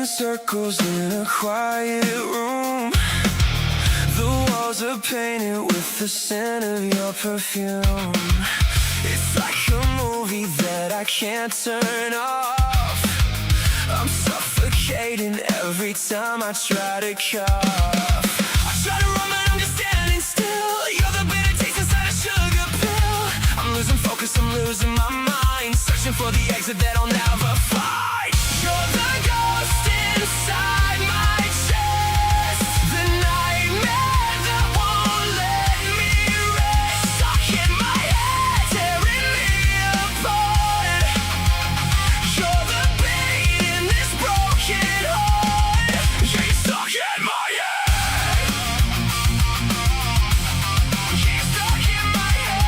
Circles in a quiet room. The walls are painted with the scent of your perfume. It's like a movie that I can't turn off. I'm suffocating every time I try to cough. I try to run but I'm just standing still. You're the bitter taste inside a sugar pill. I'm losing focus, I'm losing my mind, searching for the exit that I'll never find. You're the ghost inside my chest, the nightmare that won't let me rest. Stuck in my head, tearing me apart. You're the pain in this broken heart. Yeah, you're stuck in my head. Yeah, you're stuck in my head.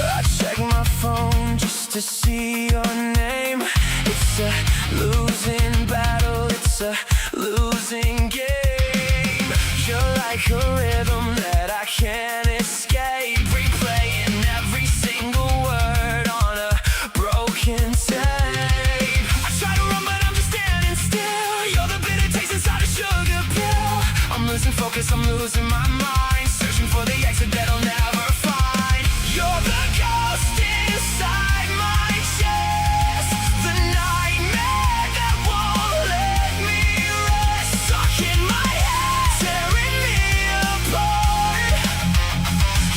I check my phone just to see your name. It's a losing battle, it's a losing game. You're like a rhythm that I can't escape, replaying every single word on a broken tape. I try to run but I'm just standing still. You're the bitter taste inside a sugar pill. I'm losing focus, I'm losing my mind, searching for the exit that I'll never find. You're the ghost inside my chest, the nightmare that won't let me rest. Stuck in my head, tearing me apart.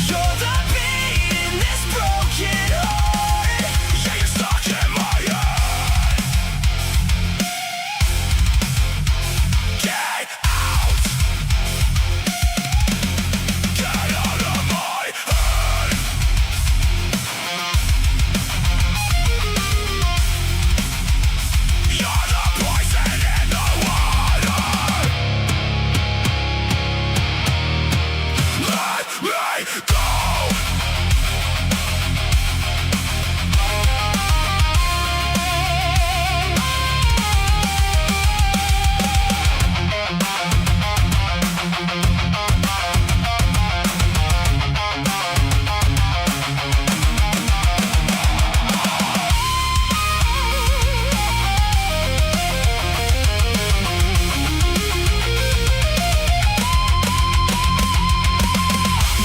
You're the pain in this broken heart. Yeah, you're stuck in my head. Get out. Get out of my head. You're the poison in the water. Let me go.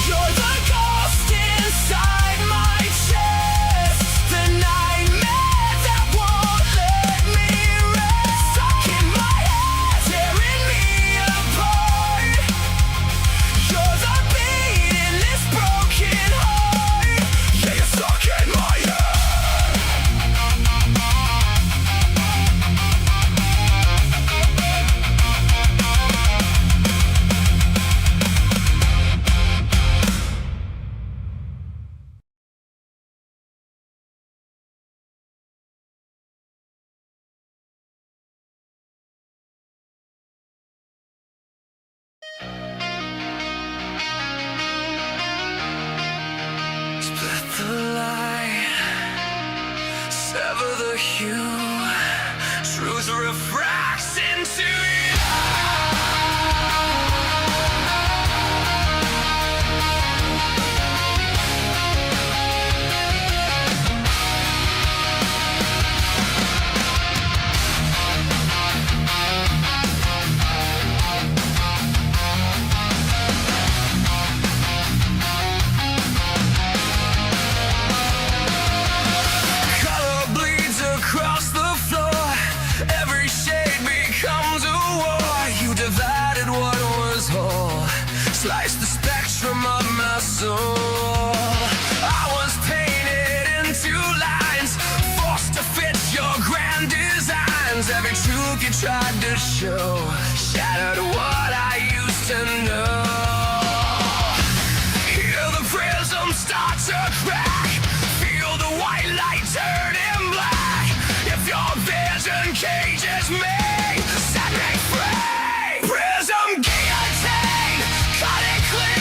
You're the ghost inside my chest, the nightmare that won't let me rest. Stuck in my head, tearing me apart. You're the pain in this broken heart. Yeah, you're stuck in my head. Split the line, sever the hue. Truth refracts into you. Color bleeds across the floor. Every shade becomes a war. You divided what was whole, sliced the spectrum of my soul. I was painted into lines, forced to fit your grand designs. Every truth you tried to show shattered what I used to know. Hear the prism start to crack, feel the white light turning black. If your vision cages me, set me free. Prism guillotine, cut it clean.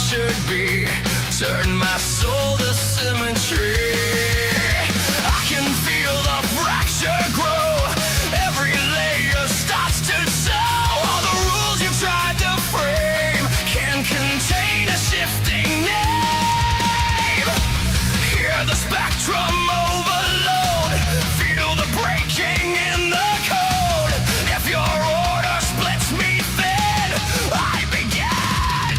should be. Turn my soul to symmetry. I can feel the fracture grow. Every layer starts to show. All the rules you tried to frame can contain a shifting name. Hear the spectrum overload. Feel the breaking in the code. If your order splits me thin, I begin.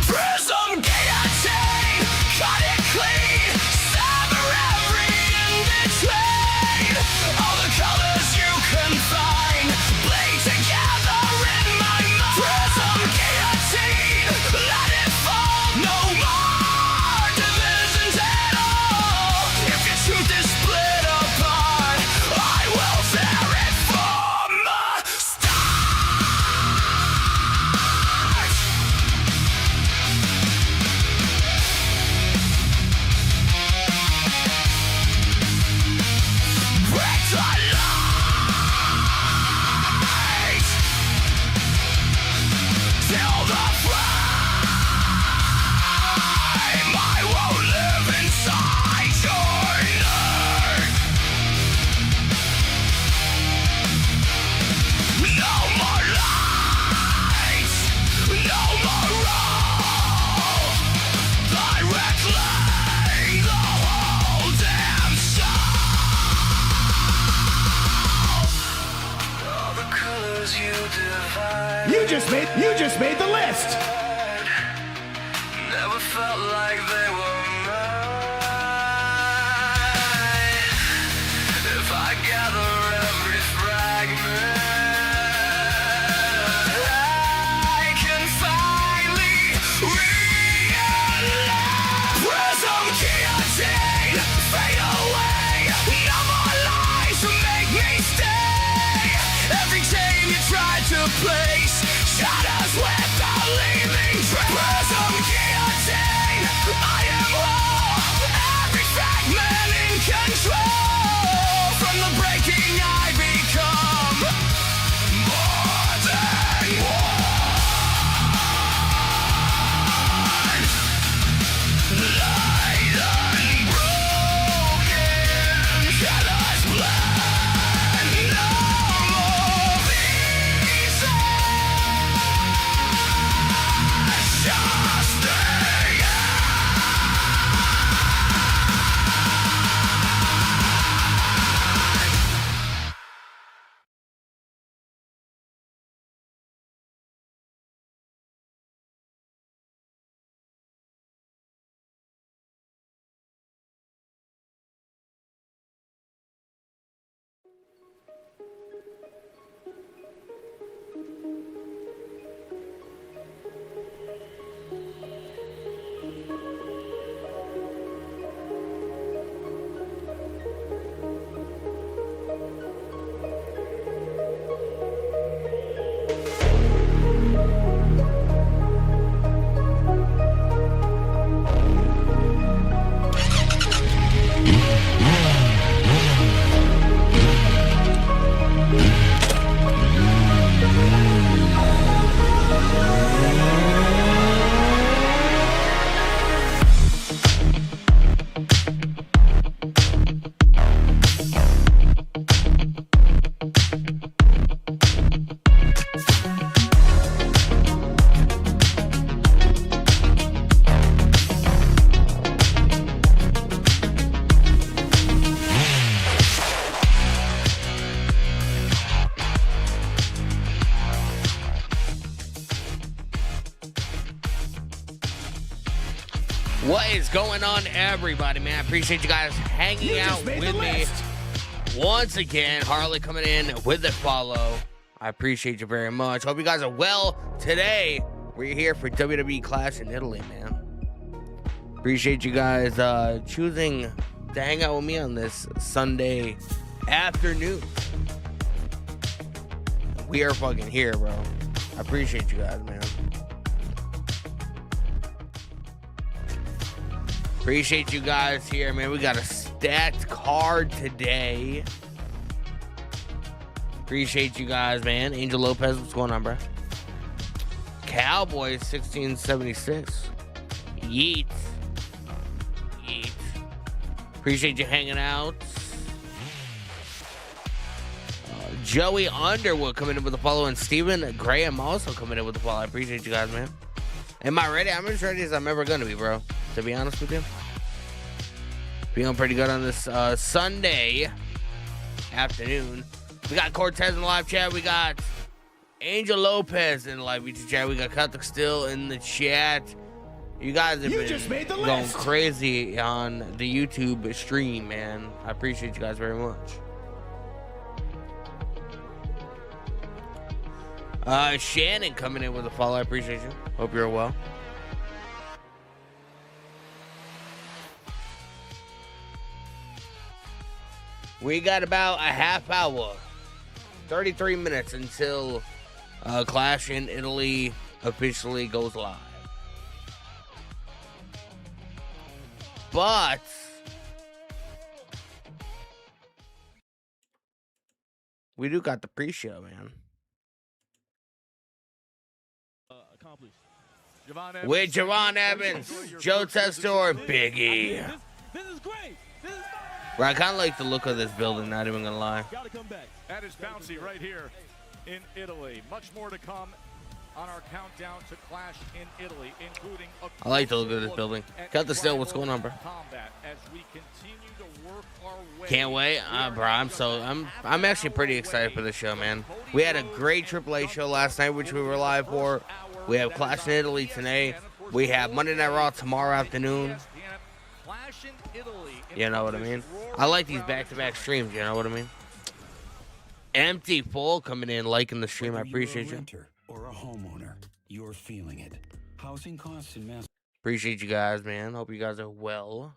Prism guillotine, cut it clean. Sever every in-between. All the colors you can find play together in my mind. Prism guillotine, let it fall. No more divisions at all. If your truth is split apart, I will tear it from the start. Break the light till the flame. I won't live inside your nerve. No more lights, no more roll. Directly the whole damn show. All the colors you divide. You just made the list. Never felt like they were mine. If I gather every fragment, I can finally realize. Prism guillotine, fade away. No more lies to make me stay. Every chain you tried to place shatters with the leaving trace. Prism guillotine, I am whole. Every fragment in control. From the breaking I become more than one. Light unbroken, colors blend. No more pieces. Just the What is going on, everybody, man? I appreciate you guys hanging out with me once again. Harley coming in with the follow. I appreciate you very much. Hope you guys are well today. We're here for WWE Clash in Italy, man. Appreciate you guys choosing to hang out with me on this Sunday afternoon. We are fucking here, bro. I appreciate you guys, man. Appreciate you guys here, man. We got a stacked card today. Appreciate you guys, man. Angel Lopez, what's going on, bro? Cowboys, 1676. Yeet. Yeet. Appreciate you hanging out. Joey Underwood coming in with the follow, and Steven Graham also coming in with the follow. I appreciate you guys, man. Am I ready? I'm as ready as I'm ever going to be, bro. To be honest with you. Feeling pretty good on this Sunday afternoon. We got Cortez in the live chat. We got Angel Lopez in the live YouTube chat. We got Catholic Still in the chat. You guys have been going crazy on the YouTube stream, man. I appreciate you guys very much. Shannon coming in with a follow. I appreciate you. Hope you're well. We got about a half hour, 33 minutes until Clash in Italy officially goes live. But we do got the pre-show, man. With Javon Evans, Joe Testor, and Biggie. This is great. This is fine. Bro, I kind of like the look of this building, not even gonna lie. Gotta come back. That is bouncy right here in Italy. Much more to come on our countdown to Clash in Italy, including I like the look of this building. Cut the still. What's going on, bro? As we continue to work our way. Can't wait, bro. I'm actually pretty excited for the show, man. We had a great AAA show last night, which we were live for. We have Clash in Italy today. We have Monday Night Raw tomorrow afternoon. You know what I mean? I like these back-to-back streams. You know what I mean? Empty Full coming in, liking the stream. I appreciate you. Or a homeowner, you're feeling it. Housing costs in Mass. Appreciate you guys, man. Hope you guys are well.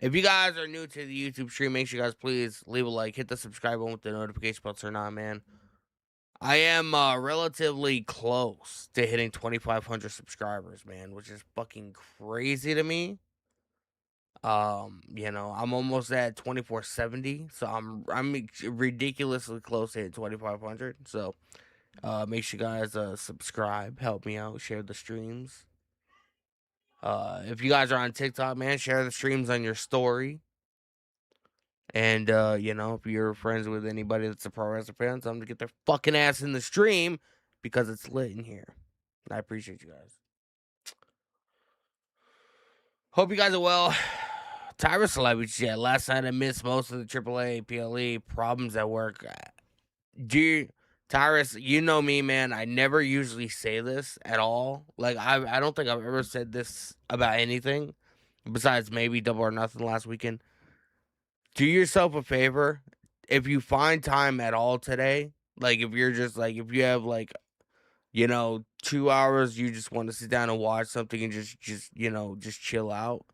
If you guys are new to the YouTube stream, make sure you guys please leave a like, hit the subscribe button with the notification bell turned on, man. I am relatively close to hitting 2,500 subscribers, man, which is fucking crazy to me. You know, I'm almost at 2,470, so I'm ridiculously close to hitting 2,500. So, make sure you guys subscribe, help me out, share the streams. If you guys are on TikTok, man, share the streams on your story. And, you know, if you're friends with anybody that's a pro wrestling fan, tell them to get their fucking ass in the stream because it's lit in here. I appreciate you guys. Hope you guys are well. Tyrus Celebrity Chat. Last night I missed most of the AAA, PLE, problems at work. Tyrus, you know me, man. I never usually say this at all. Like, I don't think I've ever said this about anything besides maybe Double or Nothing last weekend. Do yourself a favor. If you find time at all today, like if you're just like, if you have like, you know, 2 hours, you just want to sit down and watch something and just you know, just chill out.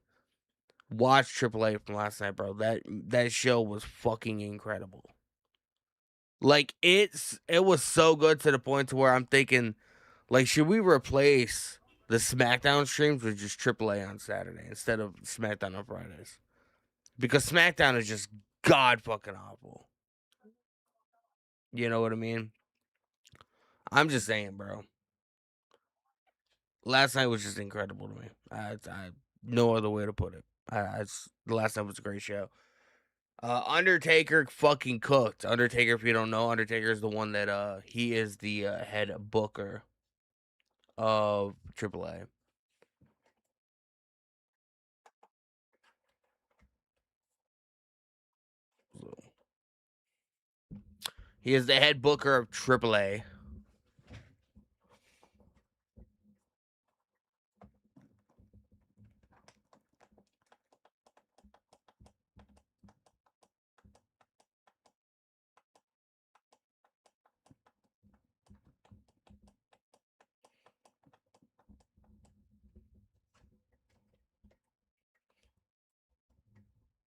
Watch AAA from last night, bro. That show was fucking incredible. Like it was so good to the point to where I'm thinking, like, should we replace the SmackDown streams with just AAA on Saturday instead of SmackDown on Fridays? Because SmackDown is just god fucking awful. You know what I mean? I'm just saying, bro. Last night was just incredible to me. I no other way to put it. The last night was a great show. Undertaker fucking cooked. Undertaker, if you don't know, Undertaker is the one that he is the head booker of AAA. He is the head booker of AAA.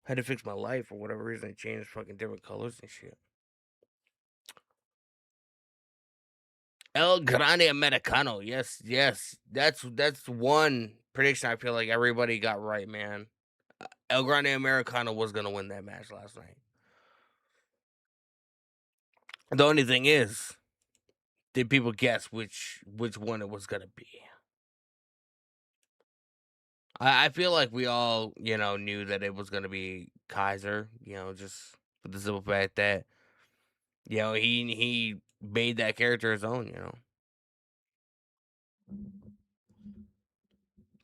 Had to fix my light for whatever reason. I changed fucking different colors and shit. El Grande Americano. Yes. That's one prediction I feel like everybody got right, man. El Grande Americano was going to win that match last night. The only thing is, did people guess which one it was going to be? I feel like we all, knew that it was gonna be Kaiser, just for the simple fact that, he made that character his own.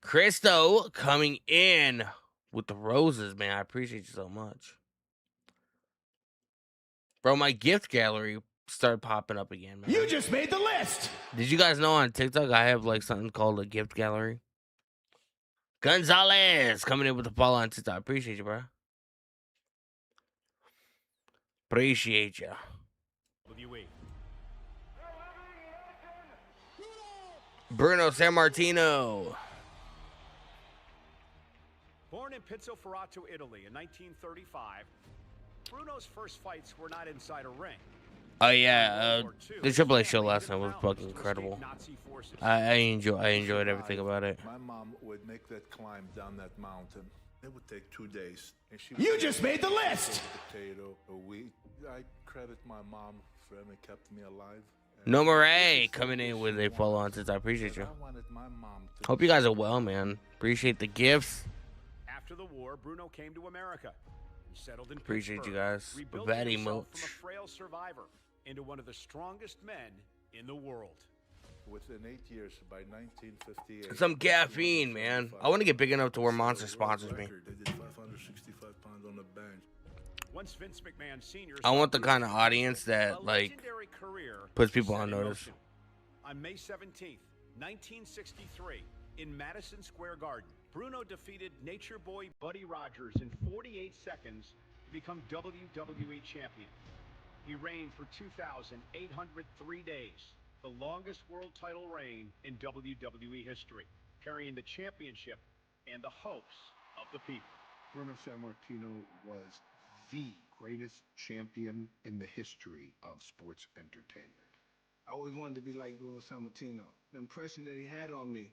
Christo coming in with the roses, man. I appreciate you so much. Bro, my gift gallery started popping up again, man. You just made the list. Did you guys know on TikTok I have like something called a gift gallery? Gonzalez coming in with the follow on TikTok. Appreciate you, bro. Appreciate you. Bruno Sammartino. Born in Pizzo Ferrato, Italy in 1935, Bruno's first fights were not inside a ring. Oh yeah, the Triple H show last night was fucking incredible. I enjoyed everything about it. My mom would make that climb down that mountain. It would take 2 days. And she You just made the list. Potato a week. I credit my mom for having kept me alive. No Murray coming in with a follow on since I appreciate you. Hope you guys are well, man. Appreciate the gifts. After the war, Bruno came to America. He settled in Appreciate Pittsburgh, you guys. rebuilding Very himself much. from a frail survivor into one of the strongest men in the world. Within 8 years, by 1958. Some caffeine, man. I want to get big enough to where Monster sponsors me. They did 565 pounds on the bench. Once Vince McMahon Sr. I want the kind of audience that, like, legendary career puts people set on in notice. motion. On May 17th, 1963, in Madison Square Garden, Bruno defeated Nature Boy Buddy Rogers in 48 seconds to become WWE champion. He reigned for 2,803 days, the longest world title reign in WWE history, carrying the championship and the hopes of the people. Bruno Sammartino was the greatest champion in the history of sports entertainment. I always wanted to be like Bruno Sammartino. The impression that he had on me,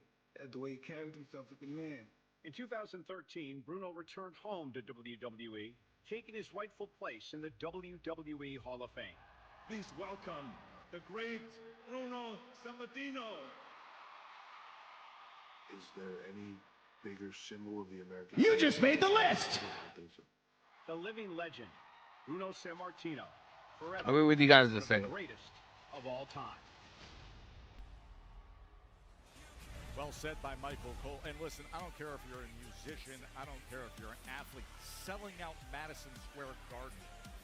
the way he carried himself as a man. In 2013, Bruno returned home to WWE, taking his rightful place in the WWE Hall of Fame. Please welcome the great Bruno Sammartino. Is there any bigger symbol of the American You dream? just made the list. I don't think so. The living legend, Bruno Sammartino, forever I'll be with you guys in a the second. greatest of all time. Well said by Michael Cole. And listen, I don't care if you're a musician, I don't care if you're an athlete, selling out Madison Square Garden,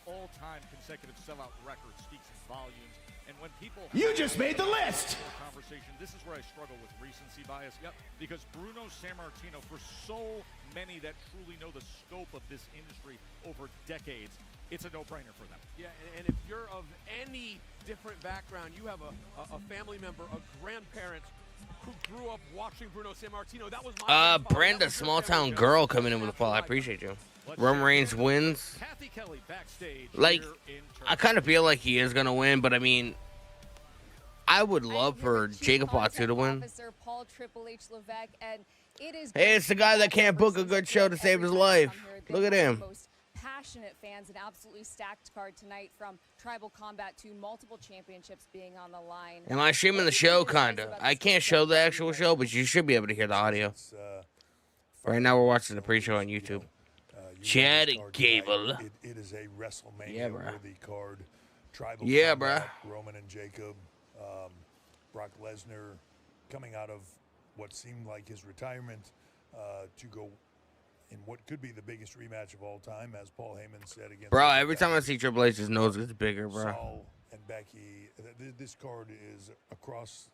all-time consecutive sellout record speaks volumes. And when people You just made the list. conversation, this is where I struggle with recency bias. Yep, because Bruno Sammartino, for so many that truly know the scope of this industry over decades, it's a no-brainer for them. Yeah, and if you're of any different background, you have a family member, a grandparent who grew up watching Bruno Sammartino. That was my Brenda, small town girl coming in with a fall. I appreciate you. Roman Reigns wins. Kathy Kelly backstage. Like, here in I kind of feel like he is gonna win, but I mean, I would love for Jacob Fatu to win. Hey, it's the guy that can't book a good show to save his life. Look at him. Passionate fans, an absolutely stacked card tonight, from tribal combat to multiple championships being on the line. Am I streaming the show? Kinda. I can't show the actual show, but you should be able to hear the audio. Right now, we're watching the pre-show on YouTube. Chad Gable. It is a WrestleMania Yeah, bruh. worthy card. Tribal Yeah, combat, bruh. Roman and Jacob, Brock Lesnar coming out of what seemed like his retirement to go in what could be the biggest rematch of all time, as Paul Heyman said against. Bro, every time I see Triple H, his nose gets bigger, bro. Saul and Becky. This card is across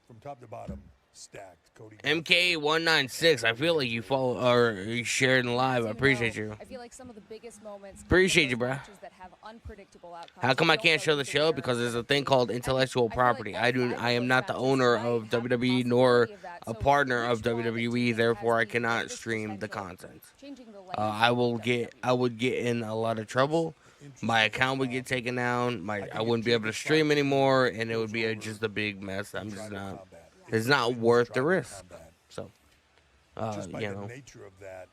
from top to bottom stacked. Cody. MK196, I feel like you follow or you shared in live. I appreciate you. I feel like some of the biggest moments. Appreciate you, bro. matches that have unpredictable outcomes. How come I Don't can't like show the to show? hear. Because there's a thing called intellectual property. I am not the owner of WWE nor a partner of WWE. Therefore, I cannot stream the content. I would get in a lot of trouble. My account would get taken down. I wouldn't be able to stream anymore, and it would be just a big mess. I'm just not. It's not worth the risk. So, Just by you the know. nature of that,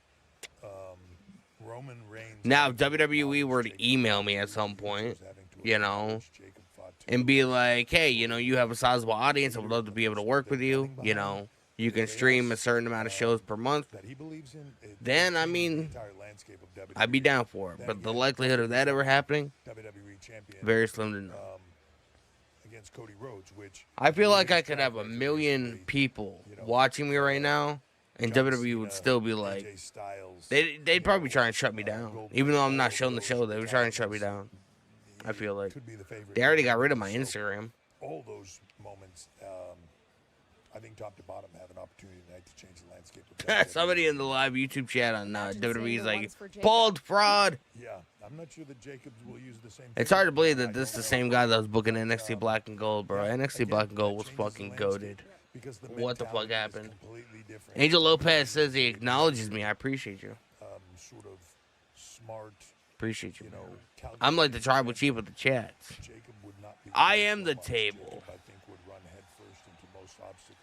Roman Reigns. Now, if WWE were to email me at some point, you know, and be like, hey, you know, you have a sizable audience. I would love to be able to work with you, you know. you can stream a certain amount of shows per month, that he believes in, then, I the mean, entire landscape of WWE. I'd be down for it. Then But the again, likelihood of that ever happening, WWE champion, very slim to none. Against Cody Rhodes, which I feel like I could have a million people watching me right now, and WWE would still be like, they'd probably try and shut me down. Even though I'm not showing the show, they would try and shut me down. I feel like they already got rid of my Instagram. All those moments, I think top to bottom have an opportunity tonight to change the landscape of WWE. Somebody in the live YouTube chat on WWE is like, bald fraud. Yeah, I'm not sure that Jacobs will use the same. It's hard to believe that this is the same guy that was booking NXT Black and Gold, bro. NXT Black and Gold was fucking goated. What the fuck happened? Angel Lopez says he acknowledges me. I appreciate you. Sort of smart. Appreciate you. I'm like the tribal chief of the chats. I am the table. I think would run headfirst into most obstacles.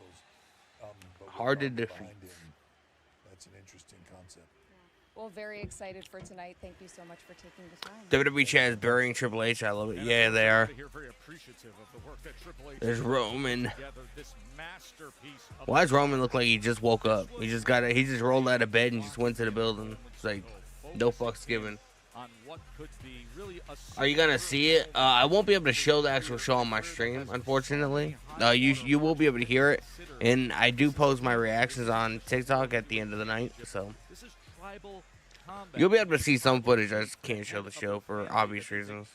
Hard to defeat. That's an interesting concept. Well, very excited for tonight. Thank you so much for taking the time. WWE chat is burying Triple H. I love it. Yeah, they are. There's Roman. Why does Roman look like he just woke up? He just rolled out of bed and just went to the building. It's like no fucks given. Are you gonna see it? I won't be able to show the actual show on my stream, unfortunately. You will be able to hear it, and I do post my reactions on TikTok at the end of the night, so you'll be able to see some footage. I just can't show the show for obvious reasons.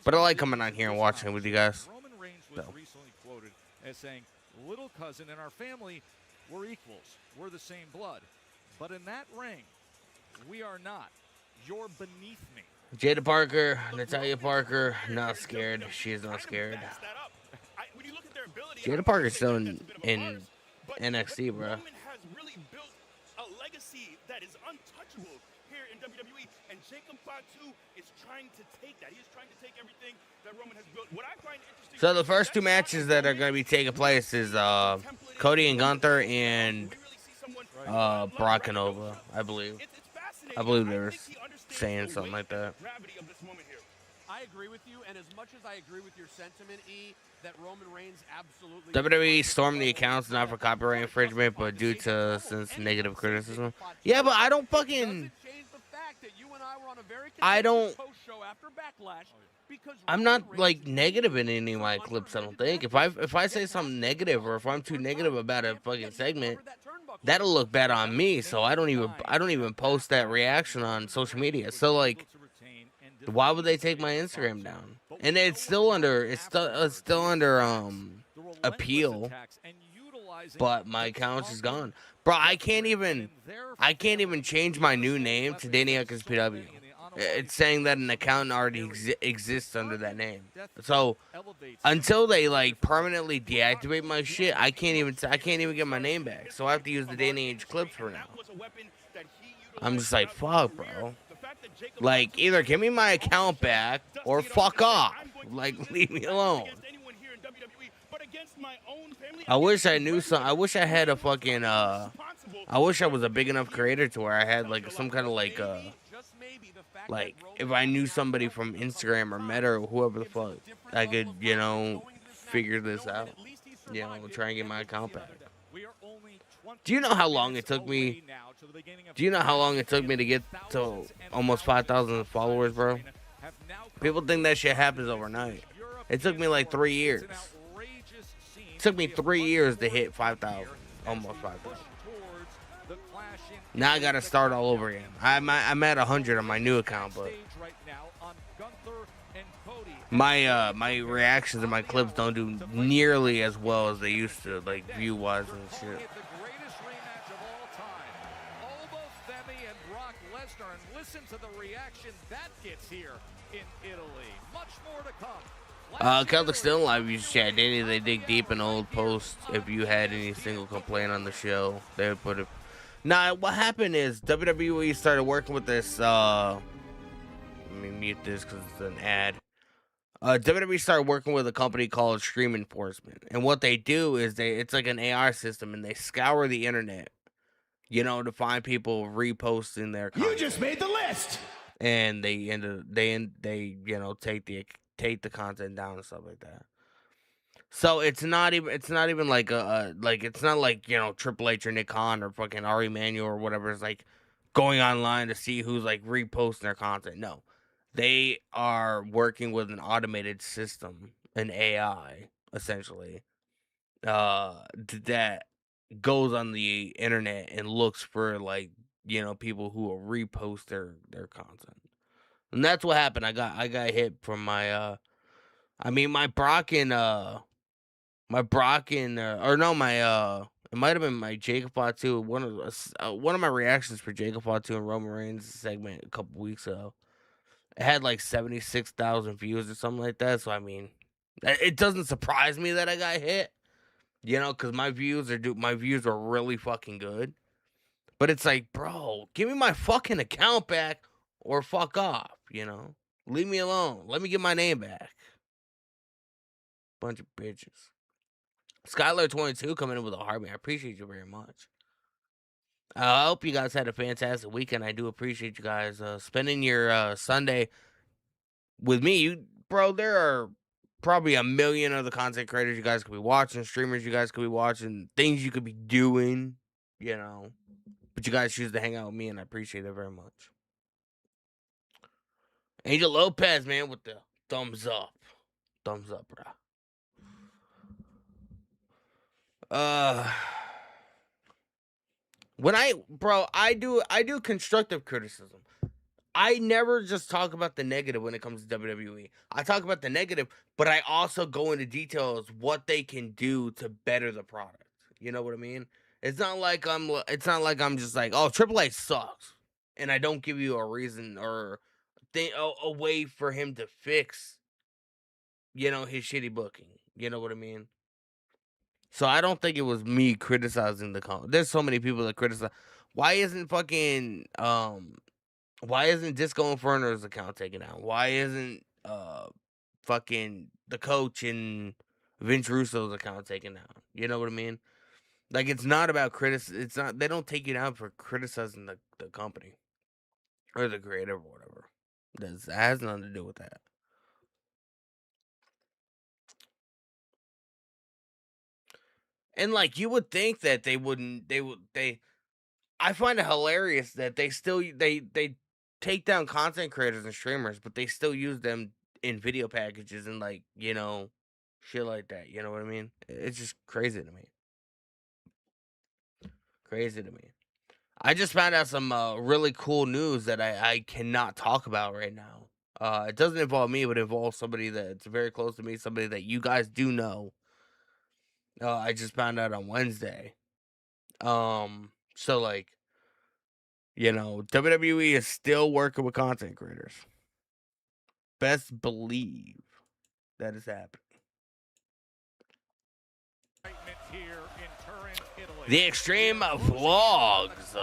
But I like coming on here and watching it with you guys. Roman Reigns was recently quoted as saying, "Little cousin and our family, we're equals. We're the same blood. But in that ring, we are not. You're beneath me." Jada Parker, Natalia Parker, not scared. She is not scared. Jada Parker's still in NXT, bro. Roman has really built a legacy that is untouchable here in WWE, and Jacob FATU is trying to take that. He is trying to take everything that Roman has built. What I find interesting. So the first two matches that are going to be taking place is Cody and Gunther and Brock and Nova, I believe. I believe they were saying something like that. I agree with you, and as much as I agree with your sentiment, E, that Roman Reigns absolutely... WWE stormed the accounts not for copyright infringement, but due to since negative criticism. Yeah, but I don't fucking... I don't... I'm not, like, negative in any of my clips, I don't think. If I say something negative, or if I'm too negative about a fucking segment, that'll look bad on me, so I don't even post that reaction on social media. So, like, why would they take my Instagram down? And it's still under appeal, but my account is gone. Bro, I can't even change my new name to Danny Huckins PW. It's saying that an account already exists under that name. So until they like permanently deactivate my shit, I can't even get my name back. So I have to use the Danny H clips for now. I'm just like, fuck, bro. Like, either give me my account back or fuck off. Like, leave me alone. I wish I knew some. I wish I had a fucking. I wish I was a big enough creator to where I had like some kind of like if I knew somebody from Instagram or Meta or whoever the fuck, I could, you know, figure this out. You know, try and get my account back. Do you know how long it took me? Do you know how long it took me to get to almost 5,000 followers, bro? People think that shit happens overnight. It took me like 3 years. It took me 3 years to hit 5,000, almost 5,000. Now I gotta start all over again. I'm at 100 on my new account, but my reactions and my clips don't do nearly as well as they used to, like view-wise and shit. Listen to the reaction that gets here in Italy. Much more to come. Celtic still live. You chat, Danny. They dig deep in old posts. If you had any single complaint on the show, they would put it. Now, what happened is WWE started working with this. Let me mute this because it's an ad. WWE started working with a company called Stream Enforcement, and what they do is it's like an AI system, and they scour the internet, you know, to find people reposting their content. You just made the list. And they you know take the content down and stuff like that. So it's not even like it's not like, you know, Triple H or Nick Khan or fucking Ari Emanuel or whatever is like going online to see who's like reposting their content. No. They are working with an automated system, an AI, essentially, that goes on the internet and looks for, like, you know, people who will repost their content. And that's what happened. I got hit from my my it might have been my Jacob FATU, one of my reactions for Jacob FATU and Roman Reigns segment a couple weeks ago. It had like 76,000 views or something like that. So I mean, it doesn't surprise me that I got hit, you know, because my views are really fucking good. But it's like, bro, give me my fucking account back or fuck off, you know. Leave me alone. Let me get my name back. Bunch of bitches. Skylar22 coming in with a heart, man. I appreciate you very much. I hope you guys had a fantastic weekend. I do appreciate you guys spending your Sunday with me. Bro, there are probably a million other content creators you guys could be watching, streamers you guys could be watching, things you could be doing, you know. But you guys choose to hang out with me, and I appreciate it very much. Angel Lopez, man, with the thumbs up. Thumbs up, bro. I do constructive criticism. I never just talk about the negative when it comes to WWE. I talk about the negative, but I also go into details what they can do to better the product. You know what I mean? It's not like I'm just like, oh, Triple H sucks, and I don't give you a reason or a way for him to fix, you know, his shitty booking. You know what I mean? So I don't think it was me criticizing the company. There's so many people that criticize. Why isn't Disco Inferno's account taken out? Why isn't fucking the coach and Vince Russo's account taken out? You know what I mean? Like, it's not about it's not, they don't take you down for criticizing the company or the creator or whatever. That has nothing to do with that. And like, you would think that I find it hilarious that they take down content creators and streamers, but they still use them in video packages and, like, you know, shit like that. You know what I mean? It's just crazy to me. Crazy to me. I just found out some really cool news that I cannot talk about right now. It doesn't involve me, but it involves somebody that's very close to me, somebody that you guys do know. I just found out on Wednesday. So, like, you know, WWE is still working with content creators. Best believe that is happening. The Extreme Vlogs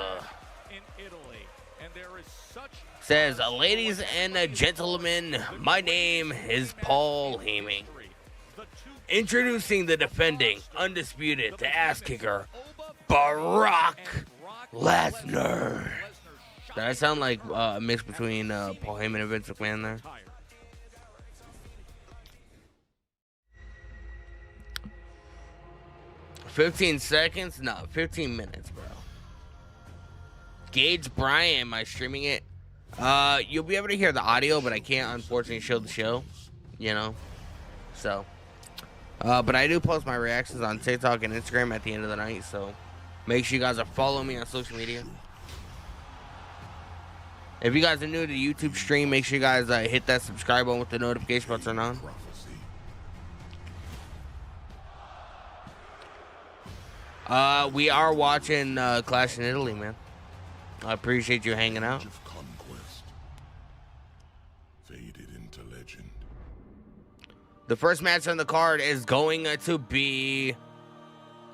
says, ladies and gentlemen, my name is Paul Heyman. Introducing the defending, undisputed, the ass kicker, Brock Lesnar. Did I sound like a mix between Paul Heyman and Vince McMahon there? $15 seconds? No, 15 minutes, bro. Gage Bryant, am I streaming it? You'll be able to hear the audio, but I can't, unfortunately, show the show. You know? So. But I do post my reactions on TikTok and Instagram at the end of the night, so make sure you guys are following me on social media. If you guys are new to the YouTube stream, make sure you guys hit that subscribe button with the notification bell turned on. We are watching Clash in Italy, man. I appreciate you hanging out. The first match on the card is going to be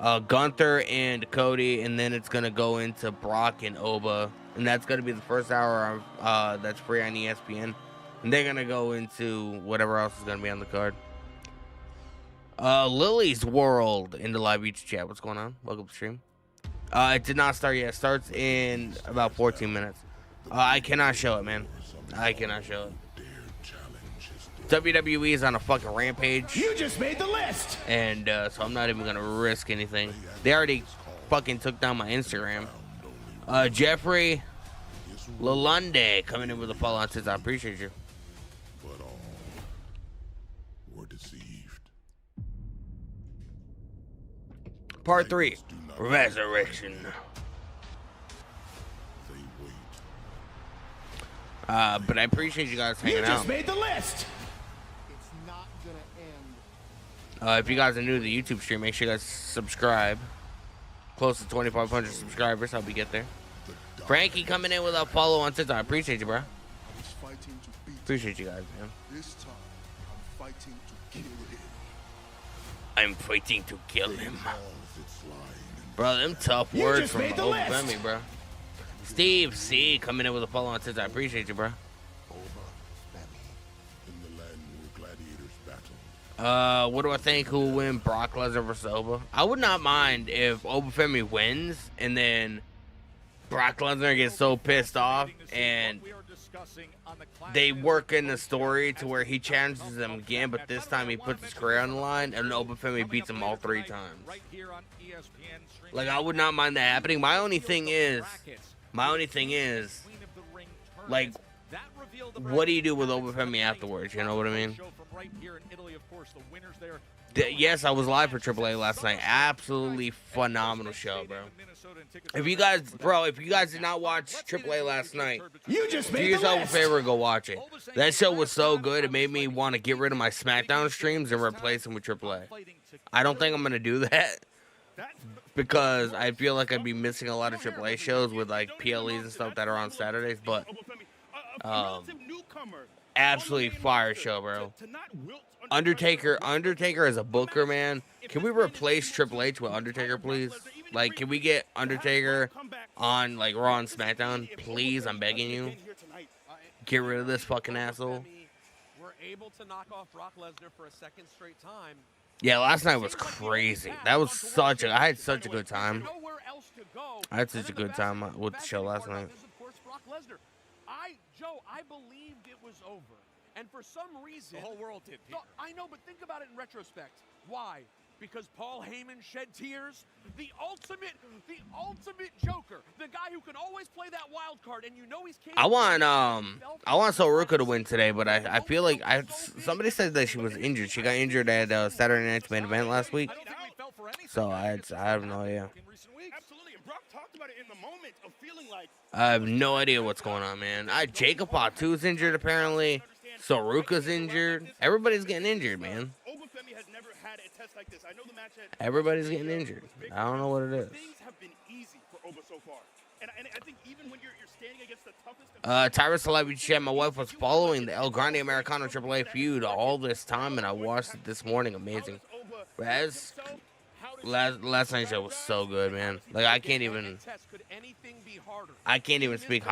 Gunther and Cody, and then it's going to go into Brock and Oba. And that's going to be the first hour of, that's free on ESPN. And they're going to go into whatever else is going to be on the card. Lily's World in the live YouTube chat. What's going on? Welcome to the stream. It did not start yet. It starts in about 14 minutes. I cannot show it, man. I cannot show it. WWE is on a fucking rampage. You just made the list. And so I'm not even going to risk anything. They already fucking took down my Instagram. Jeffrey Lalonde coming in with a follow on says, I appreciate you. But all were deceived. Part 3, Resurrection. But I appreciate you guys hanging out. You just made the list. It's not gonna end. If you guys are new to the YouTube stream, make sure you guys subscribe. Close to 2,500 subscribers. Help me get there. Frankie coming in with a follow on TikTok. I appreciate you, bro. Appreciate you guys, man. This time, I'm fighting to kill him. I'm fighting to kill him. Bro, them tough words from Obafemi, bro. Steve C coming in with a follow on TikTok. I appreciate you, bro. What do I think? Who will win? Brock Lesnar versus Oba? I would not mind if Obafemi wins and then Brock Lesnar gets so pissed off and they work in the story to where he challenges him again, but this time he puts his career on the line and Obafemi beats him all 3 times. Like, I would not mind that happening. My only thing is, like, what do you do with Obafemi afterwards? You know what I mean? Yes, I was live for AAA last night. Absolutely phenomenal show, bro. If you guys did not watch AAA last night, you just made do yourself a favor and go watch it. That show was so good, it made me want to get rid of my SmackDown streams and replace them with AAA. I don't think I'm going to do that because I feel like I'd be missing a lot of AAA shows with like PLEs and stuff that are on Saturdays, but absolutely fire show, bro. Undertaker as a booker, man. Can we replace Triple H with Undertaker, please? Like, can we get Undertaker on like Raw and SmackDown, please? I'm begging you. Get rid of this fucking asshole. We're able to knock off Brock Lesnar for a second straight time. Yeah, last night was crazy. I had such a good time. I had such a good time with the show last night. Joe, I believed it was over. And for some reason, the whole world did. I know, but think about it in retrospect. Why? Because Paul Heyman shed tears? The ultimate Joker. The guy who can always play that wild card, and you know he's capable. I want Soruka to win today, but I feel like somebody said that she was injured. She got injured at Saturday Night's main event last week. So I have no idea. Absolutely, and Brock talked about it in the moment of feeling like I have no idea what's going on, man. Jacob Fatu's injured apparently. Soruka's injured. Everybody's getting injured, man. Obafemi has never had a test like this. I know the match had Everybody's getting injured. I don't know what it is. Things have been easy for Oba so far. And I think even when you're standing against the toughest Tyrus Celebrity Chat, my wife was following the El Grande Americano AAA feud all this time, and I watched it this morning. Amazing. Last night's show was so good, man. Like I can't even speak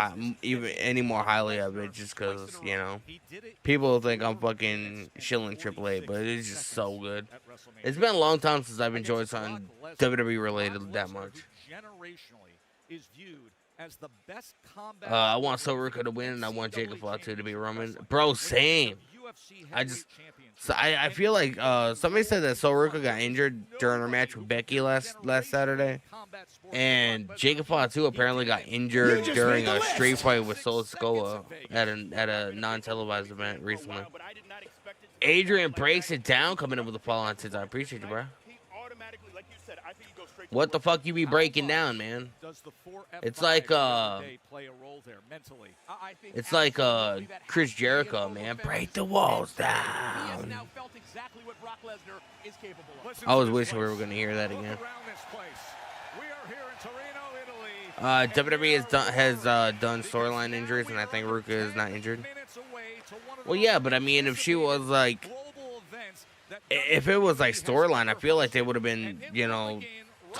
any more highly of it just because, you know, people think I'm fucking shilling AAA, but it's just so good. It's been a long time since I've enjoyed something WWE related that much. I want Soruka to win, and I want Jacob Fatu to be Roman. Bro, same. I feel like somebody said that Soruka got injured during her match with Becky last Saturday, and Jacob Fatu apparently got injured during a street fight with Sol Sikoa at a non-televised event recently. Adrian breaks it down, coming up with a follow-on since I appreciate you, bro. What the fuck you be breaking down, man? It's like Chris Jericho, man. Break the walls down. I was wishing we were gonna hear that again. WWE has done storyline injuries, and I think Ruka is not injured. Well, yeah, but I mean, if she was like, if it was like storyline, I feel like they would have been, you know,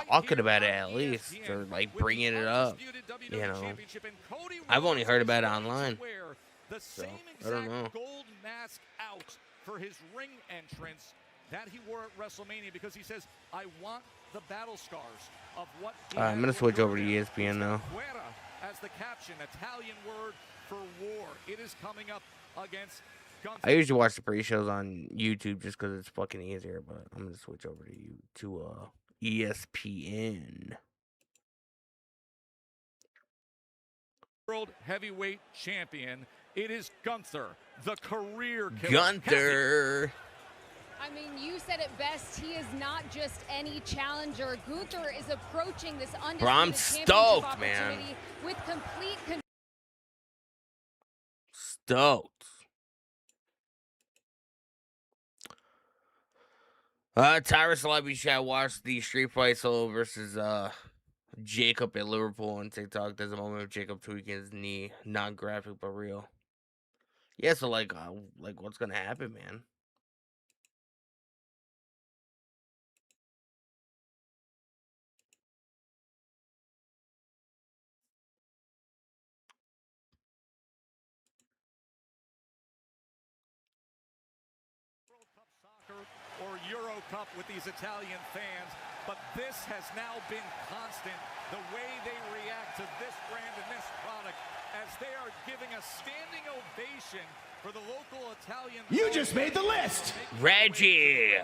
talking about it at least, or like bringing it up, you know. I've only heard about it online, so I don't know. Gold mask out for his ring entrance that he wore at WrestleMania because he says, "I want the battle scars of what." I'm gonna switch over to ESPN now. As the caption, Italian word for war. It is coming up against I usually watch the pre-shows on YouTube just because it's fucking easier, but I'm gonna switch over to ESPN. World Heavyweight Champion. It is Gunther, the career killer. Gunther. I mean, you said it best. He is not just any challenger. Gunther is approaching this undisputed Bro, I'm stoked, man. With complete Stoked. Tyrus Celebrity Chat watched the Street Fight Solo versus Jacob at Liverpool on TikTok. There's a moment of Jacob tweaking his knee, not graphic but real. Yeah, so like what's gonna happen, man? Or Euro Cup with these Italian fans, but this has now been constant, the way they react to this brand and this product, as they are giving a standing ovation for the local Italian. You just made the list. Reggie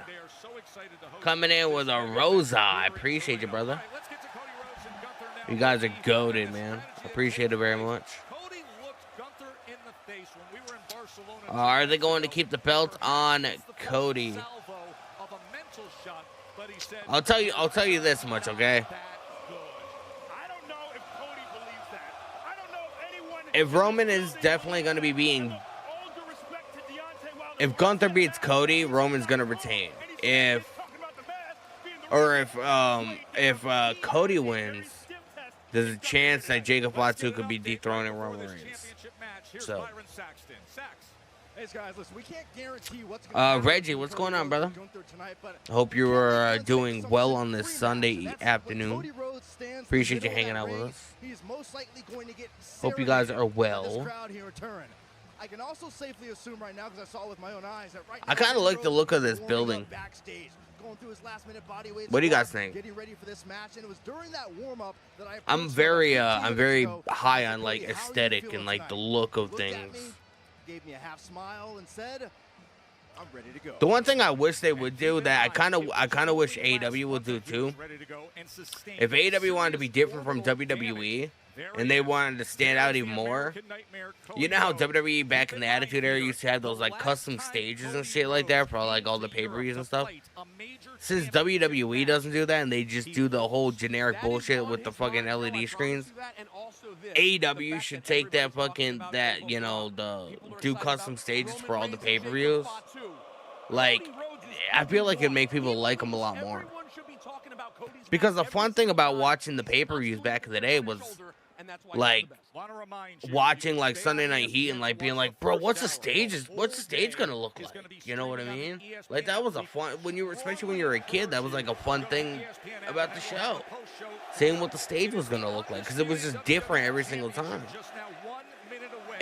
coming in with a Rosa. I appreciate you, brother. You guys are goated, man. Appreciate it very much. Are they going to keep the belt on Cody? I'll tell you this much, okay? If Roman is definitely going to be beating, if Gunther beats Cody, Roman's going to retain. If Cody wins, there's a chance that Jacob FATU could be dethroning Roman Reigns. So. Reggie, what's going on, brother? I hope you are doing well on this Sunday afternoon. Appreciate you hanging out with us. Hope you guys are well. I can also safely assume right now, because I saw with my own eyes, that right I kind of like the look of this building. What do you guys think? I'm very high on like aesthetic and like the look of things. Gave me a half smile and said, "I'm ready to go." The one thing I wish they would do that I kind of wish AEW would do too. If AEW wanted to be different from WWE and they wanted to stand out even more, you know how WWE back in the Attitude Era used to have those like custom stages and shit like that for like all the pay-per-views and stuff. Since WWE doesn't do that and they just do the whole generic bullshit with the fucking LED screens, AEW should take do custom stages for all the pay-per-views. Like, I feel like it'd make people like them a lot more. Because the fun thing about watching the pay-per-views back in the day was like watching like Sunday Night Heat and like being like, bro, what's the stage gonna look like? You know what I mean? Like that was a fun especially when you were a kid, that was like a fun thing about the show. Seeing what the stage was gonna look like, because it was just different every single time.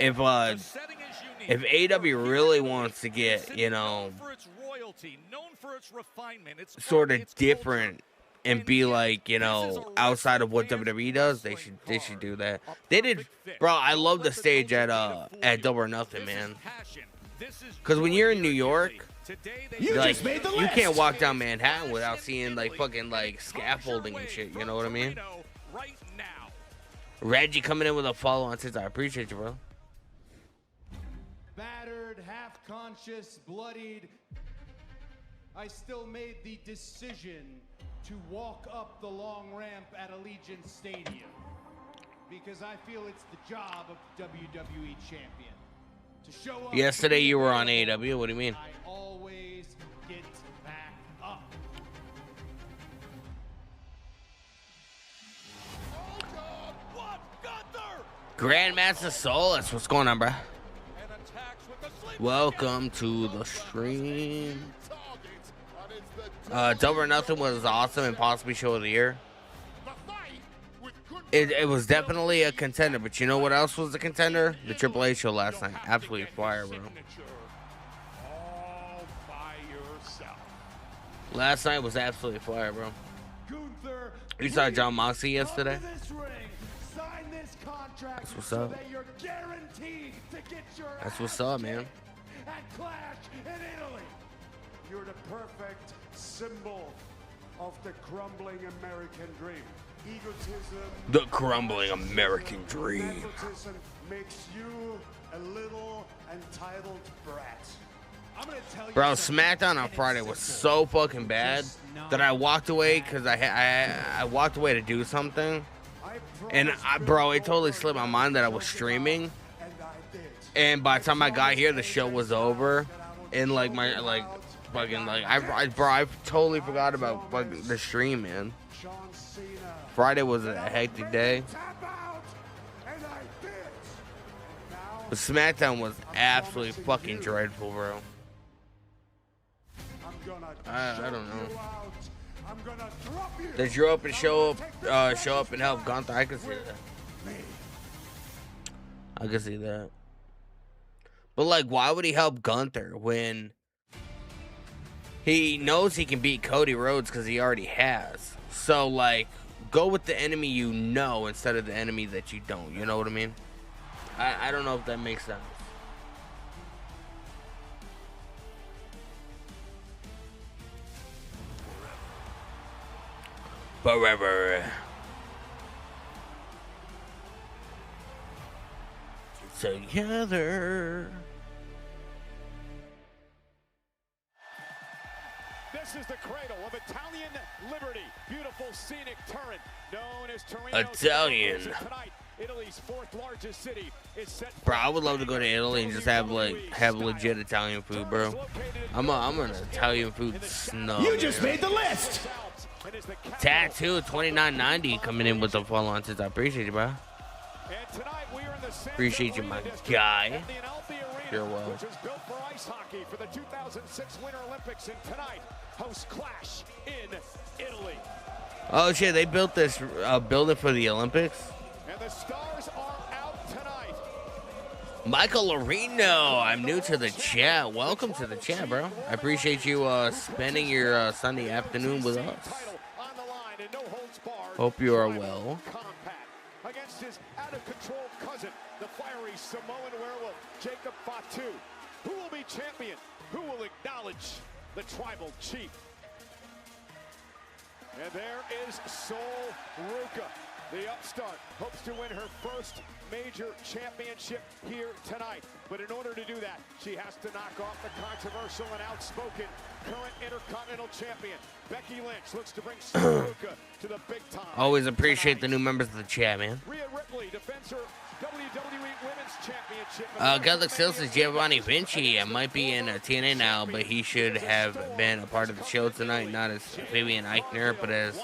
If AEW really wants to get, sort of different and be like, outside of what WWE does, they should do that. They did, bro. I love the stage at Double or Nothing, man. Because when you're in New York, you can't walk down Manhattan without seeing like fucking like scaffolding and shit. You know what I mean? Reggie coming in with a follow on TikTok. I appreciate you, bro. Battered, half-conscious, bloodied, I still made the decision to walk up the long ramp at Allegiant Stadium because I feel it's the job of WWE champion to show up. Yesterday you were on AEW. What do you mean? I always get back up. Oh God! What? Gunther! Grandmaster Solus, what's going on, bro? Welcome to the stream. Double or Nothing was awesome and possibly show of the year. It was definitely a contender, but you know what else was a contender? The Triple H show last night. Absolutely fire, bro. Last night was absolutely fire, bro. You saw John Moxley yesterday? That's what's up. That's what's up, man. at Clash in Italy. You're the perfect symbol of the crumbling American dream. Egotism. The crumbling American dream. Nepotism makes you a little entitled brat. I'm gonna tell you Bro, SmackDown on Friday was so fucking bad that I walked away because I walked away to do something. And bro, it totally slipped my mind that I was streaming. And by the time I got here, the show was over. And like I totally forgot about fucking the stream, man. Friday was a hectic day. But SmackDown was absolutely fucking dreadful, bro. I don't know. Did Drew up and show up and help Gunther? I can see that. I can see that. But like, why would he help Gunther when he knows he can beat Cody Rhodes because he already has? So like, go with the enemy you know instead of the enemy that you don't. You know what I mean? I don't know if that makes sense. Forever. Together. This is the cradle of Italian liberty. Beautiful scenic turret known as Torino. Italian. Tonight, Italy's fourth largest city is set. Bro, I would love to go to Italy and just have legit Italian food, bro. I'm an Italian food snub. You just made the list. Tattoo $29.90 coming in with the follow-on since I appreciate you, bro. Appreciate you, my guy. You're well. Which is built for ice hockey for the 2006 Winter Olympics, and tonight hosts Clash in Italy. Oh shit, they built this building for the Olympics. And the stars are out tonight. Michael Areno, I'm new to the chat. Welcome to the chat, bro. I appreciate you spending your Sunday afternoon with us. Hope you are well. Against his out-of-control cousin, the fiery Samoan werewolf, Jacob FATU. Who will be champion? Who will acknowledge the tribal chief? And there is Sol Ruka. The upstart hopes to win her first major championship here tonight. But in order to do that, she has to knock off the controversial and outspoken current Intercontinental Champion. Becky Lynch looks to bring Ruka to the big time. Always appreciate the new members of the chat, man. Rhea Ripley defends her WWE Women's Championship. Godlick Sales says Giovanni Vinci. I might be in TNA now, but he should have been a part of the show tonight, not as Fabian Eichner, but as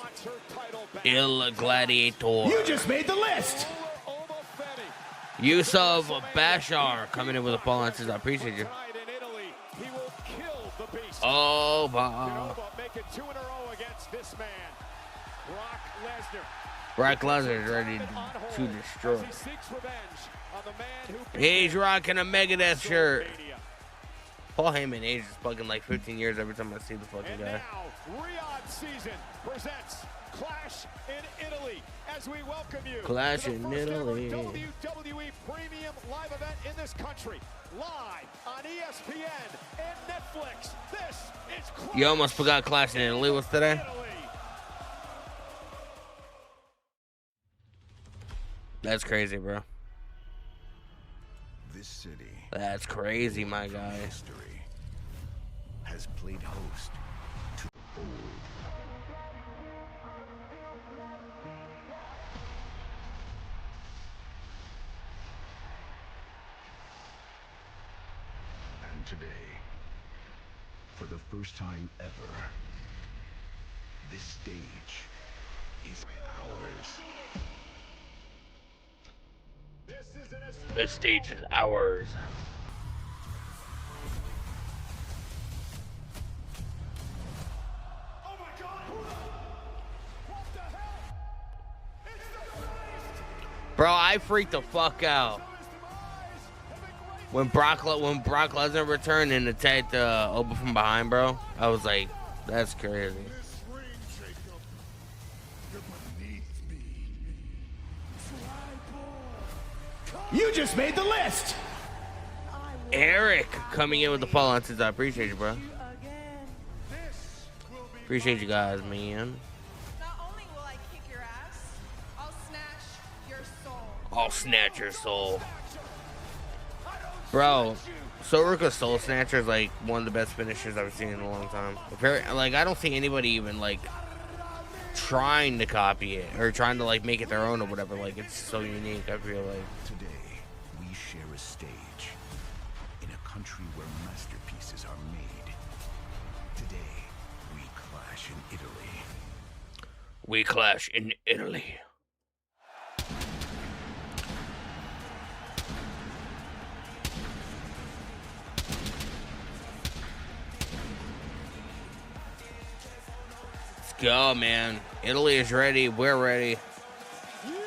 Il Gladiator. You just made the list. Yusuf Bashar coming in with a follow-on says I appreciate you. Oh, wow. Make it 2 in a row against this man, Brock Lesnar. Brock Lesnar is ready to destroy. He's rocking a Megadeth shirt. Paul Heyman ages fucking like 15 years every time I see the fucking guy. Riyadh season presents Clash in Italy as we welcome you. Clash in Italy. WWE premium live event in this country. Live on ESPN and Netflix. This is Clash. You almost forgot Clash in Italy was today. That's crazy, bro. This city. That's crazy, my guy. History has played host to old. And today, for the first time ever, this stage is ours. This stage is ours. Oh my God! What the hell? Bro, I freaked the fuck out when Brock Lesnar returned and attacked Oba from behind, bro. I was like, that's crazy. You just made the list. Eric coming in with the follow on since I appreciate you, bro. Appreciate you guys, man. Not only will I kick your ass, I'll snatch your soul. I'll snatch your soul. Bro, Soruka Soul Snatcher is like one of the best finishers I've seen in a long time. Like, I don't see anybody even like trying to copy it or trying to like make it their own or whatever. Like, it's so unique, I feel like. Today, we share a stage in a country where masterpieces are made. Today, we clash in Italy. We clash in Italy. Let's go, man. Italy is ready. We're ready. You are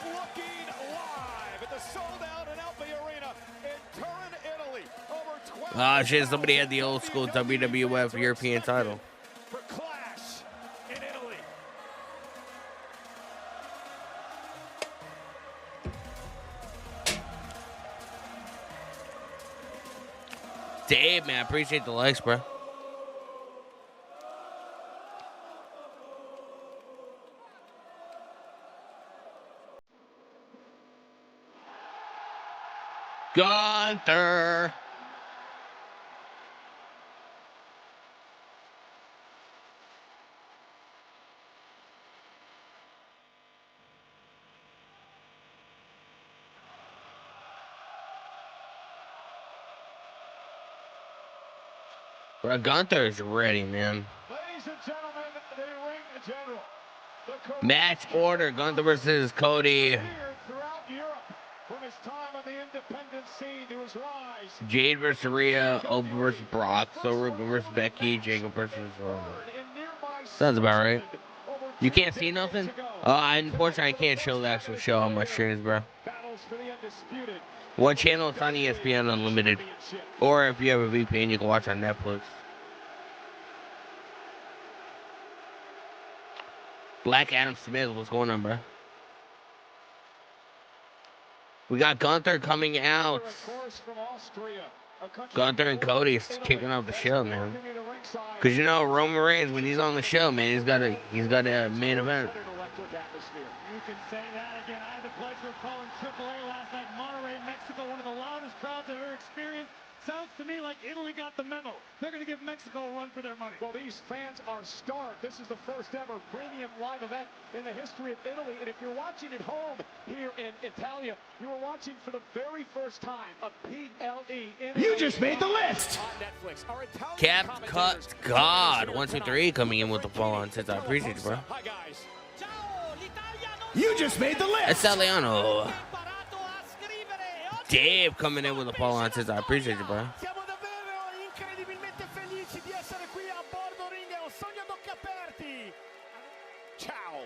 looking live at the sold-out and Alpha Arena in Turin, Italy. Over 12 Ah, shit, somebody had the old school WWF European title. for Clash in Italy. Dave, man, appreciate the likes, bro. Gunther. Bro, Gunther is ready, man. Ladies and gentlemen, the ring general. Match order, Gunther versus Cody. Throughout Europe, from his time on the independent scene to his rise. Jade versus Rhea, Oba versus Brock, Soruka versus Becky, Jacob versus Roman. Sounds about right. You can't see nothing? Unfortunately, I can't show the actual show on my streams, bro. One channel, it's on ESPN Unlimited. Or if you have a VPN, you can watch on Netflix. Black Adam Smith, what's going on, bro? We got Gunther coming out. Gunther and Cody is kicking off the show, man. Cause you know Roman Reigns, when he's on the show, man, he's got a main event. You can say that again. I had the pleasure of calling AAA last night in Monterrey, Mexico, one of the loudest crowds I've ever experienced. Sounds to me like Italy got the memo. They're going to give Mexico a run for their money. Well, these fans are starved. This is the first ever premium live event in the history of Italy. And if you're watching at home here in Italia, you are watching for the very first time a PLE. You just made the list. Cap Cut God 123 coming in with the fall on since I appreciate you, bro. Hi, guys. You just made the list. Italiano. Dave coming in with the fall on since I appreciate you, bro. Siamo davvero incredibilmente felici di essere qui a bordo ring. È un sogno ad occhi aperti. Ciao.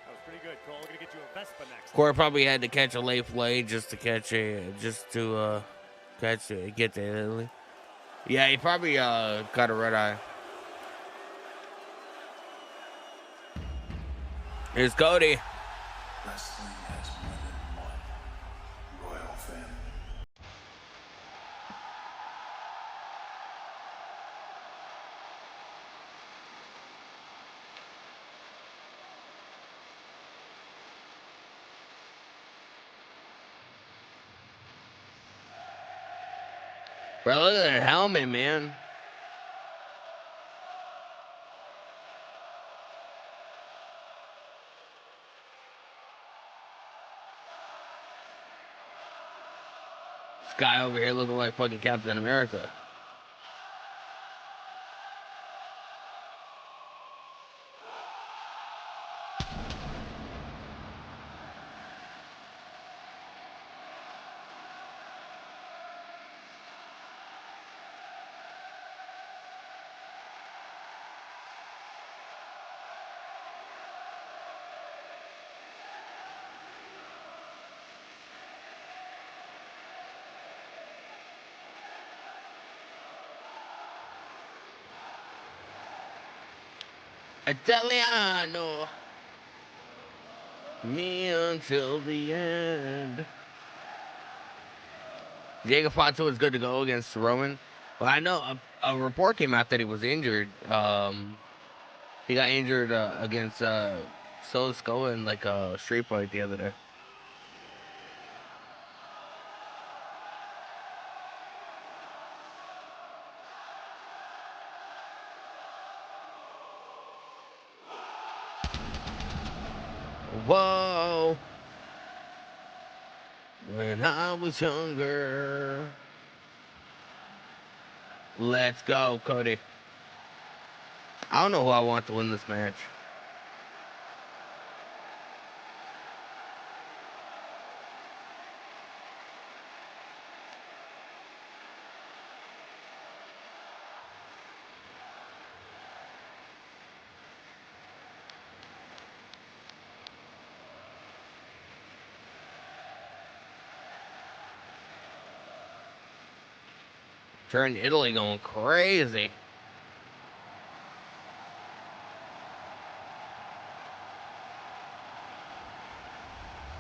That was pretty good, Cole. We're gonna get you a Vespa next. Corey probably had to catch a late flight just to get to Italy. Yeah, he probably got a red eye. Here's Cody. Wrestling has more than one royal family. Bro, look at that helmet, man. This guy over here looking like fucking Captain America. Italiano. Me until the end. Jacob FATU is good to go against Roman. Well, I know a report came out that he was injured. He got injured against Solo in like a street fight the other day. Whoa. When I was younger. Let's go, Cody. I don't know who I want to win this match. Turn Italy going crazy.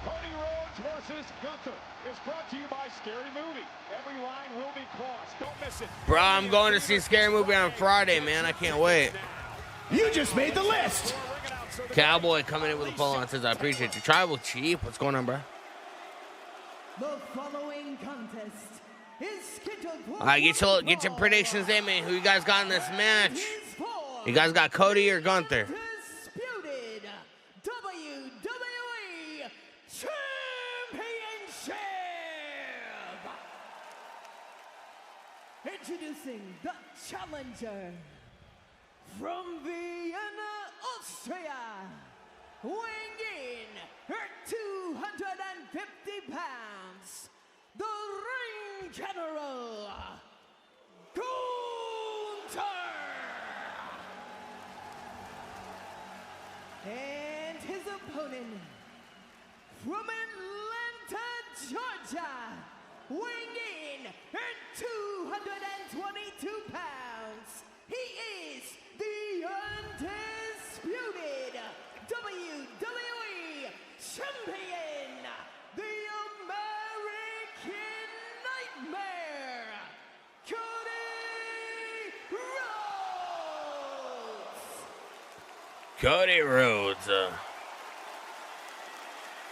Cody Rhodes versus Gunther is brought to you by Scary Movie. Every line will be crossed. Don't miss it. Bro, I'm going to see Scary Movie on Friday, man. I can't wait. You just made the list. Cowboy coming in with a follow-on says, I appreciate you. Tribal Chief, what's going on, bro? The following contest is scheduled for All right, get your predictions in, man. Who you guys got in this match? You guys got Cody or Gunther? disputed WWE Championship. Introducing the challenger from Vienna, Austria, weighing in at 250 pounds, the ring general, GUNTHER. And his opponent from Atlanta, Georgia, weighing in at 222 pounds, he is the undisputed WWE Champion, the American Nightmare, Cody Rhodes. Cody Rhodes.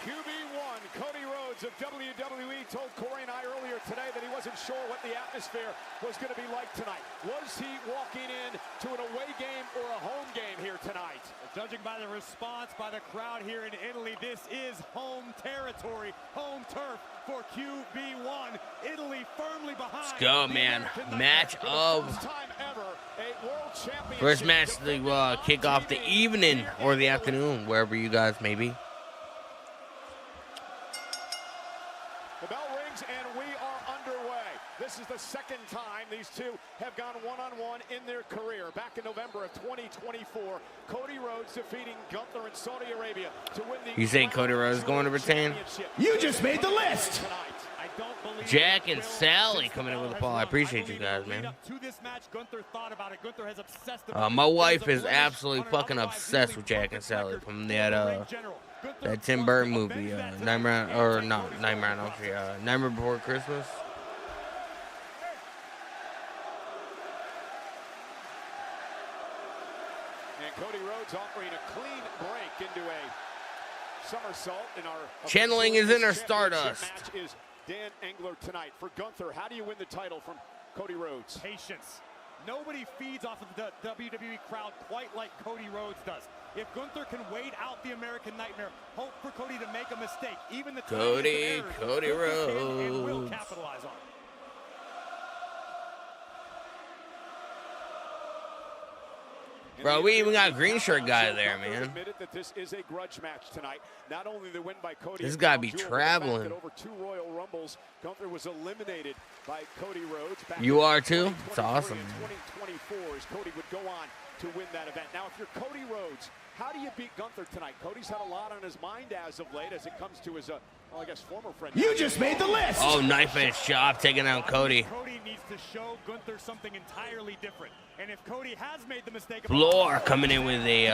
QB1, Cody Rhodes of WWE told Corey and I earlier today that he wasn't sure what the atmosphere was going to be like tonight. Was he walking in to an away game or a home game here tonight? Judging by the response by the crowd here in Italy, this is home territory, home turf for QB1. Italy firmly behind. Let's go, man. Match of... First match to kick off the evening or the afternoon, wherever you guys may be. The bell rings and we are underway. This is the second time these two have gone one-on-one in their career. Back in November of 2024, Cody Rhodes defeating Gunther in Saudi Arabia to win the... You say Cody Rhodes is going to retain? You just made the list. Jack and Sally coming in with a ball. I appreciate you guys, man. My wife is absolutely fucking obsessed with Jack and Sally from that Tim Burton movie, Nightmare Before Christmas. And Cody Rhodes offering a clean break into a somersault in our... Channeling is in her Stardust. Match is Dan Engler tonight. For Gunther, how do you win the title from Cody Rhodes? Patience. Nobody feeds off of the WWE crowd quite like Cody Rhodes does. If Gunther can wait out the American Nightmare, hope for Cody to make a mistake. Even the Cody Rhodes. And will capitalize on it. Bro, we even got a green shirt guy there, man. Admitted that this is a grudge match tonight. Not only the win by Cody, this guy be traveling. Over 2 Royal Rumbles, Gunther was eliminated by Cody Rhodes. You are too? It's awesome. 2024 as Cody would go on to win that event. Now, if you're Cody Rhodes, How do you beat Gunther tonight? Cody's had a lot on his mind as of late as it comes to his, well, I guess, former friend. You just made the list. Oh, knife edge chop, taking out Cody. Cody needs to show Gunther something entirely different. And if Cody has made the mistake of Floor coming in with a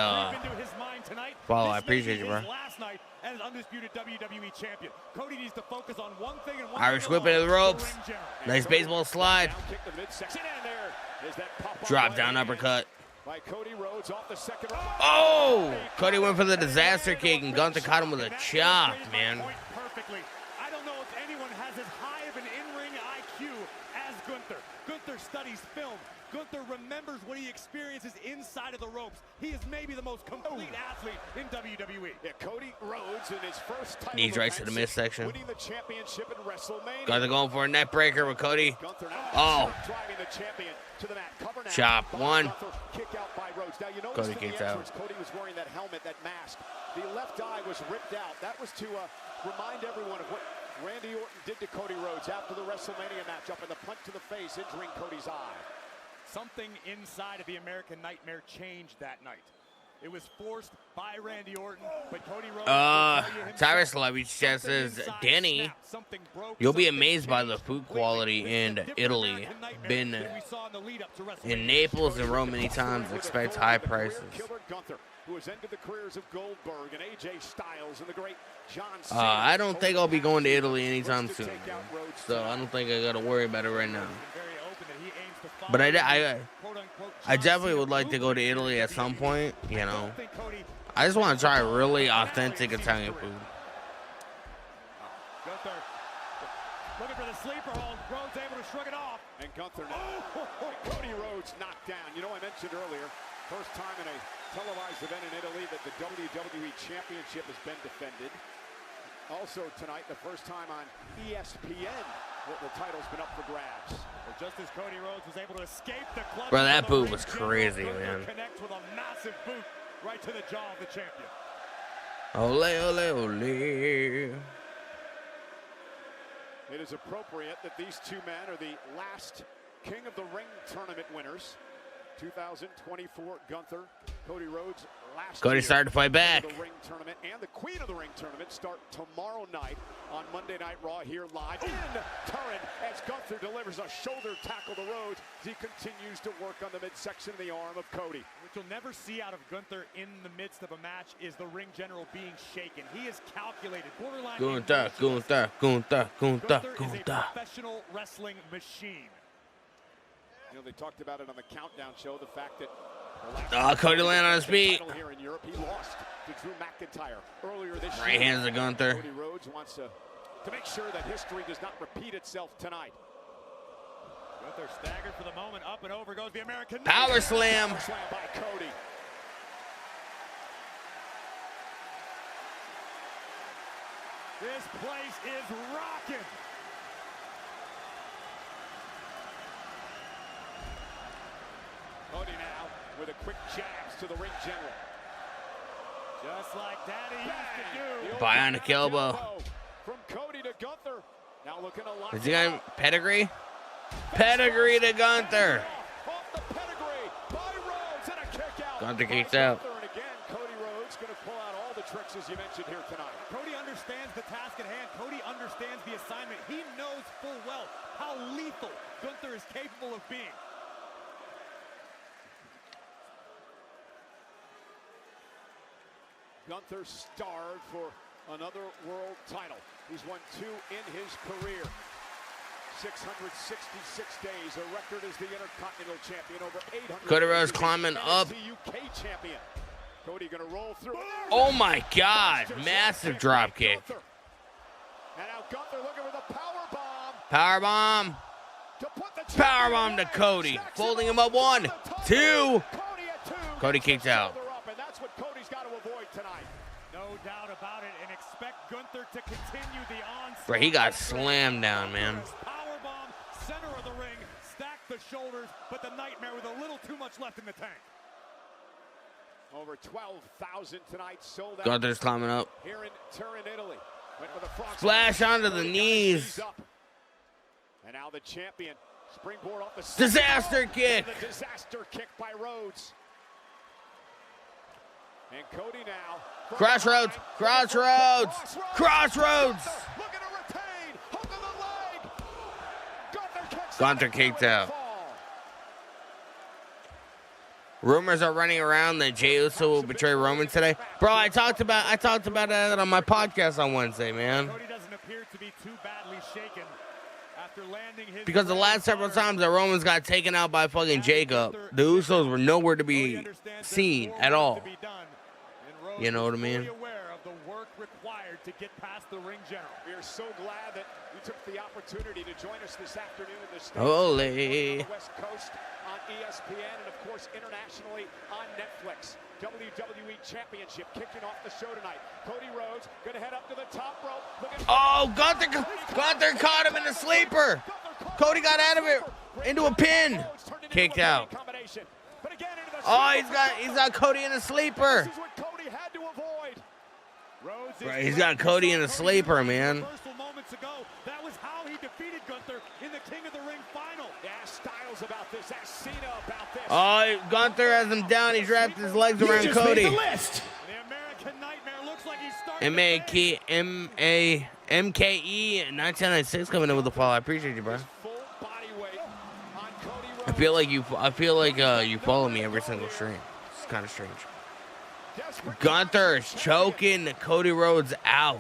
follow. I appreciate you, bro. Last night as undisputed WWE champion. Cody needs to focus on one thing and one Irish thing whip alone, into the ropes. ring general. Nice baseball slide. Drop down uppercut. By Cody Rhodes off the second. Oh! Cody went for the disaster kick, and Gunther caught him with a chop, man. Perfectly. I don't know if anyone has as high of an in-ring IQ as Gunther. Gunther studies film. Gunther remembers what he experiences inside of the ropes. He is maybe the most complete athlete in WWE. Yeah, Cody Rhodes in his first title Knees right to the midsection. winning the championship in WrestleMania. Gunther going for a neck breaker with Cody. Oh. Driving the champion to the mat. Cover now. Chop. One. Kick out by Rhodes. Now you notice Cody from the kicks out. entrance, Cody was wearing that helmet, that mask. The left eye was ripped out. That was to remind everyone of what Randy Orton did to Cody Rhodes after the WrestleMania matchup and the punch to the face, injuring Cody's eye. Something inside of the American Nightmare changed that night. It was forced by Randy Orton, but Cody Rhodes. Tyrus Levy says, Danny, you'll be amazed by the food quality in Italy. Been in Naples and Rome many times. Expect high prices. Who has ended the careers of Goldberg and AJ Styles and the great John Cena. I don't think I'll be going to Italy anytime soon. So I don't think I got to worry about it right now. But I definitely would like to go to Italy at some point, you know. I just want to try really authentic Italian food. Gunther looking for the sleeper hold. Rhodes able to shrug it off. And Gunther now. Cody Rhodes knocked down. You know, I mentioned earlier, first time in a televised event in Italy that the WWE Championship has been defended. Also tonight, the first time on ESPN that the title's been up for grabs. Well, just as Cody Rhodes was able to escape the club. Bro, that boot was crazy, man. Connects with a massive boot right to the jaw of the champion. Ole, ole, ole. It is appropriate that these two men are the last King of the Ring tournament winners. 2024 Gunther, Cody Rhodes last Cody started to fight back. The Ring tournament and the Queen of the Ring tournament start tomorrow night on Monday Night Raw here live in Turin as Gunther delivers a shoulder tackle to Rhodes as he continues to work on the midsection of the arm of Cody. What you'll never see out of Gunther in the midst of a match is the ring general being shaken. He is calculated, borderline. Gunther. Gunther is a professional wrestling machine. You know, they talked about it on the Countdown show, the fact that Cody landed on his feet. Here in Europe, he lost to Drew McIntyre earlier this year. Right hands to Gunther. Cody Rhodes wants to make sure that history does not repeat itself tonight. Gunther staggered for the moment. Up and over goes the American Power slam. Power slam by Cody. This place is rocking. Cody now with a quick jabs to the ring general. Just like Daddy used to do. Bionic elbow. From Cody to Gunther. Now looking to lock. Is he got pedigree? Pedigree to Gunther. Off the pedigree by Rhodes and a kick out. Gunther kicks out. And again, Cody Rhodes going to pull out all the tricks as you mentioned here tonight. Cody understands the task at hand. Cody understands the assignment. He knows full well how lethal Gunther is capable of being. Gunther starved for another world title. He's won 2 in his career. 666 days. A record as the Intercontinental Champion. Over 800. Cody Rhodes climbing up. UK champion. Cody gonna roll through. Oh my God! Massive drop kick. And now Gunther looking for the power bomb. Power bomb. Power bomb to Cody. Folding him up 1, 2. Cody kicked out. And that's what Cody's got to avoid tonight. No doubt about it, and expect Gunther to continue the onslaught. Bro, he got slammed down, man. Powerbomb, center of the ring, stack the shoulders, but the Nightmare with a little too much left in the tank. Over 12,000 tonight, sold out. Gunther's climbing up. Here in Turin, Italy. Went with a frog Splash onto the knees. And now the champion, springboard off the disaster kick. The disaster kick by Rhodes. And Cody now. Crossroads. Crossroads. Crossroads. Looking to retain. Hook of the leg. Gunther kicked out. Rumors are running around that Jey Uso will betray Roman today. Bro, I talked about that on my podcast on Wednesday, man. Cody doesn't appear to be too badly shaken after landing his Because the last several times that Romans got taken out by fucking Jacob, the Usos were nowhere to be seen at all. You know what I mean? Aware of the work required to get past the ring general. We are so glad that you took the opportunity to join us this afternoon in the States. Holy. On the West Coast on ESPN and, of course, internationally on Netflix. WWE Championship kicking off the show tonight. Cody Rhodes going to head up to the top rope. Oh, Gunther caught him in the sleeper. Cody got out of it into a pin. Kicked out. Oh, he's got Cody in a sleeper. This is what Cody had to avoid. Right, he's got Cody in a sleeper, man. Moments ago, that was how he defeated Gunther in the King of the Ring final. Ask Styles about this. Ask Cena about this. Oh, Gunther has him down. He's wrapped his legs around Cody. The American Nightmare looks like he's starting. MKE 1996 coming in with the fall. I appreciate you, bro. I feel like you follow me every single stream. It's kind of strange. Gunther is choking Cody Rhodes out.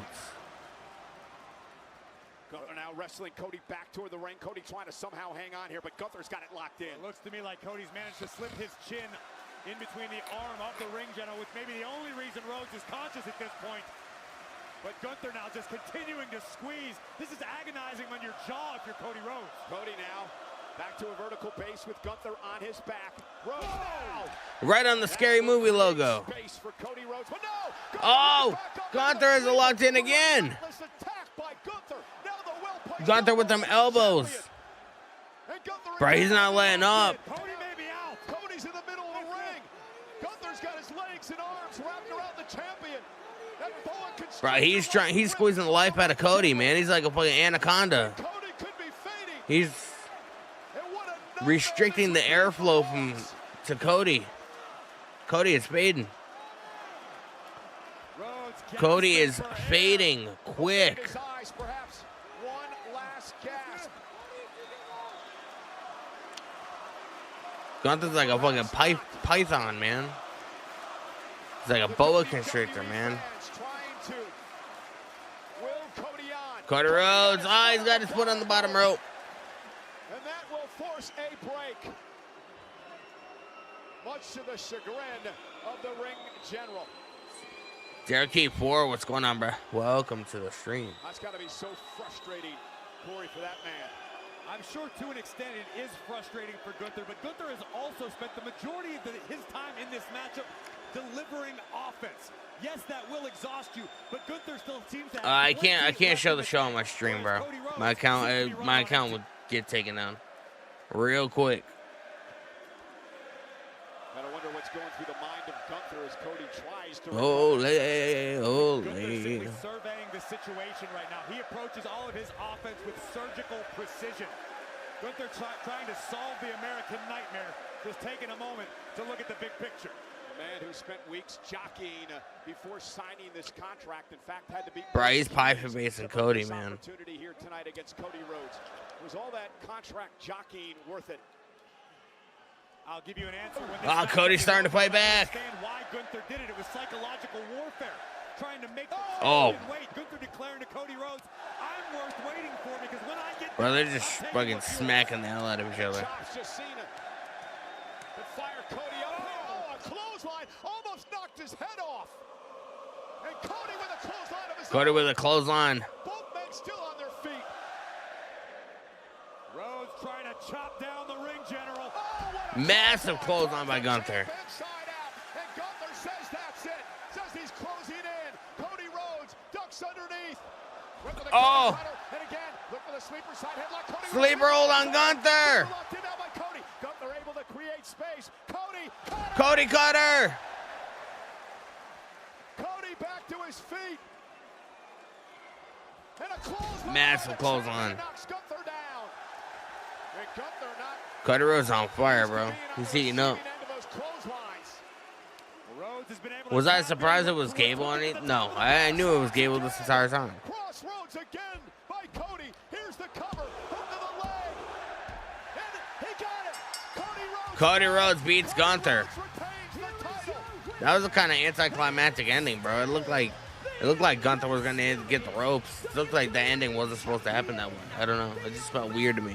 Gunther now wrestling Cody back toward the ring. Cody trying to somehow hang on here, but Gunther's got it locked in. It looks to me like Cody's managed to slip his chin in between the arm of the ring general, which may be the only reason Rhodes is conscious at this point. But Gunther now just continuing to squeeze. This is agonizing on your jaw if you're Cody Rhodes. Cody now back to a vertical base with Gunther on his back. Rhodes now. Right on the Scary Movie logo. Space for Cody Rhodes. But no, oh, Gunther is locked in again. Gunther with them elbows. Bro, he's not letting up. Cody may be out. Cody's in the middle of the ring. Gunther's got his legs and arms wrapped around the champion. Bro, he's squeezing the life out of Cody, man. He's like a fucking anaconda. He's restricting the airflow to Cody. Cody is fading. Cody is fading quick. Gunther's like a fucking python, man. He's like a boa constrictor, man. Cody Rhodes. Oh, he's got his foot on the bottom rope. And that will force a break. Much to the chagrin of the ring general. Derek K4, what's going on, bro? Welcome to the stream. That's got to be so frustrating, Corey, for that man. I'm sure to an extent it is frustrating for Gunther, but Gunther has also spent the majority of his time in this matchup delivering offense. Yes, that will exhaust you, but Gunther still seems to have I can't show the show on my stream, bro. My account would get taken down real quick. I wonder what's going through the mind of Gunther as Cody tries to. Holy. Simply surveying the situation right now. He approaches all of his offense with surgical precision. Gunther trying to solve the American Nightmare, just taking a moment to look at the big picture. A man who spent weeks jockeying before signing this contract. In fact, had to be. Bro, he's pie-for-basing Cody, man. Opportunity here tonight against Cody Rhodes. Was all that contract jockeying worth it? I'll give you an answer. When Cody's starting to fight back. Why Gunther did it? It was psychological warfare, trying to make the wait. Gunther declaring to Cody Rhodes, "I'm worth waiting for because when I get." Bro, they're just fucking smacking the hell out of each other. Fire Cody up. Oh, a clothesline almost knocked his head off. And Cody with a clothesline of his Cody with a clothesline. Both men still on their feet. Rhodes trying to chop down the ring general. Massive clothesline by Gunther. Inside out, and Gunther says that's it. Says he's closing in. Cody Rhodes ducks underneath. Oh! And again, look for the sleeper side headlock. Cody Sleeper hold on Gunther. Locked in now by Cody. Gunther able to create space. Cody Cutter. Cody back to his feet. And a clothesline. Massive clothesline. Knocks Gunther down. And Gunther not. Cody Rhodes on fire, bro. He's heating up. Rhodes has been able to Was I tap surprised in it was with Gable on Rhodes it? No, I knew it was Gable this entire time. Crossroads again by Cody. Here's the cover. Hook to the leg. And he got it. Cody Rhodes beats Gunther. That was a kind of anticlimactic ending, bro. It looked like Gunther was gonna get the ropes. It looked like the ending wasn't supposed to happen that way. I don't know. It just felt weird to me.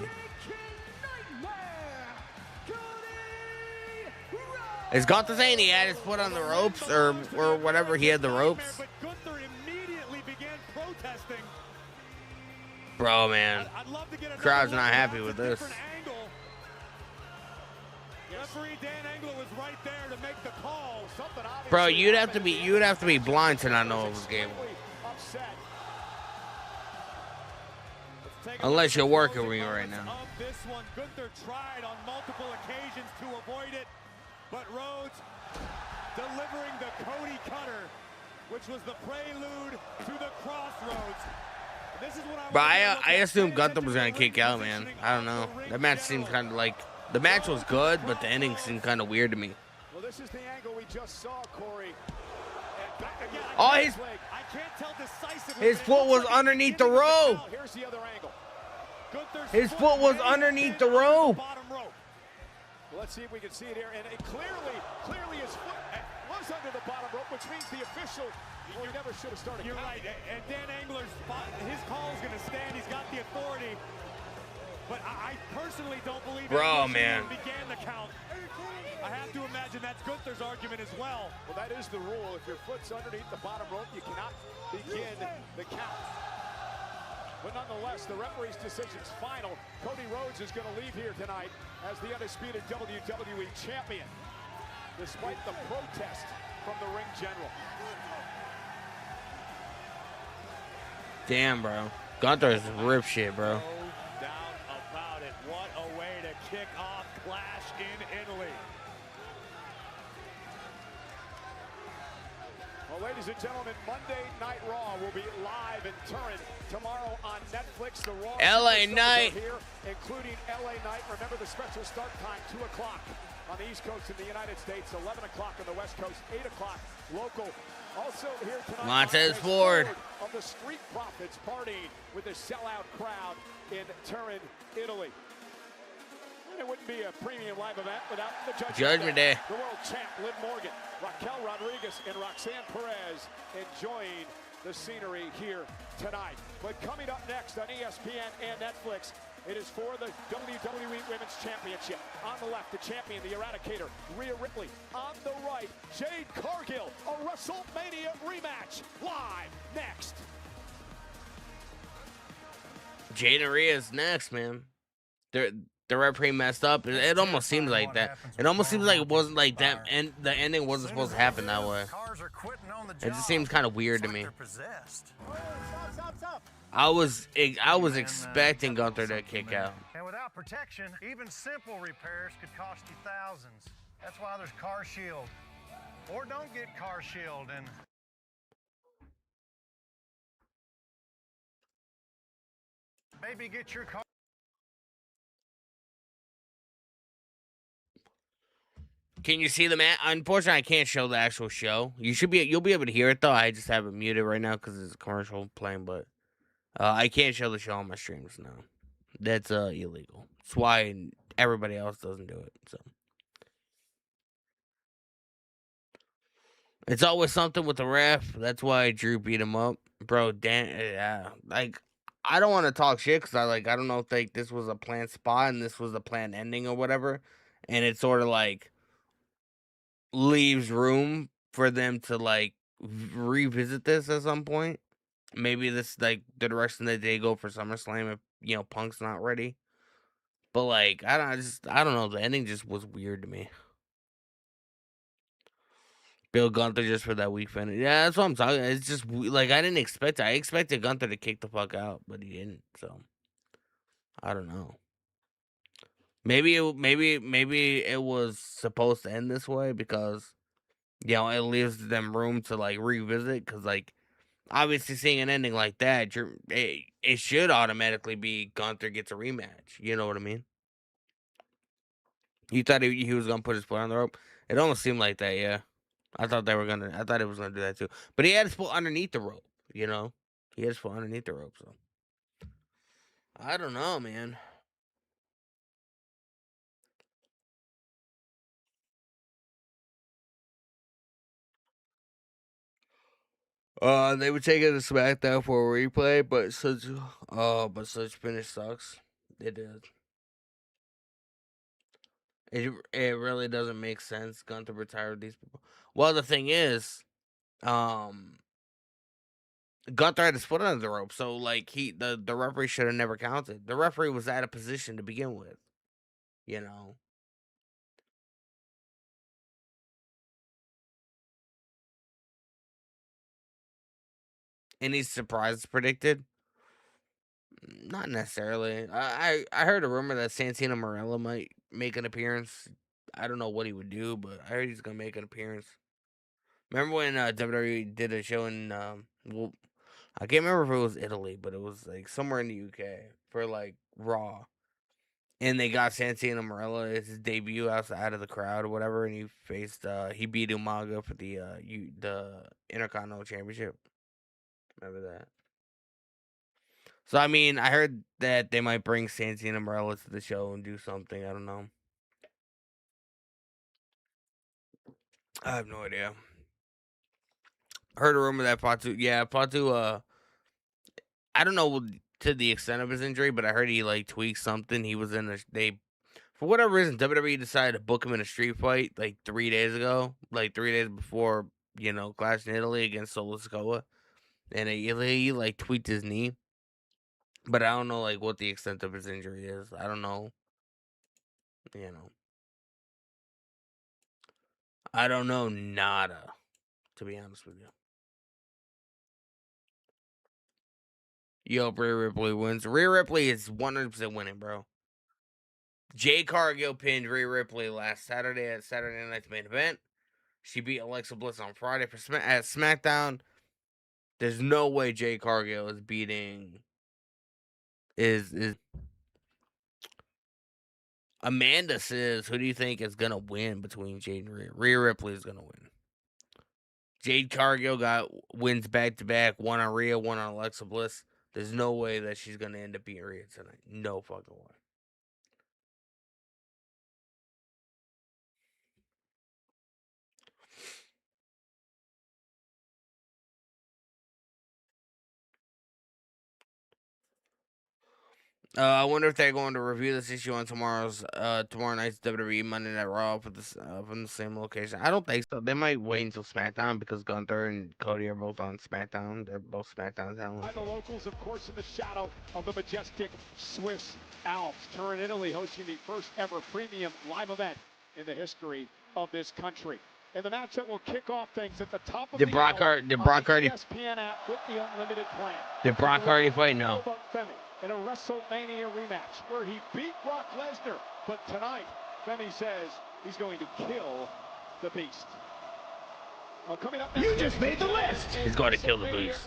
Is Gunther saying he had his foot on the ropes or whatever? He had the ropes. But Gunther immediately began protesting. Bro, man, I'd love to get a crowd's not happy with this. Referee Dan Engel was right there to make the call. Something obvious. Bro, you'd have to be blind to not know it was Gable. Unless you're working with me right now. Of this one, Gunther tried on multiple occasions to avoid it, but Rhodes delivering the Cody Cutter, which was the prelude to the Crossroads. This is what Bro, I assumed Gunther was gonna kick out, man. I don't know. That match seemed kind of like the match was good, but the ending seemed kind of weird to me. Well, this is the angle we just saw, Corey. Oh, I can't tell decisively. his foot was underneath the rope. Here's the other angle. His foot was underneath the rope. Well, let's see if we can see it here. And it clearly his foot was under the bottom rope, which means the official never should have started. You're right. And Dan Engler's his call is going to stand. He's got the authority. But I personally don't believe Bro, Engler man. began the count. I have to imagine that's Gunther's argument as well. Well, that is the rule. If your foot's underneath the bottom rope, you cannot begin the count. But nonetheless, the referee's decision's final. Cody Rhodes is going to leave here tonight as the undisputed WWE champion, despite the protest from the ring general. Damn, bro. Gunther is rip shit, bro. No doubt about it. What a way to kick off Clash in Italy. Well, ladies and gentlemen, Monday Night Raw will be live in Turin tomorrow on Netflix. The Raw LA Superstars Knight. are here, including LA Knight. Remember the special start time, 2 o'clock on the East Coast in the United States, 11 o'clock on the West Coast, 8 o'clock local. Also here tonight, Montez Ford. of the Street Profits partying with a sellout crowd in Turin, Italy. And it wouldn't be a premium live event without the Judgment Day. The world champ, Liv Morgan, Raquel Rodriguez, and Roxanne Perez enjoying the scenery here tonight. But coming up next on ESPN and Netflix, it is for the WWE Women's Championship. On the left, the champion, the Eradicator, Rhea Ripley. On the right, Jade Cargill, a WrestleMania rematch. Live next. Jade and Rhea is next, man. The referee messed up. It almost seems like that. It almost seems like it wasn't like that, and the ending wasn't supposed to happen that way. It just seems kind of weird to me. I was expecting Gunther to kick out. And without protection, even simple repairs could cost you thousands. That's why there's Car Shield. Or don't get Car Shield and maybe get your car. Can you see the match? Unfortunately, I can't show the actual show. You'll be able to hear it though. I just have it muted right now because it's a commercial playing, but I can't show the show on my streams now. That's illegal. That's why everybody else doesn't do it. So it's always something with the ref. That's why Drew beat him up, bro. Yeah, like I don't want to talk shit because I don't know if this was a planned spot and this was a planned ending or whatever, and it's sort of like leaves room for them to revisit this at some point. Maybe this the direction that they go for SummerSlam if Punk's not ready. But I don't know. The ending just was weird to me. Bill Gunther just for that weak finish. Yeah, that's what I'm talking. It's just I didn't expect it. I expected Gunther to kick the fuck out, but he didn't. So I don't know. Maybe it was supposed to end this way because it leaves them room to revisit because obviously seeing an ending like that, it should automatically be Gunther gets a rematch. You know what I mean? You thought he was gonna put his foot on the rope. It almost seemed like that, yeah. I thought it was gonna do that too. But he had his foot underneath the rope, you know? He had his foot underneath the rope, so I don't know, man. They would take it to SmackDown for a replay, but such finish sucks. It did. It really doesn't make sense. Gunther retired these people. Well, the thing is, Gunther had his foot under the rope, so like the referee should have never counted. The referee was out of position to begin with, you know. Any surprises predicted? Not necessarily. I heard a rumor that Santino Marella might make an appearance. I don't know what he would do, but I heard he's gonna make an appearance. Remember when WWE did a show in well, I can't remember if it was Italy, but it was like somewhere in the UK for like Raw, and they got Santino Marella as his debut outside of the crowd or whatever, and he beat Umaga for the Intercontinental Championship. Remember that? So, I mean, I heard that they might bring Santino Marella to the show and do something. I don't know. I have no idea. I heard a rumor that FATU, I don't know to the extent of his injury, but I heard he, like, tweaked something. He was for whatever reason, WWE decided to book him in a street fight, like, 3 days ago. Like, 3 days before, Clash in Italy against Solo Sikoa. And he, like, tweaked his knee. But I don't know, like, what the extent of his injury is. I don't know. I don't know nada, to be honest with you. Yo, Rhea Ripley wins. Rhea Ripley is 100% winning, bro. Jade Cargill pinned Rhea Ripley last Saturday at Saturday Night's Main Event. She beat Alexa Bliss on Friday at SmackDown. There's no way Jade Cargill is beating Amanda says, who do you think is gonna win between Jade and Rhea? Rhea Ripley is gonna win. Jade Cargill wins back to back, one on Rhea, one on Alexa Bliss. There's no way that she's gonna end up beating Rhea tonight. No fucking way. I wonder if they're going to review this issue on tomorrow night's WWE Monday Night Raw from the same location. I don't think so. They might wait until SmackDown because Gunther and Cody are both on SmackDown. They're both SmackDown talent. By the locals, of course, in the shadow of the majestic Swiss Alps. Turin, Italy, hosting the first ever premium live event in the history of this country. And the match that will kick off things at the top of Did Brock already ESPN app with the unlimited plan. Did Brock already fight? No. In a WrestleMania rematch where he beat Brock Lesnar, but tonight Femi says he's going to kill the Beast. Coming up next, you just made the list. He's going to kill the Beast.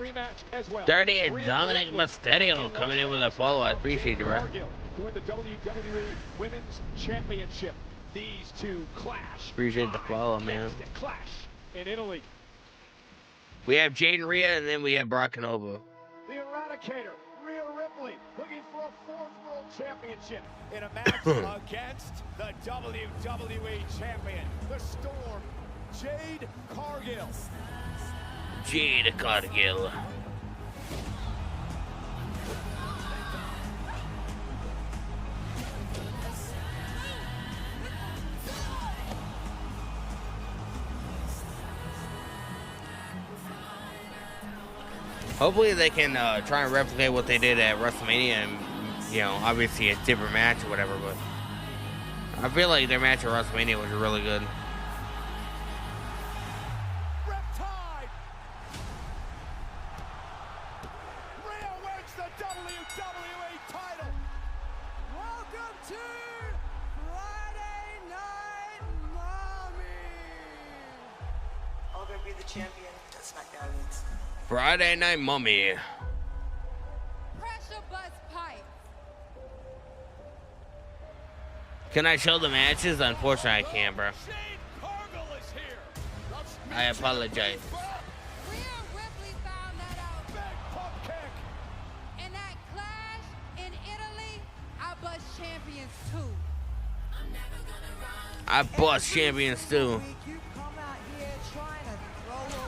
Well. 30 and Dominic Mysterio coming in with a follow. I appreciate you, bro. To win the WWE Women's Championship. These two clash. Appreciate the follow, man. Clash in Italy. We have Jade and Rhea, and then we have Brock and Nova. The Eradicator, Rhea Ripley, looking for a fourth world championship in a match against the WWE champion, the Storm, Jade Cargill. Jade Cargill. Hopefully they can try and replicate what they did at WrestleMania and, obviously a different match or whatever, but I feel like their match at WrestleMania was really good. Riptide! Rhea wins the WWE title! Welcome to Friday Night Mommy! I'll go be the champion. That's SmackDown needs. Friday Night Mummy. Pressure buzz pipe. Can I show the matches? Unfortunately, I can't, bro. I apologize. Rhea Ripley found that out. In that clash in Italy, I bust champions too. I bust champions too.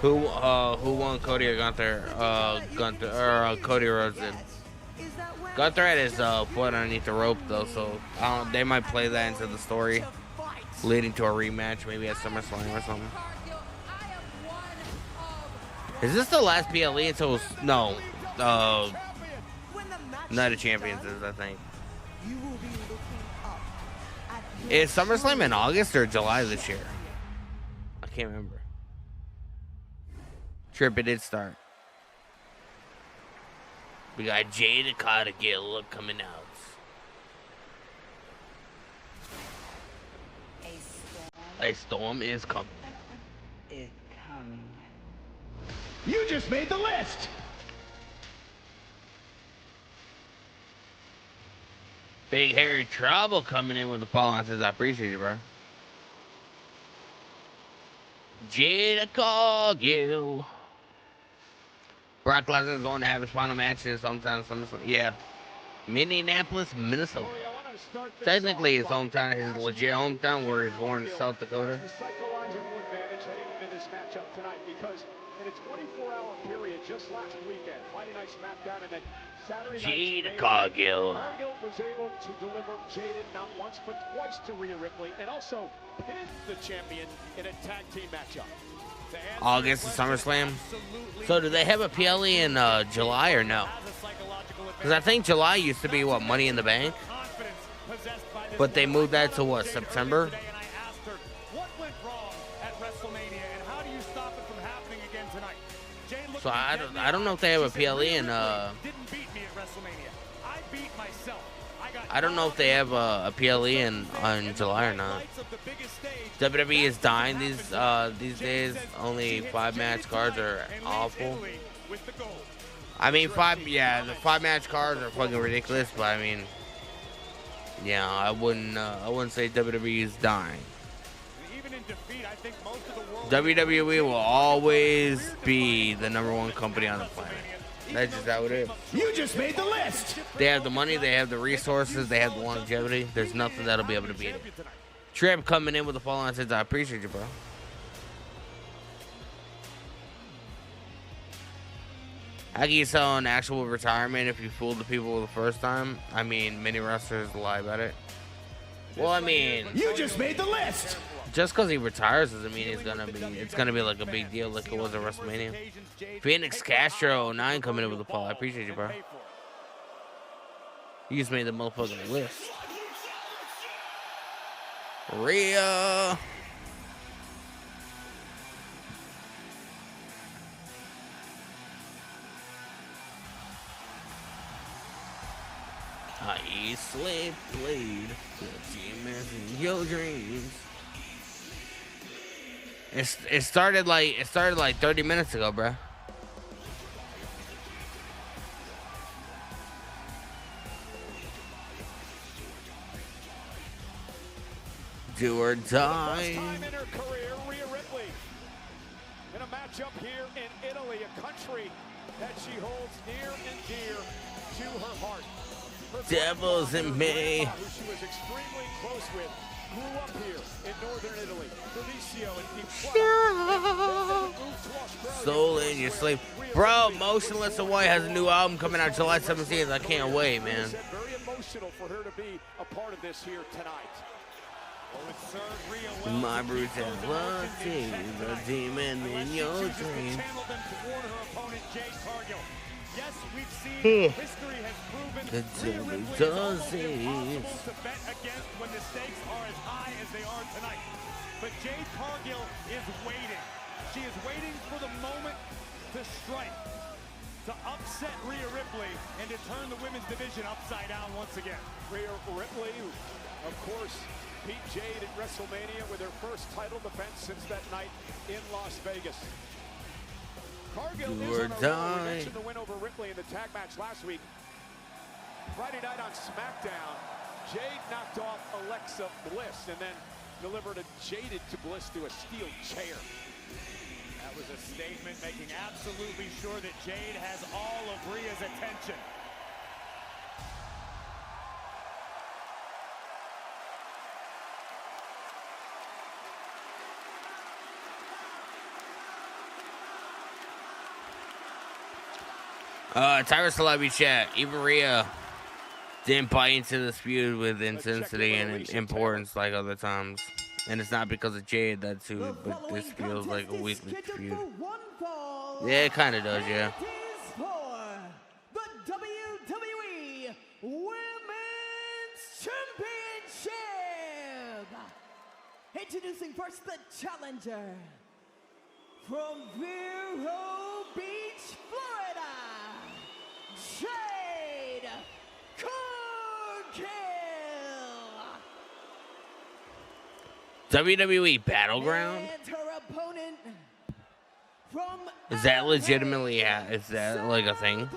Who won, Cody or Gunther? Gunther or Cody Rhodes did. Gunther had his foot underneath the rope though, so they might play that into the story, leading to a rematch maybe at SummerSlam or something. Is this the last PLE until no? Night of Champions is, I think. Is SummerSlam in August or July this year? I can't remember. Trip, it did start. We got Jade Cody Gill coming out. A storm is coming. It's coming. You just made the list. Big Harry Trouble coming in with the follow-on says, I appreciate you, bro. Jade Gill. Brock Lesnar is going to have his final matches sometime. Yeah. Minneapolis, Minnesota. Technically, his hometown, his legit hometown, where he's born in South Dakota. The psychological advantage heading into this matchup tonight, because in a 24-hour period just last weekend, Friday Night SmackDown and then Saturday Night Jade Cargill. Cargill was able to deliver Jaded not once but twice to Rhea Ripley, and also pinned the champion in a tag team matchup. August of SummerSlam. So do they have a PLE in July or no? Because I think July used to be, what, Money in the Bank? But they moved that to, what, September? So I don't know if they have a PLE in I don't know if they have a PLE in July or not. WWE is dying these days. Only 5-match cards are awful. I mean, the 5-match cards are fucking ridiculous. But I mean, yeah, I wouldn't say WWE is dying. WWE will always be the #1 company on the planet. That's just how it is. You just made the list. They have the money, they have the resources, they have the longevity. There's nothing that'll be able to beat it. Trip coming in with the follow-on says, I appreciate you, bro. How can you sell an actual retirement if you fooled the people the first time? I mean, many wrestlers lie about it. Well, I mean, you just made the list. Just because he retires doesn't mean it's gonna be like a big deal like it was at WrestleMania. Phoenix Castro 09 coming in with the fall. I appreciate you, bro. You just made the motherfucking list. Rhea. I slave blade. In your dreams. It started like 30 minutes ago, bruh. Do or die. Time in her career, Rhea Ripley in a matchup here in Italy, a country that she holds near and dear to her heart. Devils in me. Who she was extremely close with, grew up here in northern Italy. Soul in your sleep. Bro, Motionless and White has a new album coming out July 17th. I can't wait, man. Very emotional for her to be a part of this here tonight. My brutality, the demon in your dream. Yes, we've seen history has proven the devil does it. To bet against when the stakes are as high as they are tonight. But Jade Cargill is waiting. She is waiting for the moment to strike, to upset Rhea Ripley, and to turn the women's division upside down once again. Rhea Ripley, who, of course, beat Jade at WrestleMania with her first title defense since that night in Las Vegas. Cargill Do is or on a roll. die. We mentioned the win over Ripley in the tag match last week. Friday night on SmackDown, Jade knocked off Alexa Bliss and then delivered a Jaded to Bliss through a steel chair. was a statement making absolutely sure that Jade has all of Rhea's attention. Tyrus Celebrity Chat. Even Rhea didn't buy into this feud with intensity and importance like other times. And it's not because of Jade, that's who, but this feels like a weekly feud. Yeah, it kind of does, yeah. For the WWE Women's Championship. Introducing first the challenger from Vero Beach, Florida, Jade Cargill. WWE Battleground? And her opponent from Is that legitimately, is that like a thing?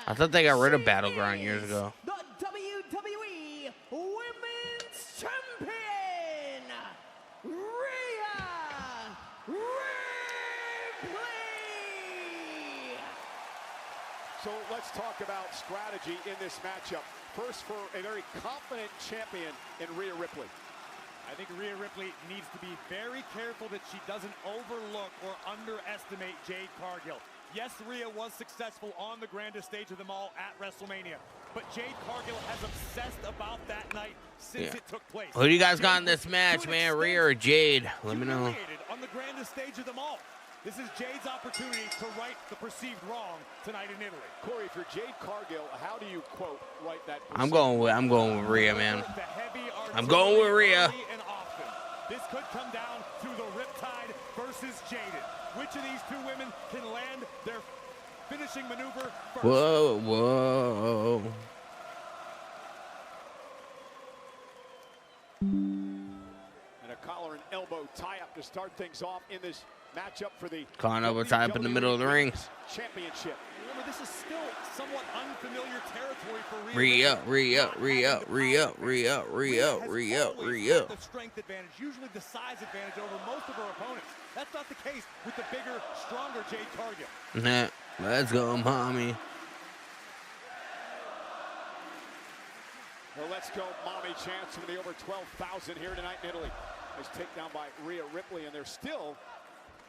I thought they got rid of Battleground years ago. the WWE Women's Champion, Rhea Ripley. So let's talk about strategy in this matchup. First, for a very confident champion in Rhea Ripley. I think Rhea Ripley needs to be very careful that she doesn't overlook or underestimate Jade Cargill. Yes, Rhea was successful on the grandest stage of them all at WrestleMania, but Jade Cargill has obsessed about that night since it took place. Who do you guys got in this match, man? Rhea or Jade? Let me know. On the grandest stage of them all. This is Jade's opportunity to right the perceived wrong tonight in Italy. Corey, if you're Jade Cargill, how do you, quote, right that I'm going with Rhea, man. I'm going with Rhea. And often. This could come down to the Riptide versus Jaded. Which of these two women can land their finishing maneuver first? Whoa, whoa. And a collar and elbow tie-up to start things off in this matchup for the Collar and elbow tie-up in the middle of the ring. Championship. Remember, this is still somewhat unfamiliar territory for Rhea. The strength advantage, usually the size advantage over most of her opponents. That's not the case with the bigger, stronger Jade Cargill. Let's go, mommy. Well, let's go, mommy chance for the over 12,000 here tonight in Italy. Nice takedown by Rhea Ripley, and they're still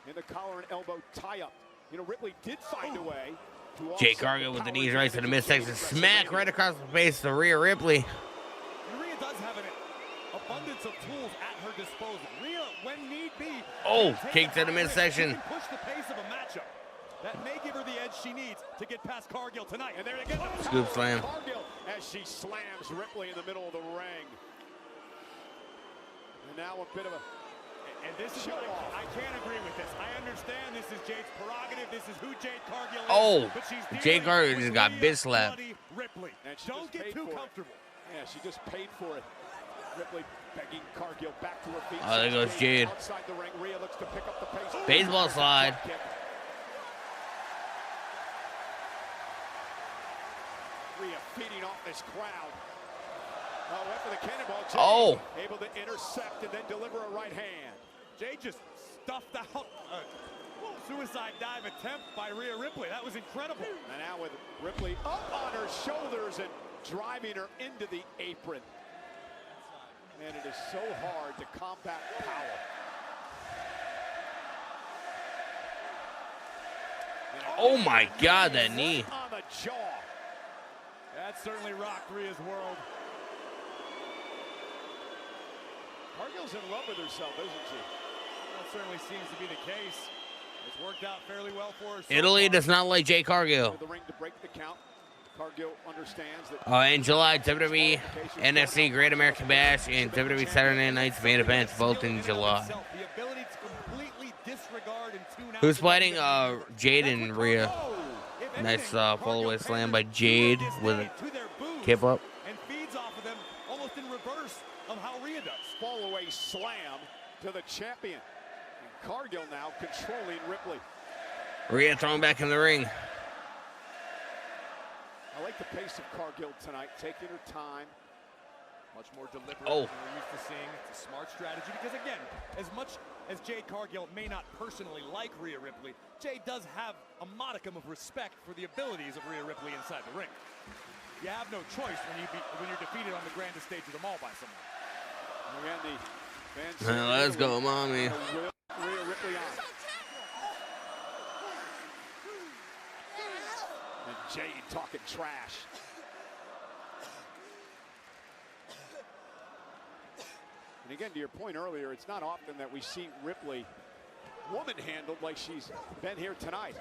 in the collar and elbow tie-up. You know, Ripley did find a way to Jade Cargill with the knees right to the midsection. Smack right across the face to Rhea Ripley. And Rhea does have an abundance of tools at her disposal. Rhea, when need be, Oh, kick to the midsection. push the pace of a matchup. That may give her the edge she needs to get past Cargill tonight. And there they get the Scoop slam. Cargill as she slams Ripley in the middle of the ring. And now a bit of a And this is what I can't agree with this. I understand this is Jade's prerogative. This is who Jade Cargill is. Oh, but she's Jade Cargill just got bitch slapped. Ripley. Don't get too comfortable. Yeah, she just paid for it. Ripley begging Cargill back to her feet. Oh, there goes Jade. Outside the ring, Rhea looks to pick up the pace. Baseball slide. Rhea feeding off this crowd. Oh, went for the cannonball. Jade able to intercept and then deliver a right hand. Jade just stuffed out a suicide dive attempt by Rhea Ripley. That was incredible. And now with Ripley up on her shoulders and driving her into the apron. And it is so hard to combat power. Oh my God, that knee. On the jaw. That certainly rocked Rhea's world. Cargill's in love with herself, isn't she? That certainly seems to be the case. It's worked out fairly well for her. Italy does not like Jade Cargill. The ring to break the count. Cargill understands that. In July, WWE NXT Great American Bash and WWE Saturday Night's main events, both in July. The ability to completely disregard and tune out. Who's fighting Jade and Rhea? Nice follow-away slam by Jade with a kip up. And feeds off of them almost in reverse of how Rhea does. Fall-away slam to the champion. And Cargill now controlling Ripley. Rhea thrown back in the ring. I like the pace of Cargill tonight, taking her time. Much more deliberate than we're used to seeing. It's a smart strategy because, again, as much as Jade Cargill may not personally like Rhea Ripley, Jade does have a modicum of respect for the abilities of Rhea Ripley inside the ring. You have no choice when you're defeated on the grandest stage of them all by someone. Again, the fans Let's go, mommy. Rhea Ripley on. And Jade talking trash. And again, to your point earlier, it's not often that we see Ripley woman-handled like she's been here tonight.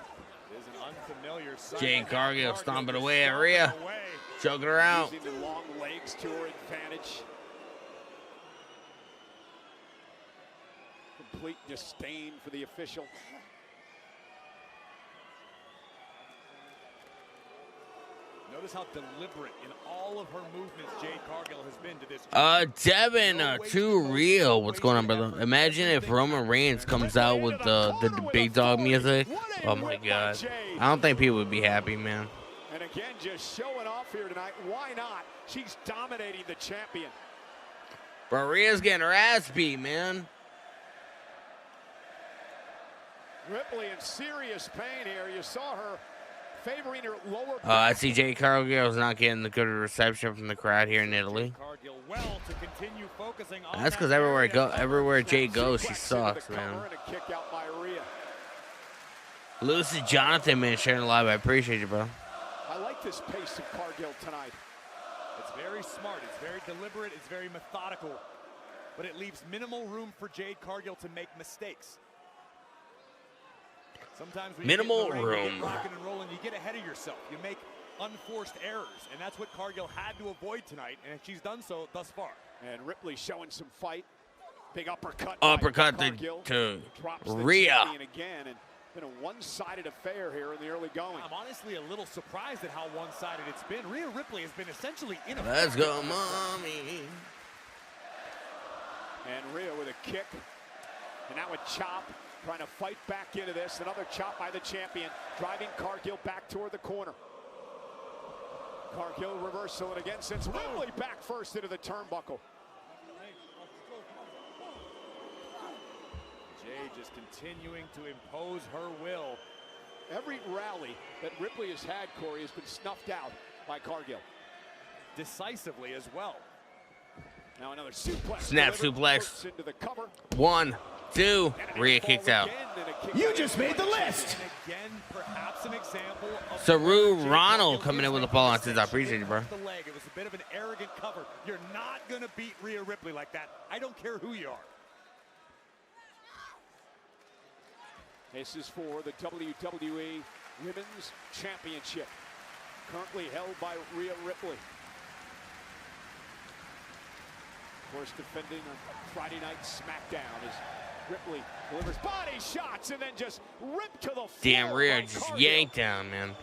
It is an unfamiliar sight. Jade Cargill stomping away at Rhea. Choking her out. Using the long legs to her advantage. Complete disdain for the official. Notice how deliberate in all of her movements Jade Cargill has been to this. Devin, too real. What's going on, brother? Imagine if Roman Reigns comes out with the big dog music. Oh my God. I don't think people would be happy, man. And again, just showing off here tonight. Why not? She's dominating the champion. But Rhea's getting her ass beat, man. Ripley in serious pain here. You saw her favoring her lower back. I see Jade Cargill's not getting the good reception from the crowd here in Italy. That's because everywhere Jade goes, she sucks, man. Lucy Jonathan, man, sharing live. I appreciate you, bro. I like this pace of Cargill tonight. It's very smart. It's very deliberate. It's very methodical. But it leaves minimal room for Jade Cargill to make mistakes. Sometimes when minimal you get room. Rocking and rolling, you get ahead of yourself. You make unforced errors, and that's what Cargill had to avoid tonight, and she's done so thus far. And Ripley showing some fight. Big uppercut. Uppercut to Rhea. Again, and been a one-sided affair here in the early going. I'm honestly a little surprised at how one-sided it's been. Rhea Ripley has been essentially ineffective. Let's go, mommy. And Rhea with a kick, and now a chop. Trying to fight back into this. Another chop by the champion, driving Cargill back toward the corner. Cargill reversal, and again sends Ripley back first into the turnbuckle. Jade just continuing to impose her will. Every rally that Ripley has had, Corey, has been snuffed out by Cargill. Decisively as well. Now another suplex. Snap suplex. Into the cover. 1, 2. Rhea kicks out. You just made the list. Again, perhaps an example of Saru Ronald coming in with a fall on since I appreciate you, bro. The leg. It was a bit of an arrogant cover. You're not going to beat Rhea Ripley like that. I don't care who you are. This is for the WWE Women's Championship, currently held by Rhea Ripley. Of course, defending on Friday Night SmackDown as Ripley delivers body shots and then just ripped to the floor. Damn, Rhea just yanked down, man.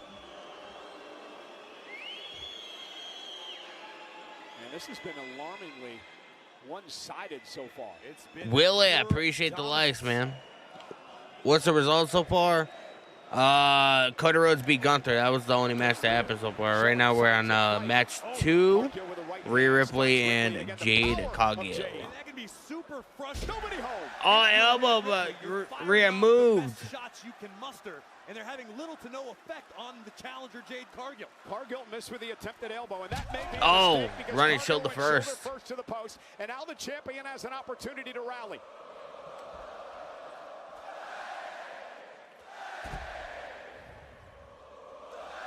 And this has been alarmingly one-sided so far. It's been Willie, I appreciate the likes, man. What's the result so far? Cody Rhodes beat Gunther. That was the only match that happened so far. Right now we're on match 2. Rhea Ripley and Jade Cargill. That can be super frustrating. Oh, elbow, but Rhea moved. Shots you can muster, and they're having little to no effect on the challenger Jade Cargill. Cargill missed with the attempted elbow, and that may be oh, running shoulder first. First to the post, and now the champion has an opportunity to rally.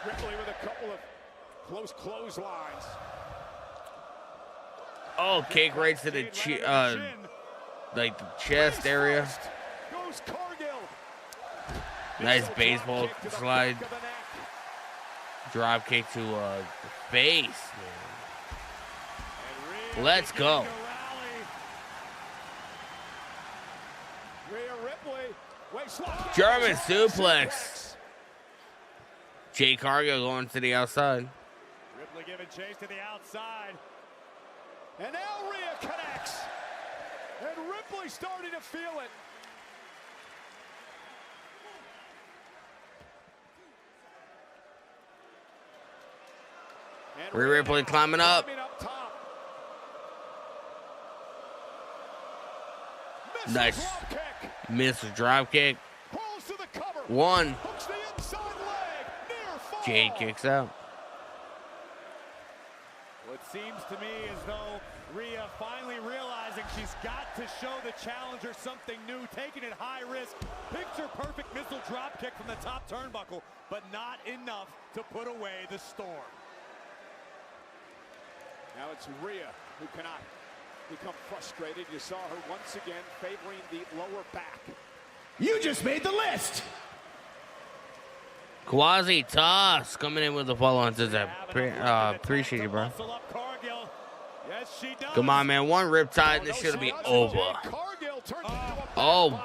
Ripley with a couple of close clotheslines. Oh, kick right to the like the chest area. Goes Cargill. Nice baseball slide. Drop kick to the face, man. Let's go. German suplex. Jade Cargill going to the outside. Ripley giving chase to the outside. And now Rhea connects. And Ripley starting to feel it. Rhea Ripley climbing up. Nice. Missed the drop kick. One. Jade kicks out. Well, it seems to me as though Rhea finally realizing she's got to show the challenger something new, taking it high risk. Picture perfect missile drop kick from the top turnbuckle, but not enough to put away the storm. Now it's Rhea who cannot become frustrated. You saw her once again favoring the lower back. You just made the list. Quasi toss coming in with the follow-on. Appreciate you, bro. Come on, man. One riptide. This should be over. Oh.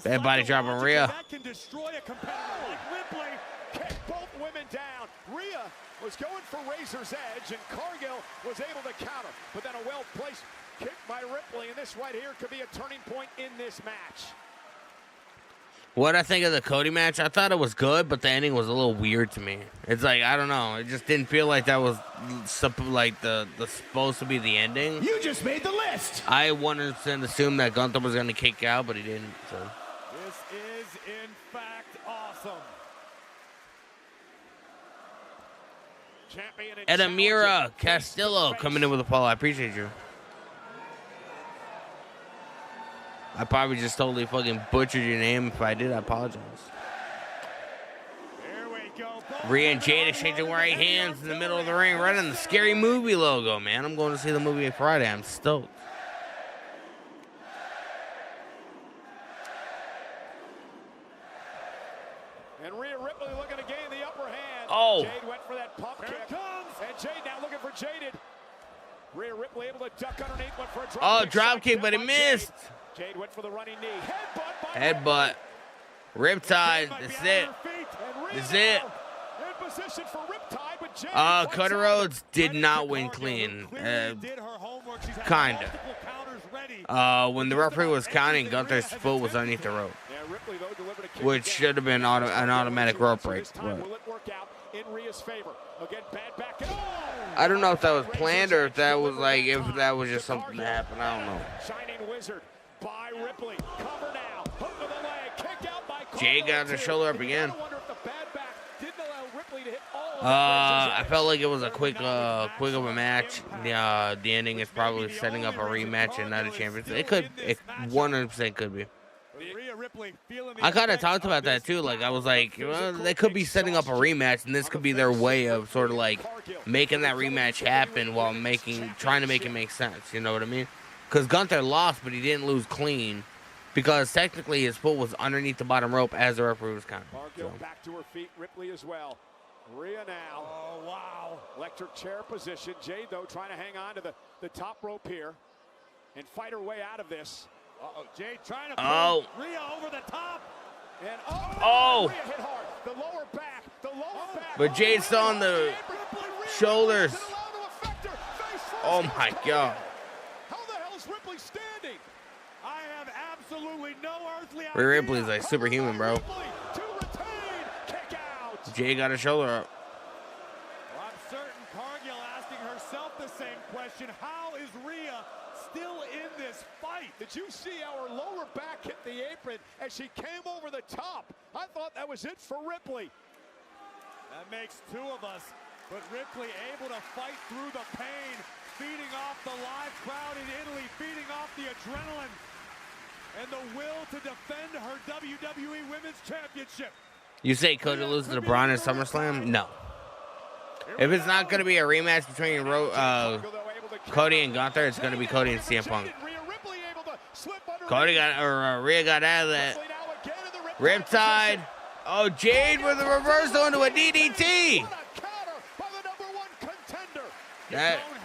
Bad body drop on Rhea. That can destroy a competitor like Ripley. Kick both women down. Rhea was going for Razor's Edge, and Cargill was able to counter. But then a well-placed kick by Ripley, and this right here could be a turning point in this match. What I think of the Cody match, I thought it was good, but the ending was a little weird to me. It's like, I don't know. It just didn't feel like that was like the supposed to be the ending. You just made the list. I 100% assumed that Gunther was going to kick out, but he didn't. So. This is, in fact, awesome. Champion Edamira Castillo coming in with a follow. I appreciate you. I probably just totally fucking butchered your name. If I did, I apologize. Here we go. Rhea and Jade exchanging right hands in the middle of the ring, right on the Scary Movie logo, man. I'm going to see the movie on Friday. I'm stoked. And Rhea Ripley looking to gain the upper hand. Oh. Jade went for that pump kick. And Jade now looking for Jaded. Rhea Ripley able to duck underneath, went for a drop kick. Drop kick, but he missed. Jade went for the running knee. Headbutt. Riptide. That's it. That's it. In position for Riptide, but Jade Cody Rhodes did not win clean. Kinda. When the referee was counting, Gunther's foot was underneath the rope, which should have been an automatic rope break. Will it work out in Rhea's favor? Again, bad back. I don't know if that was planned or if that was just something that happened. I don't know. Shining Wizard by Ripley. Cover now. Hook to the leg. Kick out by Jay got the shoulder up again. I wonder if the bad back didn't allow Ripley to hit all I felt like it was a quick of a match. The ending is probably setting up a rematch and not a championship. It 100% could be. I kind of talked about that too. Like I was like, well, they could be setting up a rematch, and this could be their way of sort of like making that rematch happen while trying to make it make sense. You know what I mean? Because Gunther lost, but he didn't lose clean, because technically his foot was underneath the bottom rope as the referee was counting. Cargill back to her feet. Ripley as well. Rhea now. Oh wow! Electric chair position. Jade though trying to hang on to the top rope here and fight her way out of this. Jade trying to pull Rhea over the top. And Rhea hit hard. The lower back. But Jade's still on the shoulders. Oh my God. How the hell is Ripley standing? I have absolutely no earthly idea. Rhea Ripley's like superhuman, bro. To retain. Kick out. Jade got her shoulder up. Well, I'm certain Cargill asking herself the same question. How is Rhea still in this fight? Did you see our lower back hit the apron as she came over the top? I thought that was it for Ripley. That makes two of us, but Ripley able to fight through the pain, feeding off the live crowd in Italy, feeding off the adrenaline, and the will to defend her WWE Women's Championship. You say Cody loses to Braun at SummerSlam? No. If it's not going to be a rematch between Cody and Gunther, it's going to be Cody and CM Punk. Rhea got out of that. Riptide. Oh, Jade with a reversal into a DDT.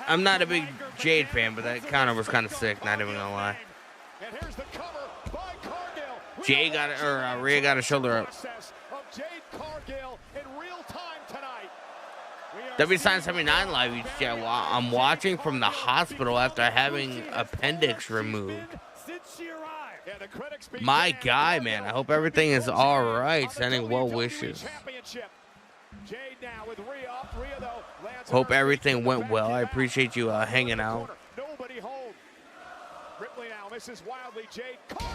I'm not a big Jade fan, but that counter was kind of sick, not even going to lie. Rhea got a shoulder up. W79 Live, I'm watching from the hospital after having appendix removed. My guy, man, I hope everything is all right. Sending well wishes. Hope everything went well. I appreciate you hanging out. misses wildly. Jade Cargill.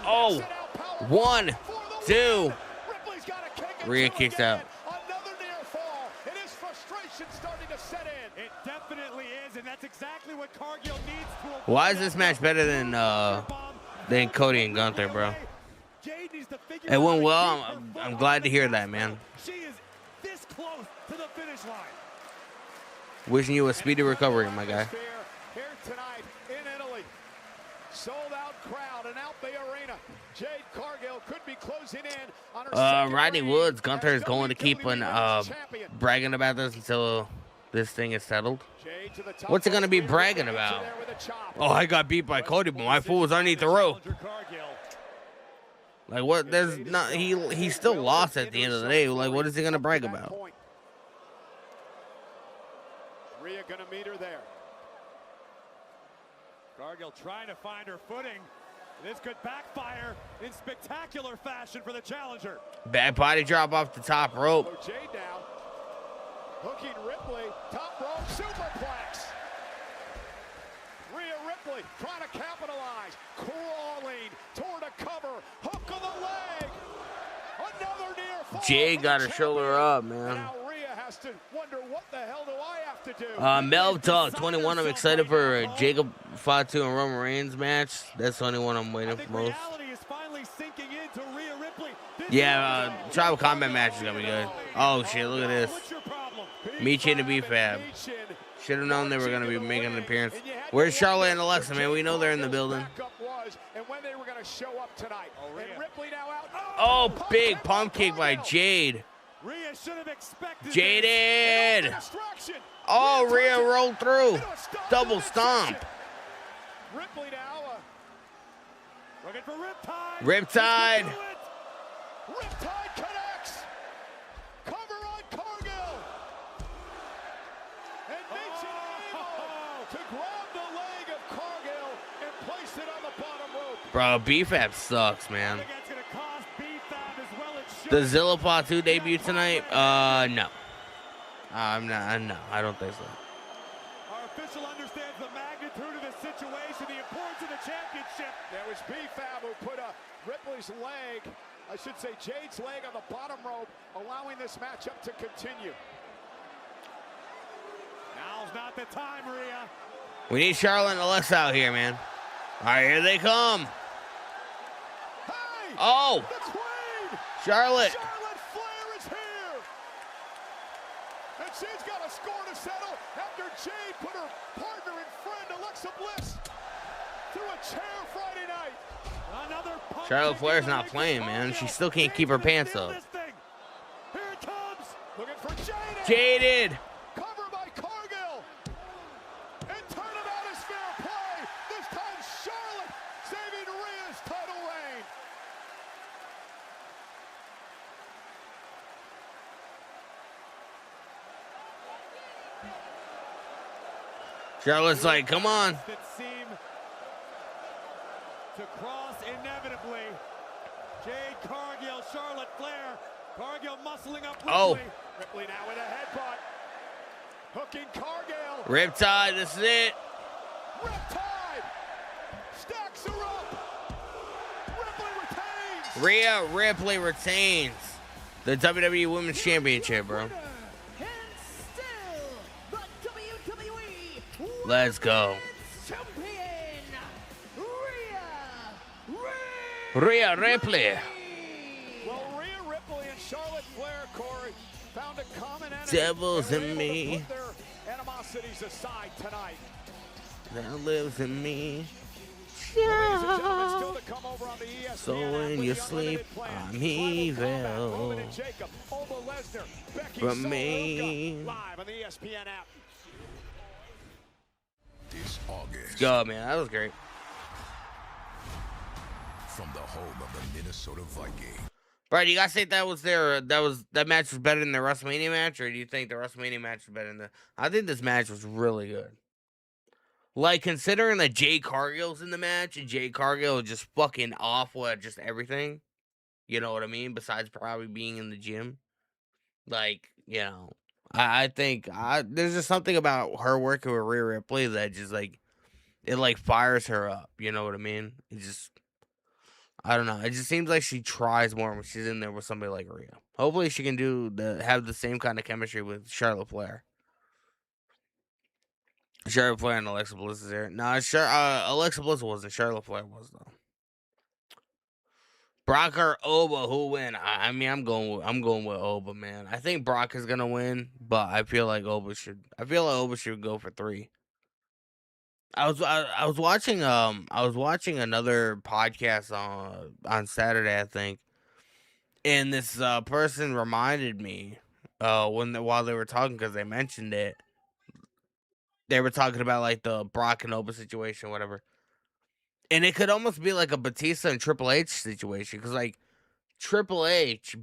Oh, Knocks it out, power 1, bomb for the 2. win. Ripley's got a kick. Rhea kicks out. Another near fall. It is frustration starting to set in. It definitely is, and that's exactly what Cargill needs to avoid. Why is this match better than Cody and Gunther, bro? Jade needs to figure It out went how to well. keep her foot I'm on glad the to hear gas that, pedal. man. She is this close to the finish line. Wishing you a speedy recovery, my guy. Here tonight in Italy. Sold out crowd and out the arena. Jade Cargill could be closing in on her second Rodney reign Woods, Gunther as is going to keep on WWE champion. bragging about this until this thing is settled. Jade to the top. What's he going to be bragging about? Oh, I got beat by Cody, but my fool was underneath the rope. Like, what? There's not. He still lost at the end of the day. Like, what is he going to brag about? Rhea going to meet her there. Cargill trying to find her footing. This could backfire in spectacular fashion for the challenger. Bad body drop off the top rope. Jade down. Hooking Ripley. Top rope superplex. Rhea Ripley trying to capitalize. Crawling toward a cover. Hook on the leg. Another near fall. Jade got her shoulder up, man. Now Rhea has to wonder, what the hell do I have to do? Mel Talk 21. I'm excited for Jacob Fatu and Roman Reigns match. That's the only one I'm waiting for most. Reality is finally sinking into Rhea Ripley. Yeah, Tribal Combat match is gonna be good. Oh shit, look at this. Michi and the B-Fab. Should have known they were gonna be making an appearance. Where's Charlotte and Alexa, man? We know they're in the building. And when they were going to show up tonight. And Ripley now out. Oh, big pump kick by Jade. Rhea should have expected Jaded. Oh, Rhea rolled through. Double stomp. Ripley now. Looking for Riptide. Riptide. Riptide connects. Cover on Cargill. And Michi able to grab the leg of Cargill and place it on the bottom rope. Bro, B-Fab sucks, man. The Zilla Fatu debut tonight? No. I'm not. No, I don't think so. Our official understands the magnitude of the situation, the importance of the championship. There was B-Fab who put Ripley's leg, I should say Jade's leg, on the bottom rope, allowing this matchup to continue. Now's not the time, Rhea. We need Charlotte and Alexa out here, man. All right, here they come. Hey, oh, the Queen! Charlotte. Charlotte Flair is here. And she's got a score to settle after Jade put her partner and friend Alexa Bliss through a chair Friday night. Another Charlotte Flair's not playing, man. She still can't keep her pants up. Here it comes. Looking for Jade. Jaded. Cover by Cargill. And turnabout is fair play. This time Charlotte saving Rhea's title reign. Charlotte's like, come on. That seem to cross inevitably. Jade Cargill, Charlotte Flair. Cargill muscling up Ripley. Oh. Ripley now with a headbutt. Hooking Cargill. Riptide, this is it. Riptide. Stacks her up. Ripley retains. Rhea Ripley retains the WWE Women's Championship, bro. Let's go. Rhea Ripley. Well, Rhea Ripley and Charlotte Flair, Corey, found a common enemy. Devils in me. Put their animosities aside tonight. That lives in me. Ladies and gentlemen, still to come over on the ESPN So app when with you the sleep, Unlimited plan. I'm Tribal Combat, evil. Roman and Jacob, Oba Lesnar, Becky From Soul me. Lucha, live on the ESPN app. This August, Let's go, man. That was great. from the home of the Minnesota Vikings. Bro, do you guys think that match was better than the WrestleMania match, or do you think the WrestleMania match was better than the? I think this match was really good. Like, considering that Jade Cargill's in the match and Jade Cargill is just fucking awful at just everything. You know what I mean? Besides probably being in the gym. Like, you know, I think there's just something about her working with Rhea Ripley that just, like, it like fires her up. You know what I mean? It just, I don't know. It just seems like she tries more when she's in there with somebody like Rhea. Hopefully, she can have the same kind of chemistry with Charlotte Flair. Charlotte Flair and Alexa Bliss is there. No, Alexa Bliss wasn't. Charlotte Flair was though. Brock or Oba, who win? I mean, I'm going with Oba, man. I think Brock is gonna win, but I feel like Oba should. I feel like Oba should go for 3. I was watching another podcast on Saturday, I think, and this person reminded me while they were talking, because they mentioned it. They were talking about like the Brock and Oba situation, whatever. And it could almost be like a Batista and Triple H situation, because like Triple H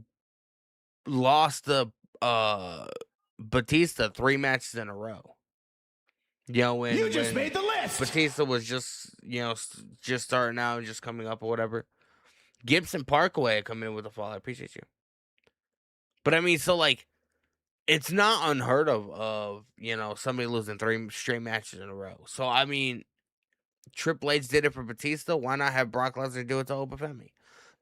lost the Batista 3 matches in a row. You know, when you just made the list. Batista was just just starting out and just coming up or whatever. Gibson Parkway come in with a fall. I appreciate you. But I mean, so like, it's not unheard of somebody losing 3 straight matches in a row. So I mean, Triple H did it for Batista. Why not have Brock Lesnar do it to Obafemi?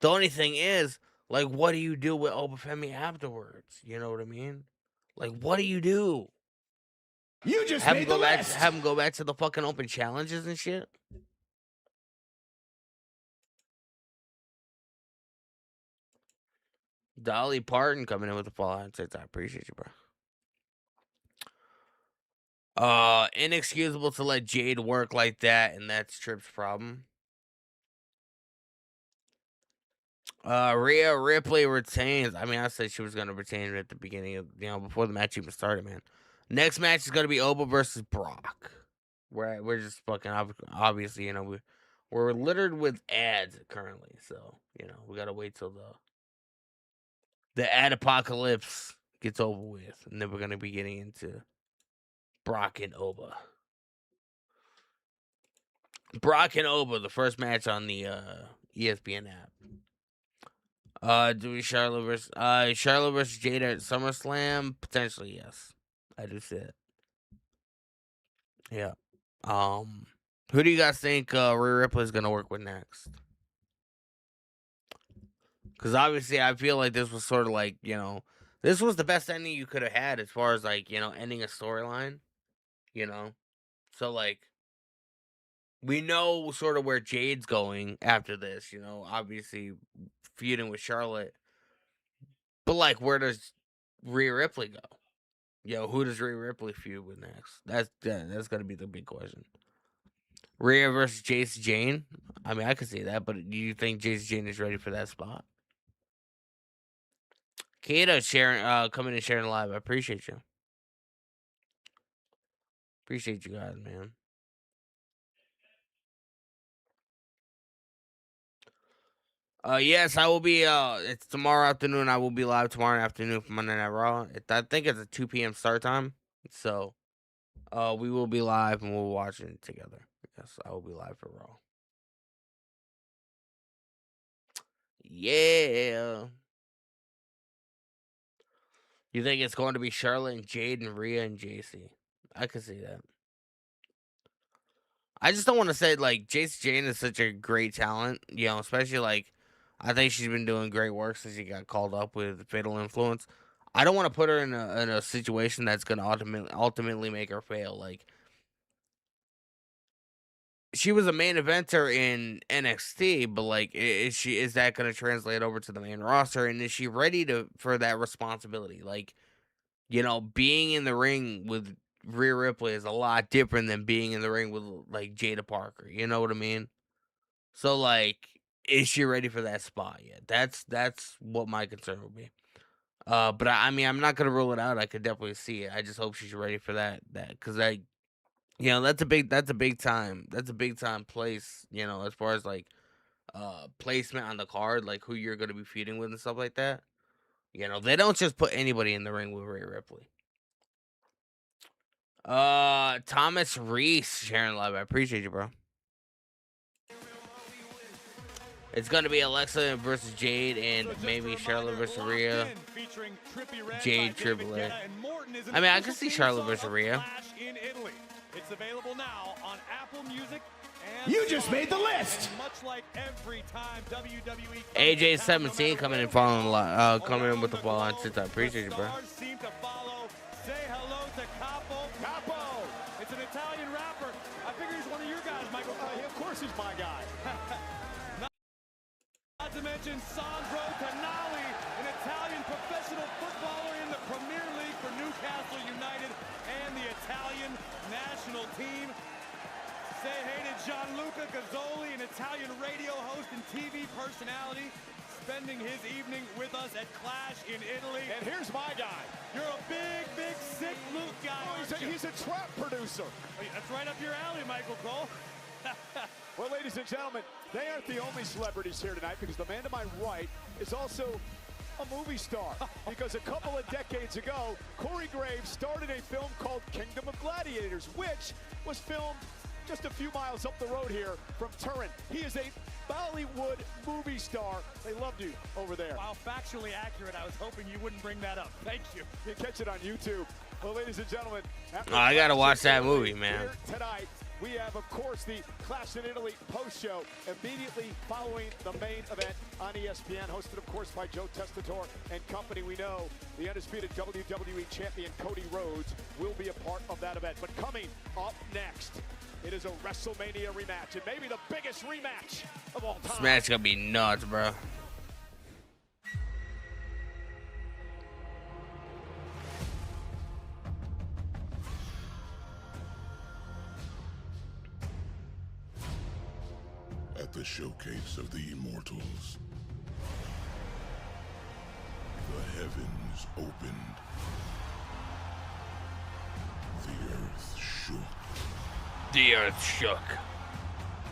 The only thing is, like, what do you do with Obafemi afterwards? You know what I mean? Like, what do you do? You just made the list. Have him go back to the fucking open challenges and shit? Dolly Parton coming in with the Fallout Tips. I appreciate you, bro. Inexcusable to let Jade work like that, and that's Tripp's problem. Rhea Ripley retains. I mean, I said she was going to retain at the beginning of, before the match even started, man. Next match is going to be Oba versus Brock. We're just fucking, obviously, we're littered with ads currently. So, we got to wait till the ad apocalypse gets over with. And then we're going to be getting into Brock and Oba. Brock and Oba, the first match on the ESPN app. Do we Charlotte versus Jada at SummerSlam? Potentially, yes. I do see it. Yeah. Who do you guys think Rhea Ripley is gonna work with next? Because obviously, I feel like this was sort of like, this was the best ending you could have had as far as like, ending a storyline. So like, we know sort of where Jade's going after this. Obviously feuding with Charlotte. But like, where does Rhea Ripley go? Who does Rhea Ripley feud with next? That's gonna be the big question. Rhea versus Jace Jane. I mean, I could see that, but do you think Jace Jane is ready for that spot? Kato coming and sharing live. I appreciate you. Appreciate you guys, man. Yes, I will be. It's tomorrow afternoon. I will be live tomorrow afternoon for Monday Night Raw. I think it's a 2 p.m. start time. So, we will be live and we'll watch it together. Yes, I will be live for Raw. Yeah. You think it's going to be Charlotte and Jade and Rhea and JC? I could see that. I just don't want to say, like, Jace Jane is such a great talent, especially, like, I think she's been doing great work since she got called up with Fatal Influence. I don't want to put her in a situation that's going to ultimately make her fail. Like, she was a main eventer in NXT, but like, is that going to translate over to the main roster? And is she ready for that responsibility? Like, being in the ring with Rhea Ripley is a lot different than being in the ring with like Jada Parker. You know what I mean? So like, is she ready for that spot yet? That's what my concern would be. But I mean, I'm not gonna rule it out. I could definitely see it. I just hope she's ready for that because that's a big time place. As far as like placement on the card, like who you're gonna be feuding with and stuff like that. They don't just put anybody in the ring with Rhea Ripley. Thomas Reese sharing live. I appreciate you, bro. It's gonna be Alexa versus Jade and maybe Charlotte versus Rhea. Jade Triple H. I mean, I can see Charlotte versus Rhea. It's available now on Apple Music and You just made the list. And much like every time WWE AJ 17 coming in coming in with the ball on since I appreciate you, bro. stars seem to follow. Say hello to Capo. Capo. It's an Italian rapper. I figure he's one of your guys, Michael. Of course he's my guy. Not to mention Sandro Tonali, an Italian professional footballer in the Premier League for Newcastle United and the Italian national team. Say hey to Gianluca Gazzoli, an Italian radio host and TV personality, spending his evening with us at Clash in Italy. And here's my guy. You're a big, sick Luke guy. He's a trap producer. That's right up your alley, Michael Cole. Well, ladies and gentlemen, they aren't the only celebrities here tonight, because the man to my right is also a movie star. Because a couple of decades ago, Corey Graves started a film called Kingdom of Gladiators, which was filmed just a few miles up the road here from Turin. He is a Bollywood movie star. They loved you over there. While factually accurate, I was hoping you wouldn't bring that up. Thank you. You can catch it on YouTube. Well, ladies and gentlemen, I gotta watch that movie, man. Here tonight, we have, of course, the Clash in Italy post-show immediately following the main event on ESPN, hosted, of course, by Joe Testator and company. We know the undisputed WWE champion Cody Rhodes will be a part of that event. But coming up next, it is a WrestleMania rematch, and maybe the biggest rematch of all time. This match gonna be nuts, bro. At the showcase of the Immortals, the heavens opened. The earth shook. The earth shook.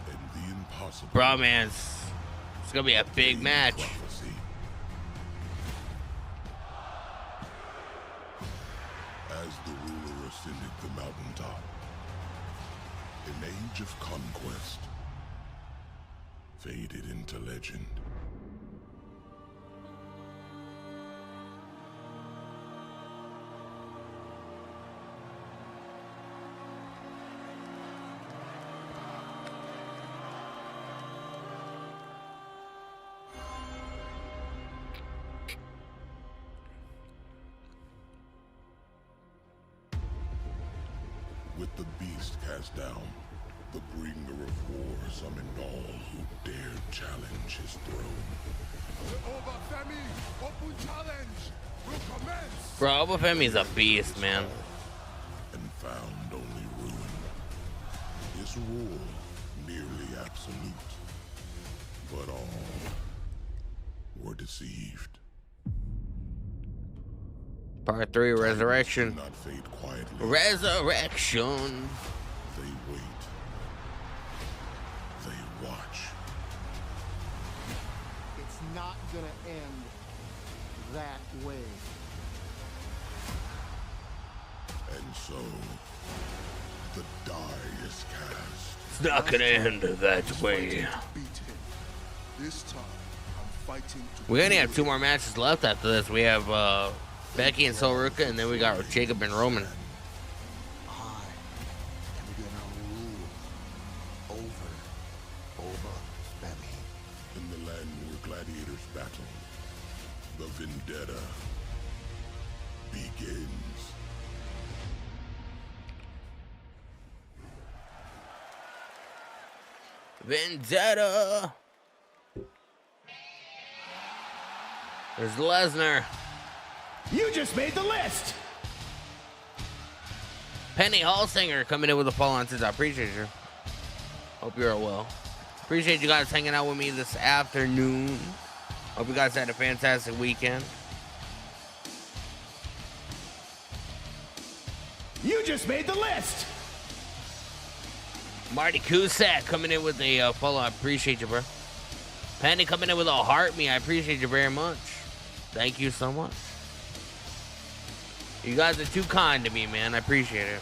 And the impossible. Bro, man, it's gonna be a big match. Prophecy. As the ruler ascended the mountaintop, an age of conquest faded into legend. With the beast cast down, the bringer of war summoned all who dared challenge his throne. The Obafemi Open Challenge will commence! Bro, Obafemi's a beast, man. And found only ruin. His rule nearly absolute. But all were deceived. Part 3, Resurrection. Not fade quietly. Resurrection. They wait. They watch. It's not gonna end that way. And so, the die is cast. It's not gonna end that way. This time, I'm fighting to We only have 2 more matches left after this. We have Becky and Sol Ruka, and then we got Jacob and Roman. In the land where gladiators battle, the vendetta begins. Vendetta. There's Lesnar. You just made the list. Penny Hallsinger coming in with a follow-on since I appreciate you. Hope you're all well. Appreciate you guys hanging out with me this afternoon. Hope you guys had a fantastic weekend. You just made the list. Marty Cusack coming in with a follow. I appreciate you, bro. Penny coming in with a heart me. I appreciate you very much. Thank you so much. You guys are too kind to me, man. I appreciate it.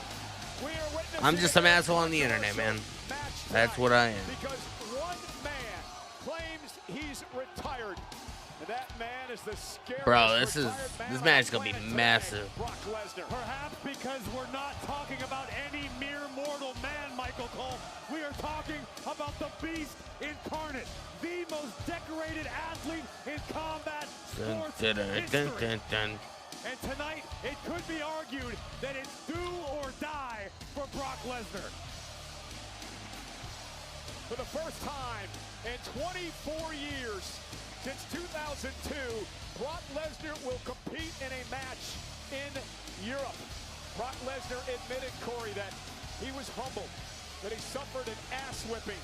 I'm just some asshole on the internet, man. That's what I am. Because one man claims he's retired. And that man is the scariest. Bro, this match is gonna be massive. Perhaps because we're not talking about any mere mortal Michael Cole. We are talking about the Beast incarnate, the most decorated athlete in combat sports history. And tonight, it could be argued that it's do or die for Brock Lesnar. For the first time in 24 years, since 2002, Brock Lesnar will compete in a match in Europe. Brock Lesnar admitted, Corey, that he was humbled, that he suffered an ass whipping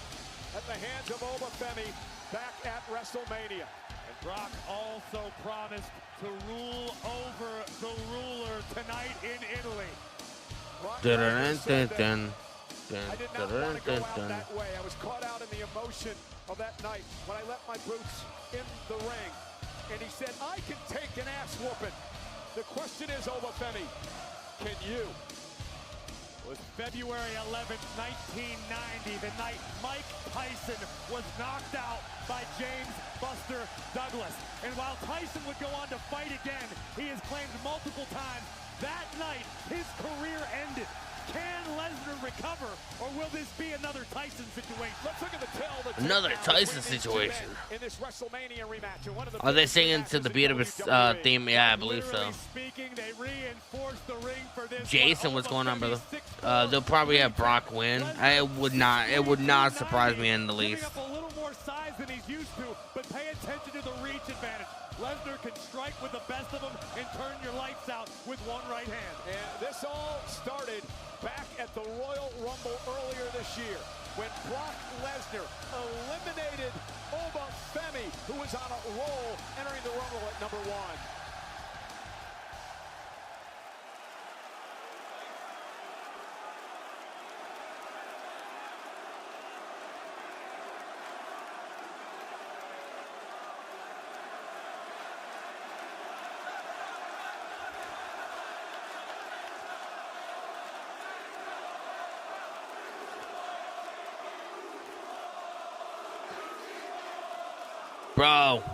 at the hands of Obafemi back at WrestleMania. And Brock also promised to rule over the ruler tonight in Italy. Brock Lesnar said that, I did not want to go out that way. I was caught out in the emotion of that night when I left my boots in the ring. And he said, I can take an ass whooping. The question is, Obafemi, can you? It was February 11th, 1990, the night Mike Tyson was knocked out by James Buster Douglas. And while Tyson would go on to fight again, he has claimed multiple times that night his career ended. Can Lesnar recover, or will this be another Tyson situation? Let's look at the tell. Another Tyson situation. In this WrestleMania rematch, and one of the Are they singing to the beat of his theme? Yeah, I believe so. Speaking, they reinforced the ring for this. Jason, what's going on, brother? They'll probably have Brock win. It would not surprise me in the least. Up a little more size than he's used to, but pay attention to the reach advantage. Lesnar can strike with the best of them and turn your lights out with one right hand. And this all started back at the Royal Rumble earlier this year when Brock Lesnar eliminated Obafemi, who was on a roll, entering the Rumble at number 1. Bro,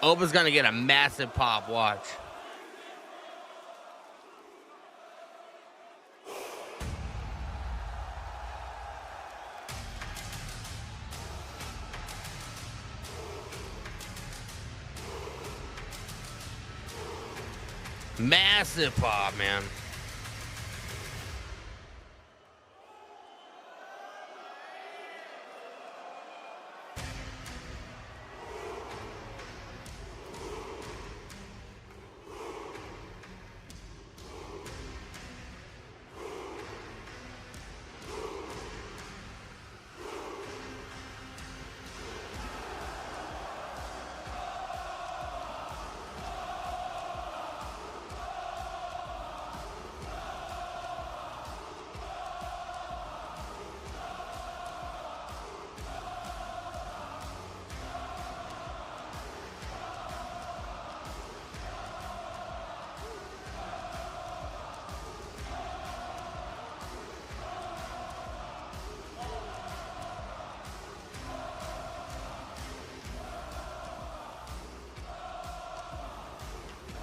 Oba's gonna get a massive pop, watch. Massive pop, man.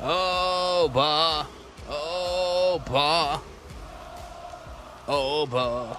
Oba, Oba, Oba.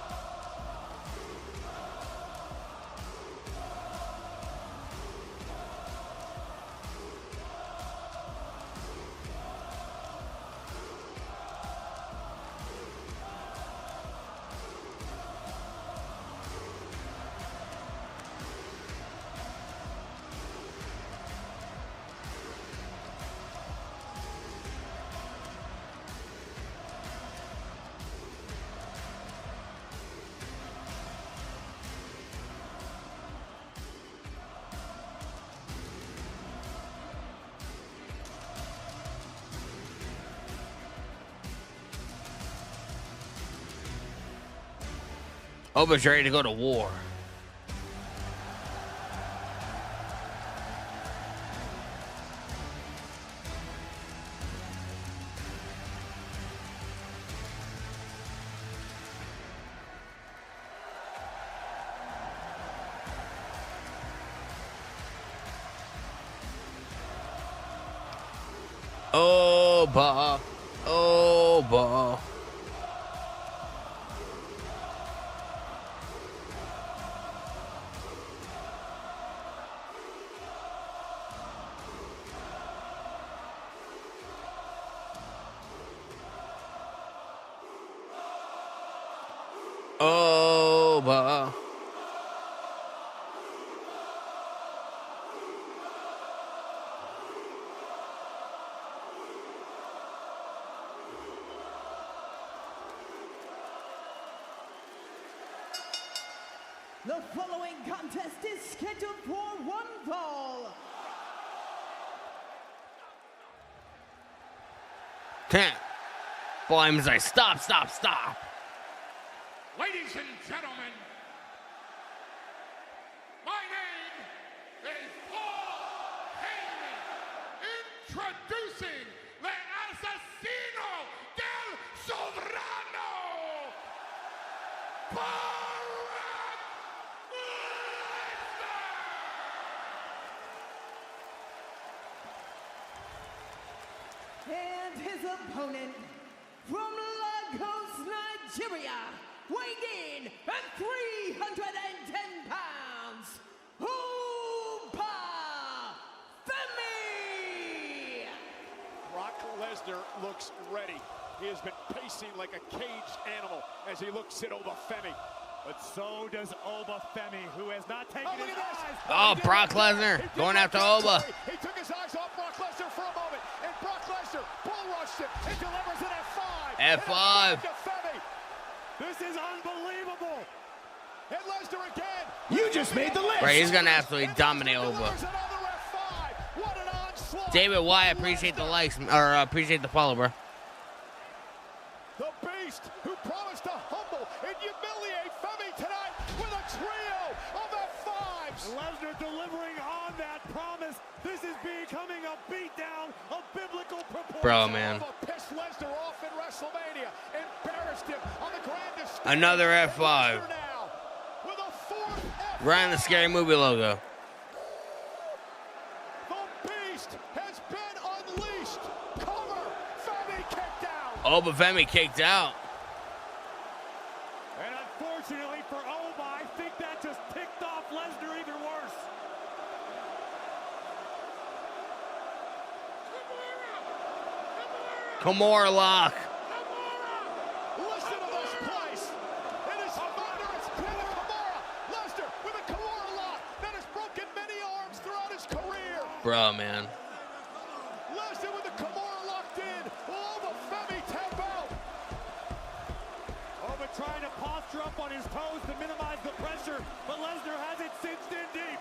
Oba's ready to go to war. Oba, Oba. The following contest is scheduled for one fall. 10. Boy, I'm like, stop. Ladies and gentlemen, my name is Paul Heyman, introducing the Asesino del Sovrano, Paul And his opponent from Lagos, Nigeria, weighing in at 310 pounds, Oba Femi! Brock Lesnar looks ready. He has been pacing like a caged animal as he looks at Oba Femi. But so does Oba Femi, who has not taken his eyes. Oh, Brock Lesnar going after Oba. He took his eyes off Brock Lesnar for a moment, and Brock Lesnar bull rushed him and delivers an F5. F5. This is unbelievable. And Lesnar again. You just made the list. Right, he's gonna absolutely dominate Oba. David Wyatt, appreciate the likes or appreciate the follow, bro. The Beast, who promised to humble and humiliate Femi tonight with a trio of F5s. Lesnar delivering on that promise. This is becoming a beatdown of biblical proportions. Bro, man. Pissed Lesnar off in WrestleMania, embarrassed him on the grandest stage. Another F5. With a fourth F5. Right in the Scary Movie logo. The Beast has been unleashed. Cover. Femi kicked out. Oba Femi kicked out. And unfortunately for Oba, I think that just ticked off Lesnar even worse. Kimura lock. Listen to this place. It is thunderous. Kimura. Lesnar with a Kimura lock that has broken many arms throughout his career. Bro, man. Lesnar with the Kimura locked in. Oba Femi tap out. Oba trying to posture up on his toes to minimize the pressure, but Lesnar has it cinched in deep.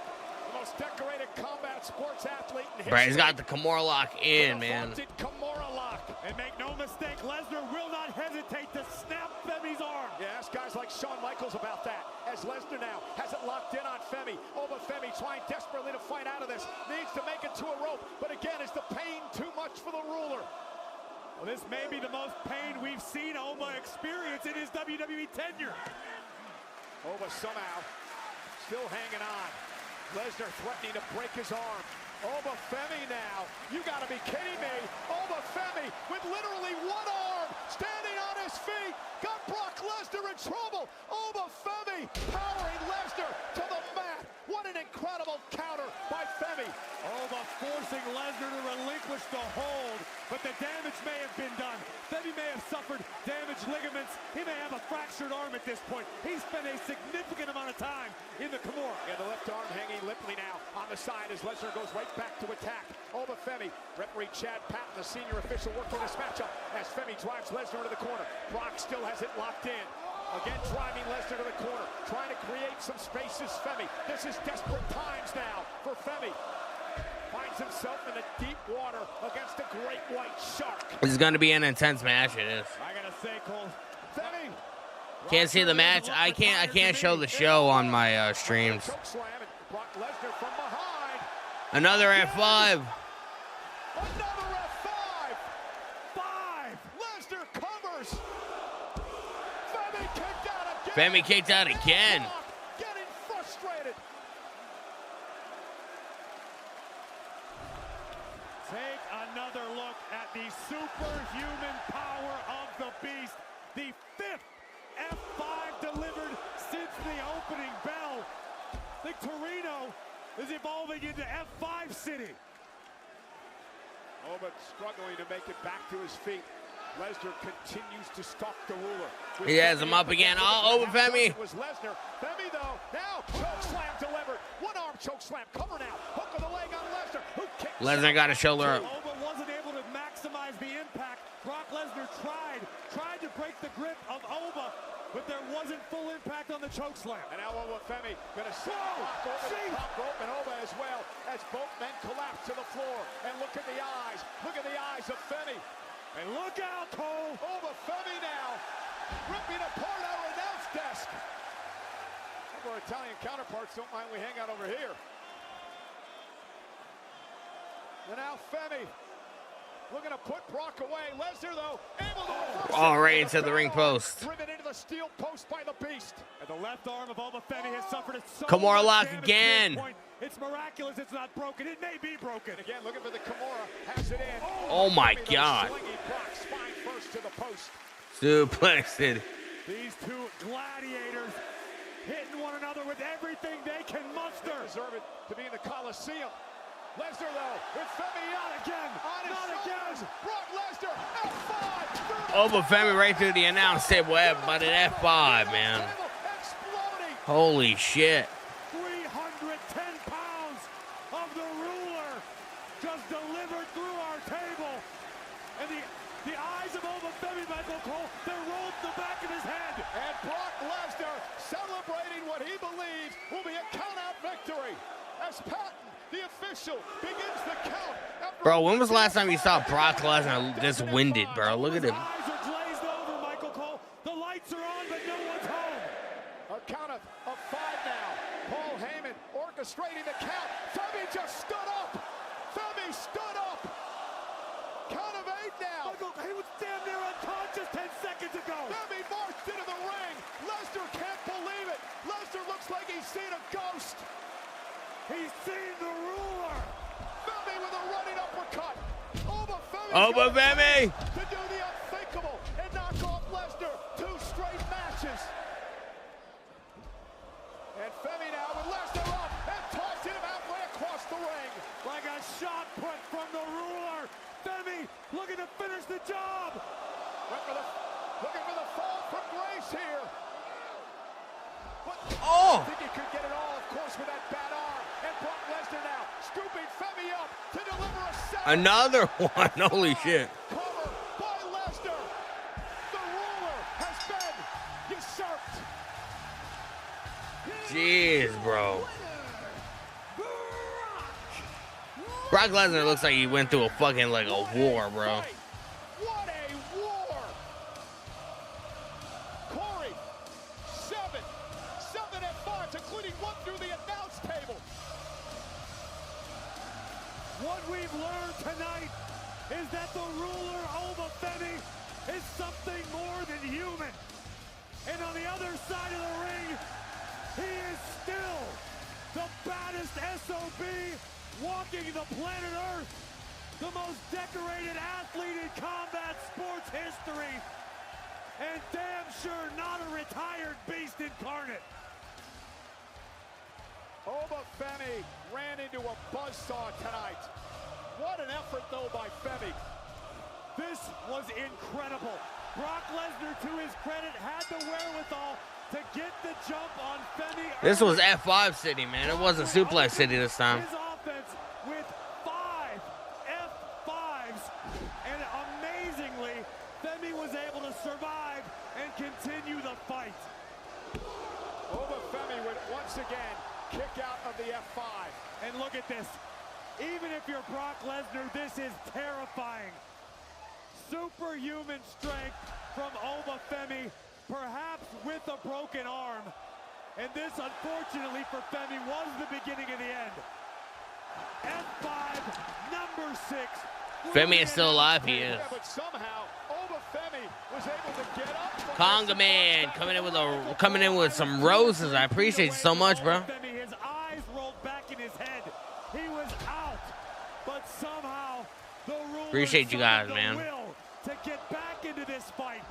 The most decorated combat sports athlete in history. Bro, he's got the Kimura lock in, man. Kimura lock. And make no mistake, Lesnar will not hesitate to snap Femi's arm. Yeah, ask guys like Shawn Michaels about that. As Lesnar now has it locked in on Femi. Oba Femi trying desperately to fight out of this. Needs to make it to a rope. But again, is the pain too much for the ruler? Well, this may be the most pain we've seen Oba experience in his WWE tenure. Oba somehow still hanging on. Lesnar threatening to break his arm. Oba Femi now. You gotta be kidding me. Oba Femi with literally one arm standing on his feet. Got Brock Lesnar in trouble. Oba Femi powering Lesnar to the mat. What an incredible counter by Femi. Oba forcing Lesnar to relinquish the hold, but the damage may have been done. Femi may have suffered damaged ligaments. He may have a fractured arm at this point. He spent a significant amount of time in the Kimura. Yeah, the left arm hanging limply now on the side as Lesnar goes right back to attack. Oba Femi, referee Chad Patton, the senior official working this matchup as Femi drives Lesnar into the corner. Brock still has it locked in. Again, driving Lesnar to the corner, trying to create some spaces. Femi, this is desperate times now for Femi. Finds himself in the deep water against the great white shark. This is going to be an intense match. It is. I gotta say, Cole, Femi. Can't see the match. I can't show the show on my streams. Brock Lesnar from behind. Another F5. Another F5. 5. Lesnar covers. Femi kicked out again. Femi kicked out again. Getting frustrated. take another look at the superhuman power of the Beast. The 5th F5 delivered since the opening bell. The Torino is evolving into F5 City. Oh, but struggling to make it back to his feet. Lesnar continues to stalk the ruler. He has him up again. Oh, over Femi. Was Lesnar. Femi, though, now choke slam delivered. One arm choke slam. Cover now. Hook of the leg on Lesnar. Who kicks Lesnar got a shoulder up. Oba wasn't able to maximize the impact. Brock Lesnar tried to break the grip of Oba, but there wasn't full impact on the choke slam. And now Obafemi gonna send Brock over the top rope, and Oba as well, as both men collapse to the floor. And look at the eyes. Look at the eyes of Femi. And look out, Cole. Obafemi now ripping apart our announce desk. Our Italian counterparts don't mind we hang out over here. And now Femi looking to put Brock away. Lesnar, though, able to reverse all right into the ring post. Driven into the steel post by the Beast. And the left arm of Obafemi has suffered so Kimura much lock damage again. to this point. It's miraculous it's not broken. It may be broken. Again, looking for the Kimura. Has it in. Oh my God. Brock, spine first to the post. Suplexed. These two gladiators hitting one another with everything they can muster. They deserve it to be in the Coliseum. Lesnar, though, with Femi not again. On his Not shoulders. again. Brock Lesnar, F5. Obafemi right through the announce table, but an F5, man. Exploding. Holy shit. 310 pounds of the ruler just delivered through our table. And the eyes of Obafemi, Michael Cole, they're rolled to the back of his head. And Brock Lesnar celebrating what he believes will be a count-out victory. As Patton, the official, begins the count. Bro, when was the last time you saw Brock Lesnar this winded, bro? Look at him. Eyes are glazed over, Michael Cole. The lights are on, but no one's home. A count of 5 now. Paul Heyman orchestrating the count. Femi just stood up. Femi stood up. Count of 8 now. Michael, he was damn near unconscious 10 seconds ago. Femi marched into the ring. Lesnar can't believe it. Lesnar looks like he's seen a ghost. He's seen the ruler. Femi with a running uppercut. Obafemi. To do the unthinkable and knock off Lesnar 2 straight matches. And Femi now with Lesnar up and tossing him halfway across the ring. Like a shot put from the ruler. Femi looking to finish the job. Looking for the fall from grace here. But Oh. I think he could get it all, of course, with that bad arm. And Brock Lesnar now scooping Femi up to deliver a second. Another one. Holy shit. Cover by Lesnar. The ruler has been usurped. Jeez, bro. Brock Lesnar looks like he went through a fucking, like, a war, bro. What a war! Corey, 7 F5s, including 1 through the announce table. What we've learned tonight is that the ruler, Obafemi, is something more than human. And on the other side of the ring, he is still the baddest SOB walking the planet Earth, the most decorated athlete in combat sports history, and damn sure not a retired beast incarnate. Obafemi ran into a buzzsaw tonight. What an effort, though, by Femi. This was incredible. Brock Lesnar, to his credit, had the wherewithal to get the jump on Femi. This was F5 City, man. It wasn't Suplex City this time. His offense with 5 F5s, and amazingly, Femi was able to survive and continue the fight. Obafemi would once again kick out of the F5. And look at this. Even if you're Brock Lesnar, this is terrifying. Superhuman strength from Obafemi, perhaps with a broken arm. And this, unfortunately for Femi, was the beginning of the end. F5, number 6. Femi is still alive, he is. Yeah, but somehow Obafemi was able to get up. Conga Man coming in with some roses. I appreciate you so much, bro. His eyes rolled back in his head. He was out, but somehow the ruler Appreciate you guys, summoned man. the will to get back into this fight.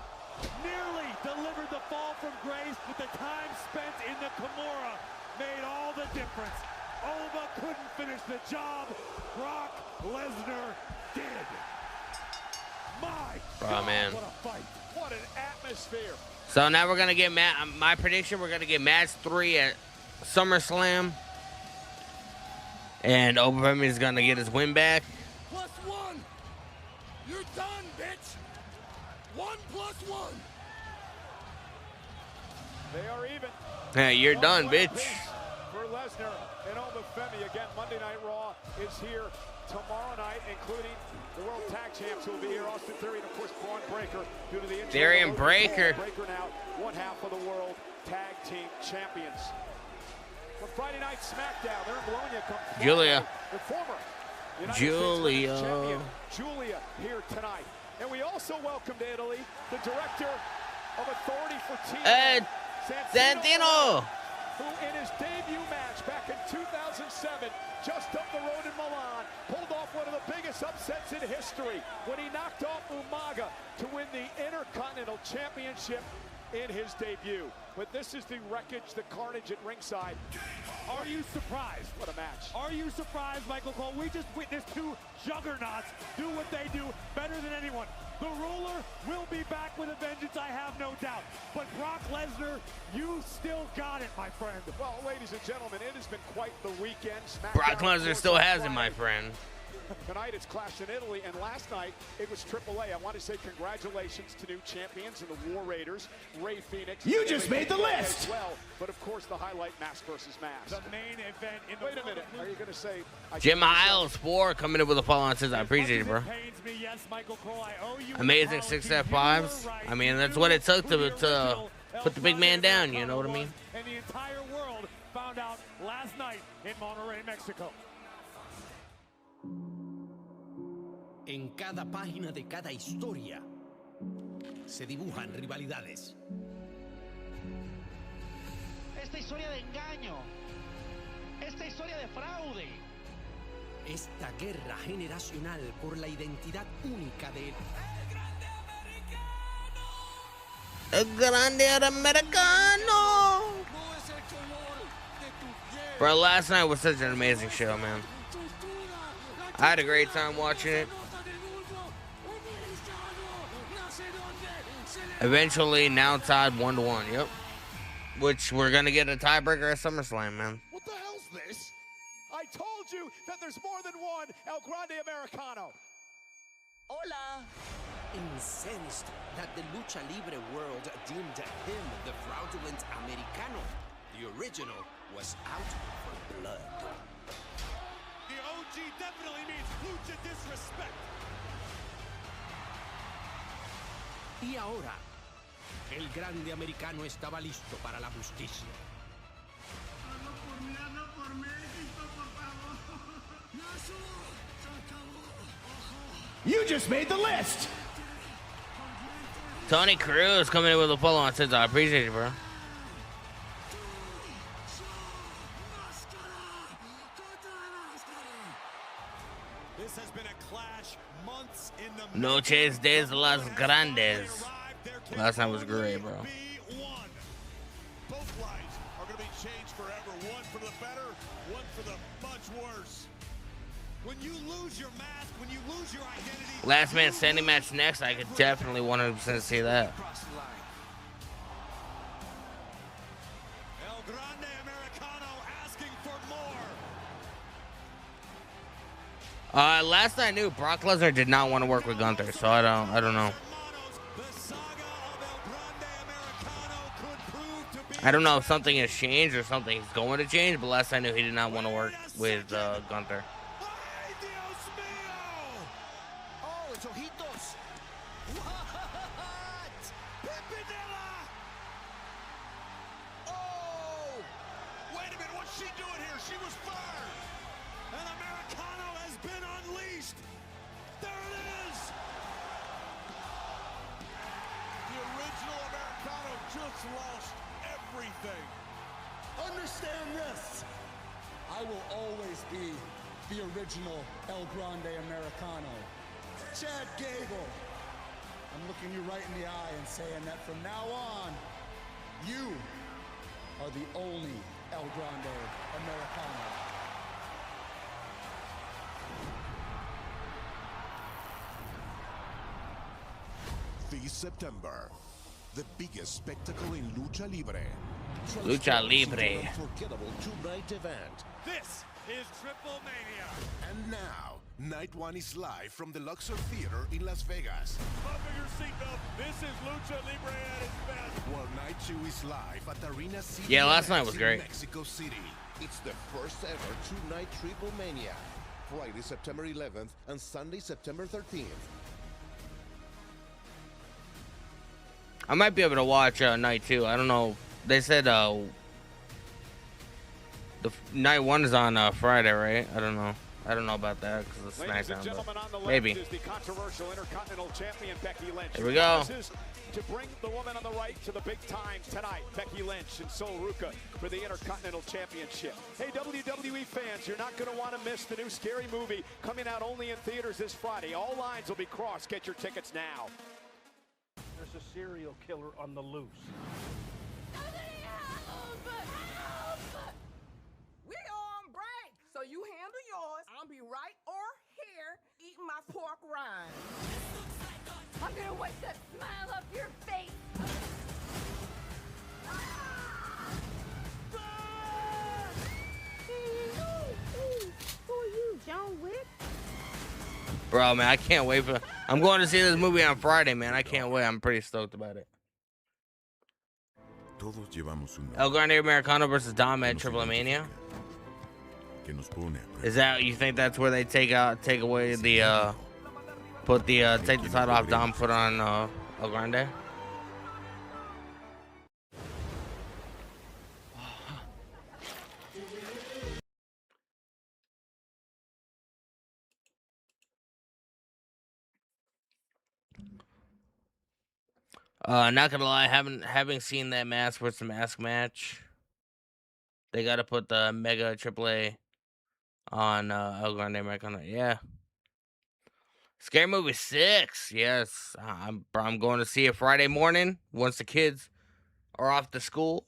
Nearly delivered the fall from grace, but the time spent in the Kimura made all the difference. Oba couldn't finish the job. Brock Lesnar did. My God, man. What a fight. What an atmosphere. So now we're going to get my prediction, we're going to get match 3 at SummerSlam. And Obafemi is going to get his win back. +1. You're done, bitch. 1 + 1. They are even. Yeah, you're done, bitch. For Lesnar and Femi. Again, Monday Night Raw is here tomorrow night, including the World Tag Champs who will be here, Austin Theory and, of course, Braun Breaker, due to the injury. Theory and Breaker. Breaker now one half of the World Tag Team Champions. From Friday Night SmackDown, they're in Bologna. Julia. The former United Julia. States champion, Julia, here tonight. And we also welcome to Italy the director of Authority for TV, Ed Santino, who in his debut match back in 2007, just up the road in Milan, pulled off one of the biggest upsets in history when he knocked off Umaga to win the Intercontinental Championship in his debut. But this is the wreckage, the carnage at ringside. Are you surprised? What a match. Are you surprised, Michael Cole? We just witnessed two juggernauts do what they do better than anyone. The ruler will be back with a vengeance, I have no doubt. But Brock Lesnar, you still got it, my friend. Well, ladies and gentlemen, it has been quite the weekend. Brock Lesnar still has it, my friend. Tonight it's Clash in Italy, and last night it was AAA. I want to say congratulations to new champions and the War Raiders, Ray Phoenix. You just made the list! As well, but of course the highlight, mask versus mask. The main event in the Wait a minute, are you going to say? Jim Isles 4 coming in with a follow-on says I appreciate it, bro. Amazing 6 F5s. I mean, that's what it took to put the big man down, you know what I mean? And the entire world found out last night in Monterrey, Mexico. En cada página de cada historia se dibujan rivalidades. Esta historia de engaño, esta historia de fraude. Esta guerra generacional por la identidad única de El Grande Americano. Bro, last night was such an amazing show, man. I had a great time watching it. Eventually, now tied 1-1. Yep. Which we're gonna get a tiebreaker at SummerSlam, man. What the hell's this? I told you that there's more than one El Grande Americano. Hola. Incensed that the lucha libre world deemed him the fraudulent Americano, the original was out for blood. The OG definitely means lucha disrespect. Y ahora, el grande americano estaba listo para la justicia. You just made the list. Tony Cruz coming in with a follow-on says I appreciate it, bro. This has been a clash months in the Noches de las Grandes. Last night was great, bro. Both lives are going to be changed forever. One for the better, one for the much worse. When you lose your mask, when you lose your identity. Last man standing match next. I could definitely 100% see that. El Grande Americano asking for more. Last I knew, Brock Lesnar did not want to work with Gunther, so I don't know. I don't know if something has changed or something's going to change, but last I knew he did not want to work with Gunther. Oh, it's ojitos. What? Pimpinella! Oh! Wait a minute, what's she doing here? She was fired. An Americano has been unleashed. There it is. The original Americano just lost everything. Understand this. I will always be the original El Grande Americano. Chad Gable. I'm looking you right in the eye and saying that from now on, you are the only El Grande Americano. This September, the biggest spectacle in Lucha Libre. Lucha Libre. Unforgettable two-night event. This is Triple Mania. And now, Night One is live from the Luxor Theater in Las Vegas. Buckle your seatbelt. This is Lucha Libre at its best. Well, night 2 is live at Arena City. Yeah, last night was in great. Mexico City. It's the first ever two-night Triple Mania. Friday, September 11th and Sunday, September 13th. I might be able to watch night 2. I don't know. They said the night 1 is on Friday, right? I don't know. I don't know about that because of Ladies and SmackDown. gentlemen, on the left Maybe. is the controversial Intercontinental Champion Becky Lynch. Here we go. To bring the woman on the right to the big time tonight, Becky Lynch and Sol Ruca for the Intercontinental Championship. Hey, WWE fans, you're not going to want to miss the new Scary Movie coming out only in theaters this Friday. All lines will be crossed. Get your tickets now. There's a serial killer on the loose. We on break, so you handle yours. I'll be right over here eating my pork rind. I'm gonna wipe that smile off your face. Who are you, John Wick? Bro, man, I can't wait for... I'm going to see this movie on Friday, man. I can't wait. I'm pretty stoked about it. Todos llevamos un El Grande Americano versus Dom at Triple Mania. que nos pone a Is that, you think that's where they take away the, take the title off Dom, put on, El Grande? Not gonna lie, having seen that mask versus mask match, they gotta put the Mega AAA on El Grande Americano. Yeah. Scary Movie 6. Yes. I'm going to see it Friday morning once the kids are off to school.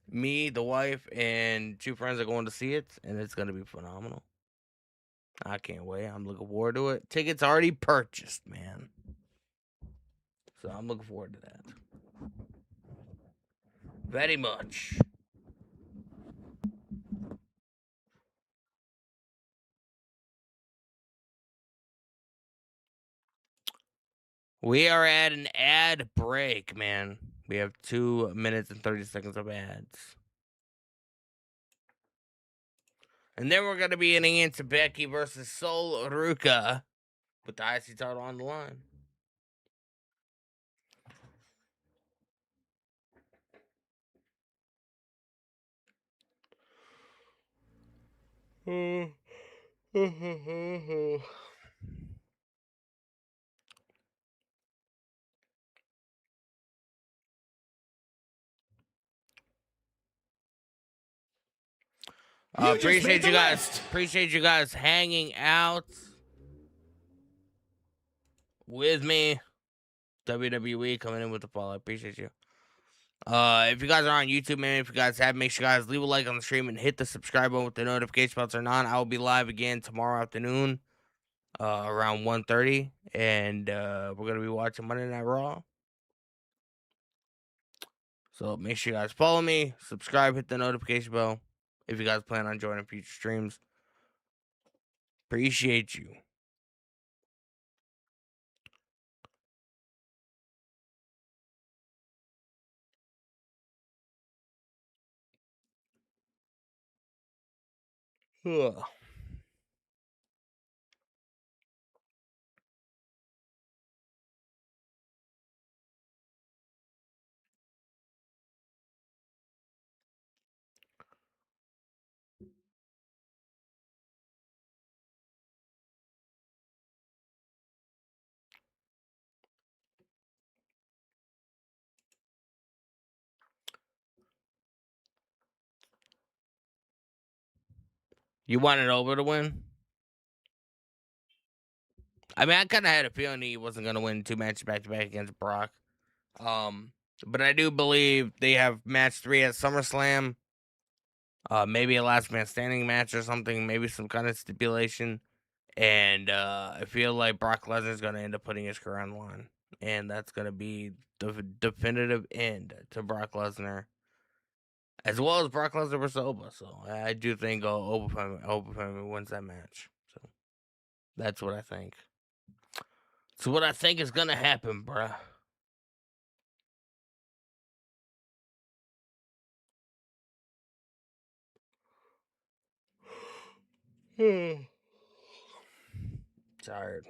Me, the wife, and 2 friends are going to see it, and it's gonna be phenomenal. I can't wait. I'm looking forward to it. Tickets already purchased, man. So I'm looking forward to that. Very much. We are at an ad break, man. We have 2 minutes and 30 seconds of ads. And then we're going to be getting into Becky versus Sol Ruca with the IC title on the line. Appreciate you guys. Appreciate you guys hanging out with me. WWE coming in with the follow. I appreciate you. If you guys are on YouTube, man, if you guys have, make sure you guys leave a like on the stream and hit the subscribe button with the notification bells turned on. I will be live again tomorrow afternoon, around 1:30, and we're gonna be watching Monday Night Raw. So make sure you guys follow me, subscribe, hit the notification bell if you guys plan on joining future streams. Appreciate you. Ugh. You wanted Over to win? I mean, I kind of had a feeling he wasn't going to win 2 matches back-to-back against Brock. But I do believe they have match 3 at SummerSlam. Maybe a last man standing match or something. Maybe some kind of stipulation. And I feel like Brock Lesnar's going to end up putting his career on the line. And that's going to be the definitive end to Brock Lesnar. As well as Brock Lesnar versus Oba. So I do think Oba wins that match. So that's what I think. It's what I think is going to happen, bruh. Tired.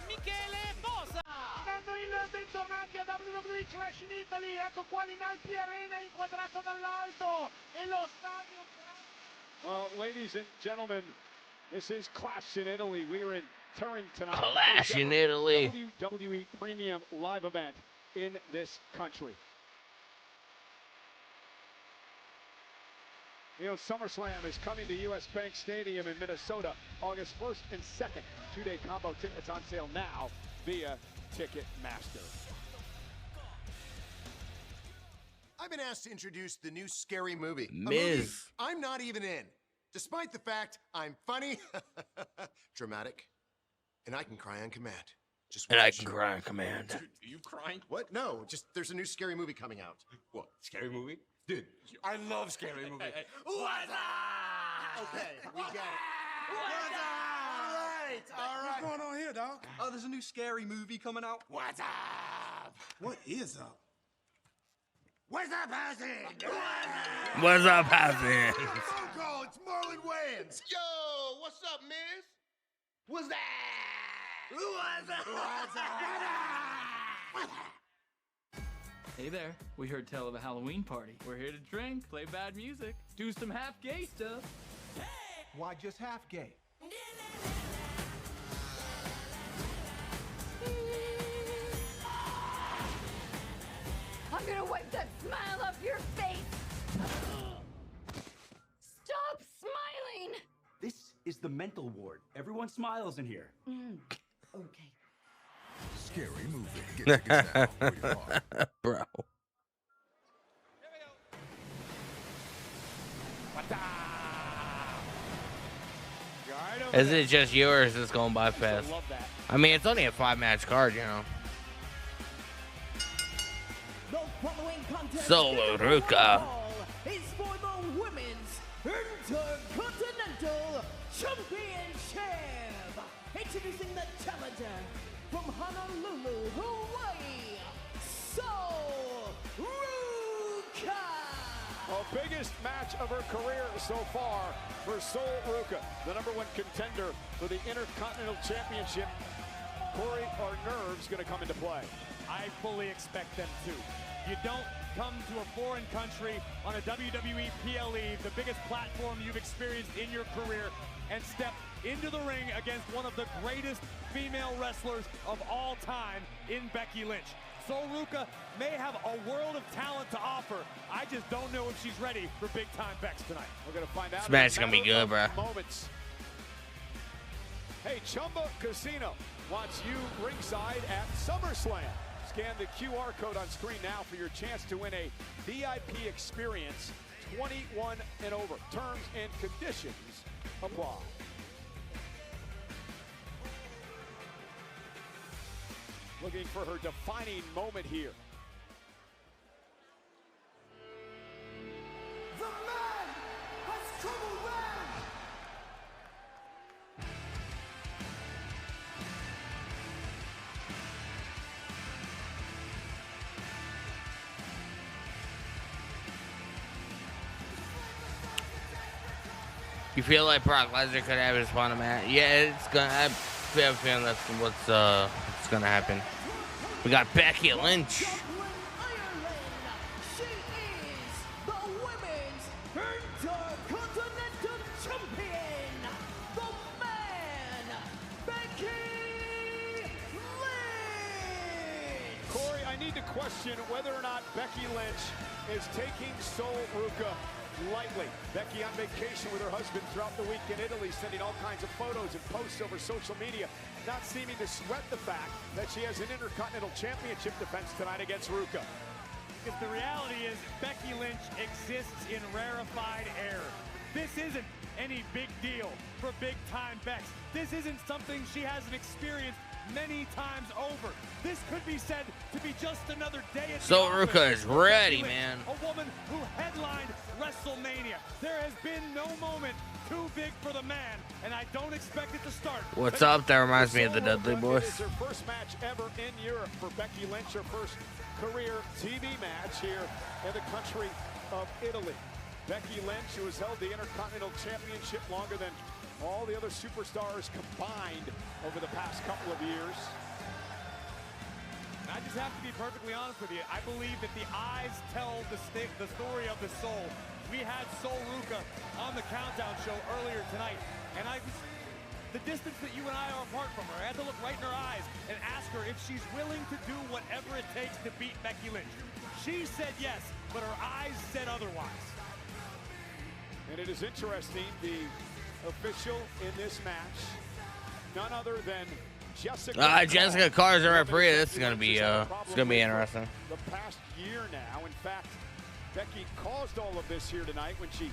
Michele Bosa. Dando il bentornati a WWE Clash in Italy, ecco qua l'Inalpi Arena inquadrato dall'alto e lo stadio. Well, ladies and gentlemen, this is Clash in Italy. We are in Turin tonight. Clash in Italy. WWE premium live event in this country. You know, SummerSlam is coming to U.S. Bank Stadium in Minnesota, August 1st and 2nd. Two-day combo tickets on sale now via Ticketmaster. I've been asked to introduce the new Scary Movie. A Miz. movie I'm not even in, despite the fact I'm funny, dramatic, and I can cry on command. And I can cry on command. Dude, are you crying? What? No, just there's a new Scary Movie coming out. What? Scary Movie? Dude, I love Scary Movie. What's up? Okay, we get it. What's up? All right. What's going on here, dog? Oh, there's a new Scary Movie coming out. What's up? What is up? What's up, Housing? What's up, Housing? Phone call, it's Marlon Wayans. Yo, what's up, Miz? What's that? What's up? What's up? Hey there, we heard tell of a Halloween party. We're here to drink, play bad music, do some half-gay stuff. Why just half gay? I'm gonna wipe that smile off your face! Stop smiling! This is the mental ward. Everyone smiles in here. Okay. Scary Movie. Get tickets now. Where you are. Bro. Is it just yours that's going by fast? I mean, it's only a 5-match card, you know. The following contest Solo Ruka is for the Women's Intercontinental Championship. Introducing the challenger from Honolulu, Hawaii, Sol Ruka. Our biggest match of her career so far for Sol Ruka, the #1 contender for the Intercontinental Championship. Corey, are nerves going to come into play? I fully expect them to. You don't come to a foreign country on a WWE PLE, the biggest platform you've experienced in your career, and step into the ring against one of the greatest female wrestlers of all time in Becky Lynch. Sol Ruka may have a world of talent to offer. I just don't know if she's ready for big-time Bex tonight. We're going to find out. This match is going to be good, bro. Moments. Hey, Chumba Casino wants you ringside at SummerSlam. Scan the QR code on screen now for your chance to win a VIP experience, 21 and over. Terms and conditions apply. Looking for her defining moment here. The man has come around. You feel like Brock Lesnar could have his fun match? Yeah, it's gonna. I have a feeling that's what's gonna happen. We got Becky Lynch. She is the Women's Intercontinental Champion, the man, Becky Lynch. Corey, I need to question whether or not Becky Lynch is taking Sol Ruka lightly. Becky on vacation with her husband throughout the week in Italy, sending all kinds of photos and posts over social media, not seeming to sweat the fact that she has an Intercontinental Championship defense tonight against Ruka. Because the reality is Becky Lynch exists in rarefied air. This isn't any big deal for big-time Bex. This isn't something she hasn't experienced many times over. This could be said to be just another day at So the Ruka office is for ready, Becky Lynch, man. a woman who headlined WrestleMania. There has been no moment too big for the man, and I don't expect it to start. What's up? That reminds me of the Dudley Boys. It is her first match ever in Europe for Becky Lynch, her first career TV match here in the country of Italy. Becky Lynch, who has held the Intercontinental Championship longer than all the other superstars combined over the past couple of years. I just have to be perfectly honest with you. I believe that the eyes tell the story of the soul. We had Soul Ruka on the Countdown show earlier tonight, and the distance that you and I are apart from her, I had to look right in her eyes and ask her if she's willing to do whatever it takes to beat Becky Lynch. She said yes, but her eyes said otherwise. And it is interesting, the official in this match, none other than Jessica. Jessica Carr's a referee. This is gonna be interesting. The past year now, in fact, Becky caused all of this here tonight when she.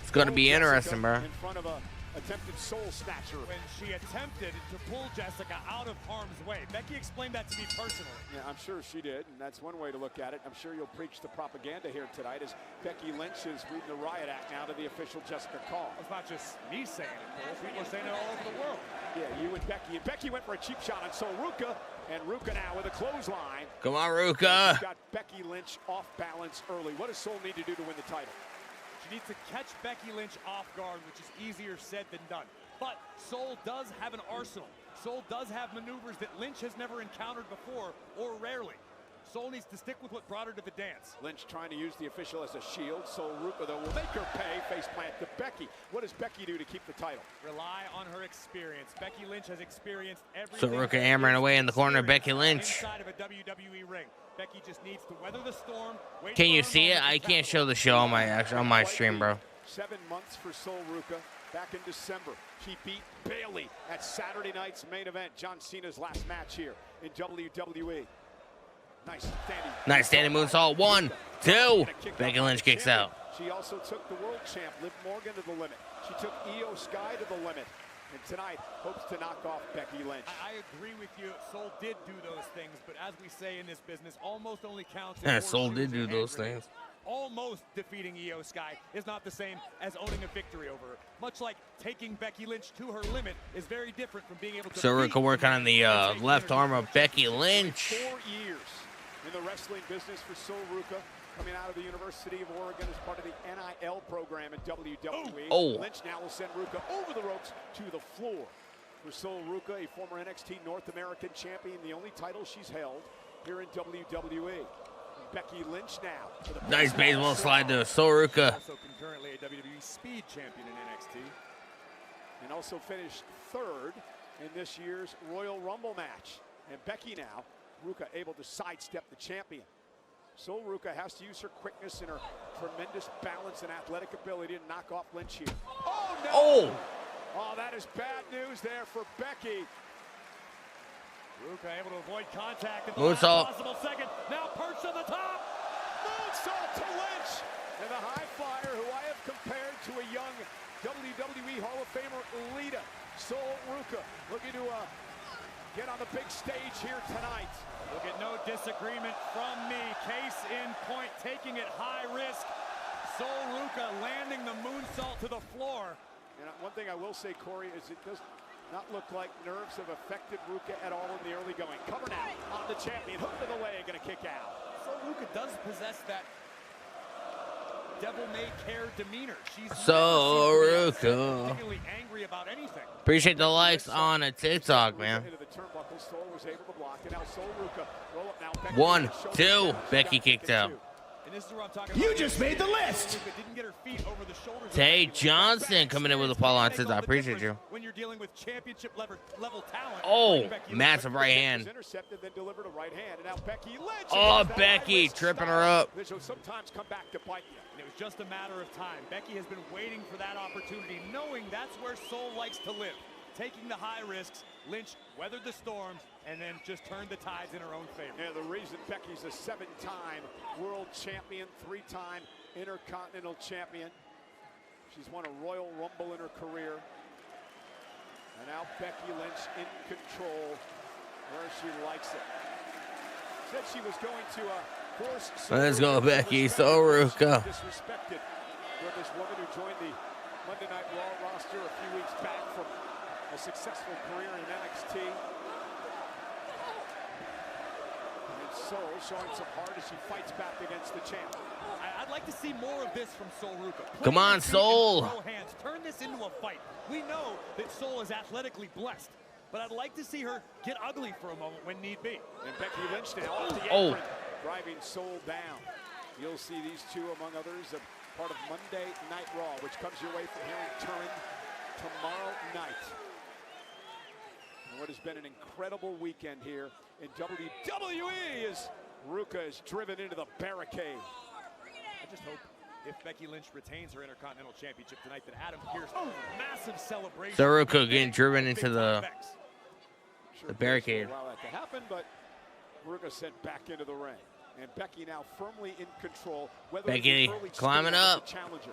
It's gonna be interesting, bro. In front of a attempted soul snatcher. When she attempted to pull Jessica out of harm's way. Becky explained that to me personally. Yeah, I'm sure she did, and that's one way to look at it. I'm sure you'll preach the propaganda here tonight as Becky Lynch is reading the riot act now to the official Jessica Carr. It's not just me saying it, Cole. People are saying it all over the world. Yeah, you and Becky. And Becky went for a cheap shot on Soul Ruka, and Ruka now with a clothesline. Come on, Ruka. Got Becky Lynch off balance early. What does Soul need to do to win the title? She needs to catch Becky Lynch off guard, which is easier said than done. But Soul does have an arsenal. Soul does have maneuvers that Lynch has never encountered before, or rarely. Soul needs to stick with what brought her to the dance. Lynch trying to use the official as a shield. Soul Ruka, though, will make her pay. Face plant to Becky. What does Becky do to keep the title? Rely on her experience. Becky Lynch has experienced everything. So Ruka hammering away in the corner of Becky Lynch. Inside of a WWE ring. Becky just needs to weather the storm. Can you see it? I can't show the show on my stream, bro. 7 months for Soul Ruka. Back in December, she beat Bayley at Saturday night's main event. John Cena's last match here in WWE. Nice standing moonsault. 1, 2. Becky Lynch kicks out. She also took the world champ, Liv Morgan, to the limit. She took Io Sky to the limit. And tonight, hopes to knock off Becky Lynch. I agree with you. Soul did do those things, but as we say in this business, almost only counts. Yeah, Soul did do those things. Almost defeating Io Sky is not the same as owning a victory over her. Much like taking Becky Lynch to her limit is very different from being able to. So Ruka working on the left arm of Becky Lynch. 4 years in the wrestling business for Soul Ruka, coming out of the University of Oregon as part of the NIL program in WWE. Oh. Lynch now will send Ruka over the ropes to the floor. For Soul Ruka, a former NXT North American champion, the only title she's held here in WWE. Becky Lynch now. Nice baseball slide to Soul Ruka. Also concurrently a WWE Speed champion in NXT. And also finished 3rd in this year's Royal Rumble match. And Becky now, Ruka able to sidestep the champion. Soul Ruka has to use her quickness and her tremendous balance and athletic ability to knock off Lynch here. Oh, no! Oh, that is bad news there for Becky. Ruka able to avoid contact at the last possible second. Now perched on the top. Moonsault to Lynch. And the high flyer who I have compared to a young WWE Hall of Famer, Lita. Soul Ruka looking to get on the big stage here tonight. Look at no disagreement from me. Case in point, taking it high risk. Soul Ruka landing the moonsault to the floor. And one thing I will say, Corey, is it does not look like nerves have affected Ruka at all in the early going. Cover now on the champion. Hook to the leg and a kick out. Soul Ruka does possess that devil-may-care demeanor. She's particularly angry about anything. Appreciate the likes on a TikTok, man. 1, 2. Becky kicked out. And this is where I'm talking you about. Just made the list. Didn't get her feet over the shoulders. Tay Johnson coming in with a follow on TikTok. I appreciate you. When you're dealing with championship level talent. Oh, massive right hand. Intercepted, then delivered a right hand, and now Becky Lynch. Oh, Becky tripping her up. This will sometimes come back to bite you. And it was just a matter of time. Becky has been waiting for that opportunity, knowing that's where Soul likes to live. Taking the high risks, Lynch weathered the storm and then just turned the tides in her own favor. Yeah, the reason Becky's a 7-time world champion, 3-time intercontinental champion. She's won a Royal Rumble in her career. And now Becky Lynch in control where she likes it. Said she was going to force. Let's go, Becky. Soruka. Disrespected for this woman who joined the Monday Night Raw roster a few weeks back from a successful career in NXT. And Soul showing some heart as she fights back against the champ. I'd like to see more of this from Soul Ruka. Come on, Soul. Turn this into a fight. We know that Soul is athletically blessed, but I'd like to see her get ugly for a moment when need be. And Becky Lynch now off the apron, driving Soul down. You'll see these two, among others, a part of Monday Night Raw, which comes your way from here in Turin tomorrow night. And what has been an incredible weekend here in WWE as Ruka is driven into the barricade. I just hope if Becky Lynch retains her Intercontinental Championship tonight that Adam Pearce, massive celebration. Soruka getting driven into the barricade. Allow that to happen, but Ruka sent back into the ring. And Becky now firmly in control. Becky climbing up. Challenger.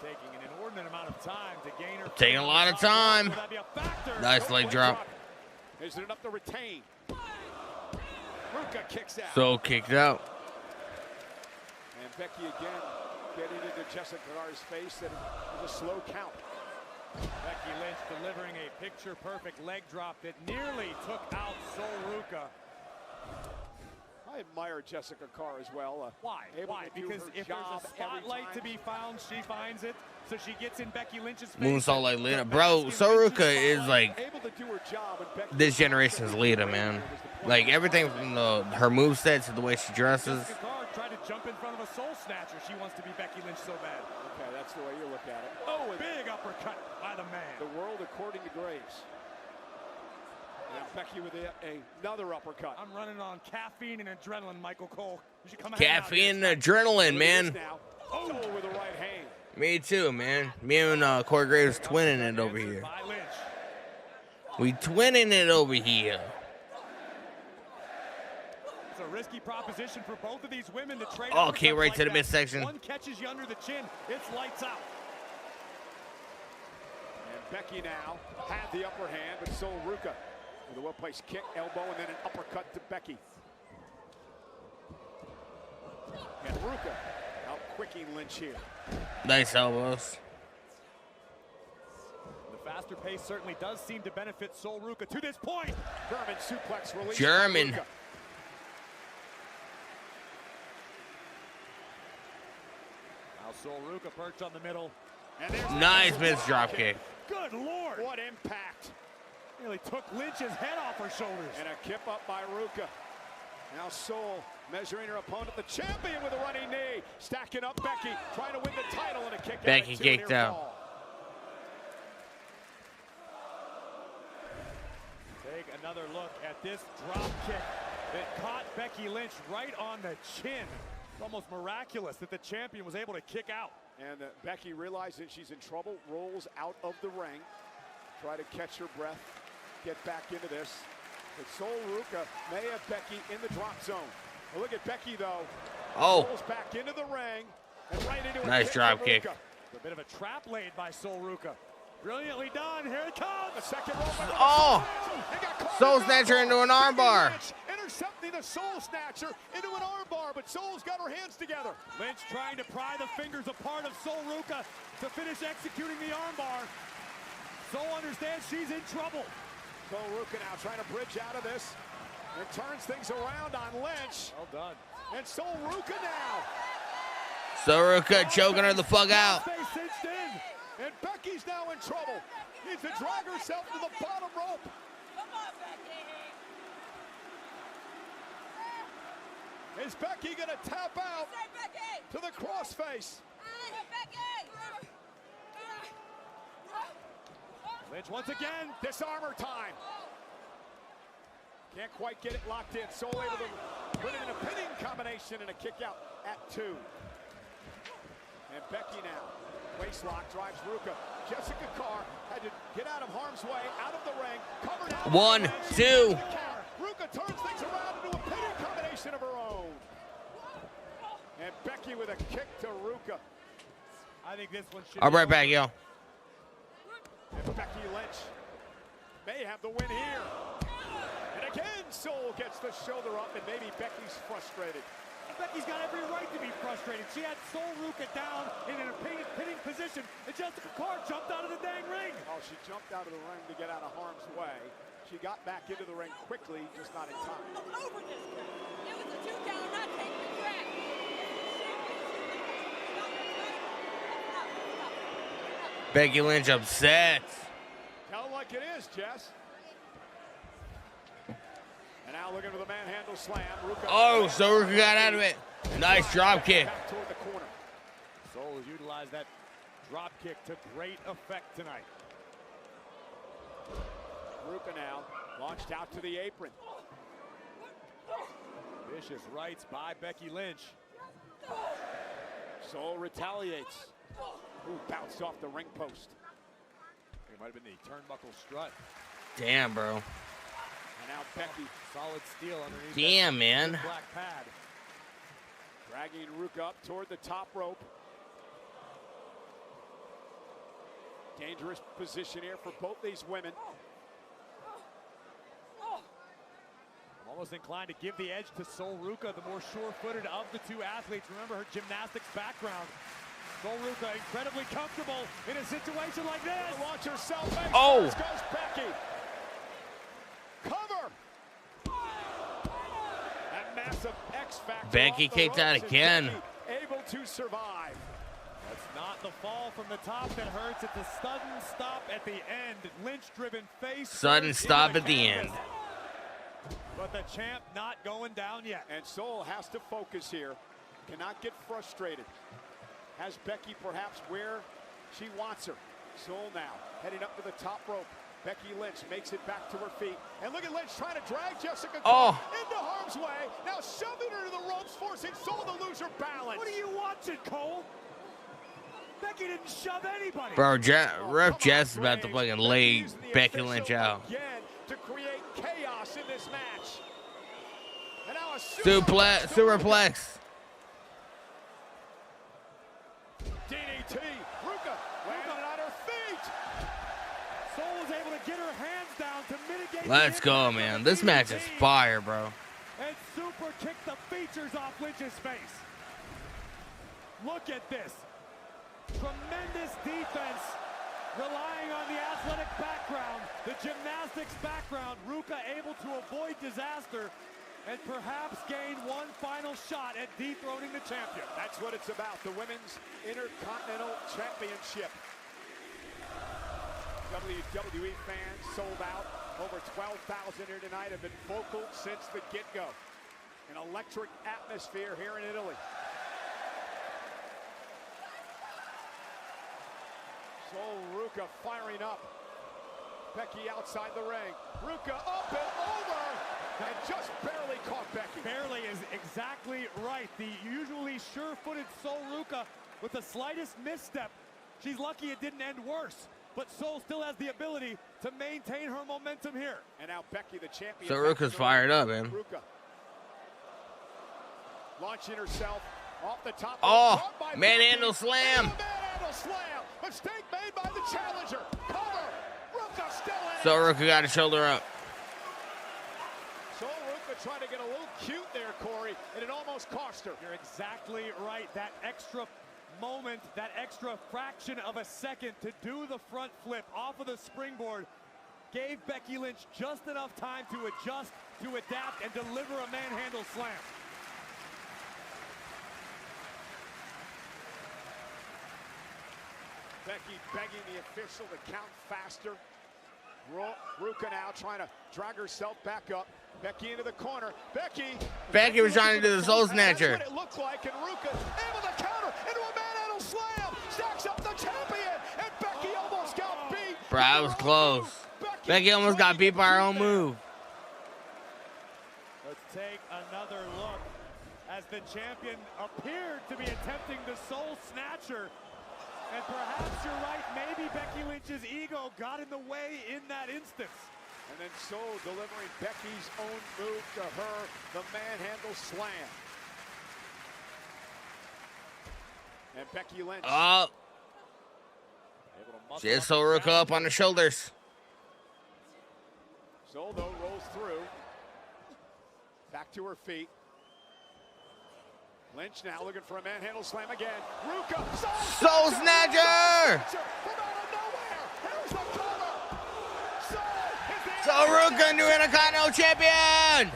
Taking an inordinate amount of time to gain her. Taking a lot of time. Nice leg drop. Is it enough to retain? Ruka kicks out. So kicked out. And Becky again getting into Jessica Carr's face, and it was a slow count. Becky Lynch delivering a picture-perfect leg drop that nearly took out Soul Ruka. I admire Jessica Carr as well. Why? Because if there's a spotlight to be found, she finds it. So she gets in Becky Lynch's face. Moonsault like Lita. Bro, Soruka is like able to do her job, and this generation's Lita, man. Like everything from her moveset to the way she dresses. Jessica Carr tried to jump in front of a soul snatcher. She wants to be Becky Lynch so bad. Okay, that's the way you look at it. Oh, a big uppercut by the man. The world according to Graves. And Becky with another uppercut. I'm running on caffeine and adrenaline, Michael Cole. You should come Caffeine and adrenaline, man. Oh, with the right hand. Me too, man. Me and Corey Graves twinning it over here. We twinning it over here. It's a risky proposition for both of these women to trade. Okay, right to the midsection. One catches you under the chin, it's lights out. And Becky now had the upper hand, but Soul Ruka with a well-placed kick, elbow, and then an uppercut to Becky. And Ruka out-quicking Lynch here. Nice elbows. The faster pace certainly does seem to benefit Soul Ruka to this point. German suplex release. German. Now Soul Ruka perched on the middle. And nice mid drop kick. Good Lord. What impact. Nearly took Lynch's head off her shoulders. And a kip up by Ruka. Now Soul measuring her opponent, the champion, with a running knee. Stacking up Becky, trying to win the title, and a kick Becky out. kicked out. Take another look at this drop kick that caught Becky Lynch right on the chin. It's almost miraculous that the champion was able to kick out. And Becky, realizing she's in trouble, rolls out of the ring. Try to catch her breath, get back into this. But Soul Ruka may have Becky in the drop zone. Well, look at Becky, though. Oh. Rolls back into the ring and right into a nice drop kick. A bit of a trap laid by Soul Ruka. Brilliantly done. Here it comes. The second roll. Oh. Soul Snatcher into an armbar. Intercepting the Soul Snatcher into an armbar, but Soul's got her hands together. Lynch trying to pry the fingers apart of Soul Ruka to finish executing the armbar. Soul understands she's in trouble. Soul Ruka now trying to bridge out of this. And turns things around on Lynch. Well done. And Soul Ruka now. Soul Ruka choking her the fuck out. And Becky's now in trouble. Needs to drag herself to the bottom rope. Come on, Becky. Is Becky gonna tap out to the crossface? Lynch once again. Disarmer time. Can't quite get it locked in. Soul able to put it in a pinning combination and a kick out at 2. And Becky now. Waist lock drives Ruka. Jessica Carr had to get out of harm's way, out of the ring, covered out. 1, 2. Ruka turns things around into a pinning combination of her own. And Becky with a kick to Ruka. I think this one should. I'll be right back, yo. And Becky Lynch may have the win here. And again, Soul gets the shoulder up, and maybe Becky's frustrated. Becky's got every right to be frustrated. She had Sol Ruca down in a pitting position, and Jessica Carr jumped out of the dang ring. Oh, she jumped out of the ring to get out of harm's way. She got back into the ring quickly, just not in time. Over this. It was a 2 count, not taking the track. Becky Lynch upset. Tell it like it is, Jess. And now looking for the manhandle slam. Ruca. Oh, so Ruca got out of it. Nice drop kick. Back toward the corner. Sol has utilized that drop kick to great effect tonight. Ruca now launched out to the apron. Vicious rights by Becky Lynch. Sol retaliates. Ooh, bounced off the ring post. It might have been the turnbuckle strut. Damn, bro. And now Becky. Solid steel underneath. Damn, man. Black pad. Dragging Ruca up toward the top rope. Dangerous position here for both these women. I'm almost inclined to give the edge to Sol Ruca, the more sure-footed of the two athletes. Remember her gymnastics background. Sol Ruca incredibly comfortable in a situation like this. Launch herself. Oh! Goes Becky. Cover. That massive X factor. Becky kicked out again. Able to survive. That's not the fall from the top that hurts. It's a sudden stop at the end. Lynch-driven face. Sudden stop at the end. But the champ not going down yet. And Sol has to focus here. Cannot get frustrated. Has Becky perhaps where she wants her. Sol now heading up to the top rope. Becky Lynch makes it back to her feet. And look at Lynch trying to drag Jessica Carr into harm's way. Now shoving her to the ropes, forcing Sol to lose her balance. What are you watching, Cole? Becky didn't shove anybody. Bro, Ref Jess is about to fucking lay Becky Lynch out. Again to create chaos in this match. And now a Superplex. DDT. Ruca landed on her feet. Sol was able to get her hands down to mitigate. Let's go, man. This match is fire, bro. And super kicked the features off Lynch's face. Look at this. Tremendous defense, relying on the athletic background, the gymnastics background. Ruca able to avoid disaster and perhaps gain one final shot at dethroning the champion. That's what it's about, the Women's Intercontinental Championship. WWE fans sold out. Over 12,000 here tonight, have been vocal since the get-go. An electric atmosphere here in Italy. Sol Ruca firing up. Becky outside the ring. Ruca up and over, and just barely caught Becky. Barely is exactly right. The usually sure-footed Sol Ruca with the slightest misstep. She's lucky it didn't end worse. But Sol still has the ability to maintain her momentum here. And now Becky, the champion. So Ruca's fired up, man. Ruca launching herself off the top. Oh, manhandle slam. Manhandle slam. Mistake made by the challenger. Cover. Ruca still in. So Ruca got his shoulder up. Sol Ruca trying to get a little cute there, Corey, and it almost cost her. You're exactly right. That extra moment, that extra fraction of a second to do the front flip off of the springboard gave Becky Lynch just enough time to adjust, to adapt, and deliver a manhandle slam. Becky begging the official to count faster. Ruca now trying to drag herself back up. Becky into the corner. Becky was trying to do the soul snatcher. That's what it looked like, and Ruca able to counter into a manhandle slam. Stacks up the champion, and Becky almost got beat. Bro, that was close. Becky almost got beat by her own move. Let's take another look as the champion appeared to be attempting the soul snatcher. And perhaps you're right, maybe Becky Lynch's ego got in the way in that instance. And then Sol delivering Becky's own move to her, the manhandle slam. And Becky Lynch She has Soruka up on the shoulders. Sol, though, rolls through. Back to her feet. Lynch now looking for a manhandle slam again. Ruka. Soul Snatcher! Soruka, new Intercontinental Champion!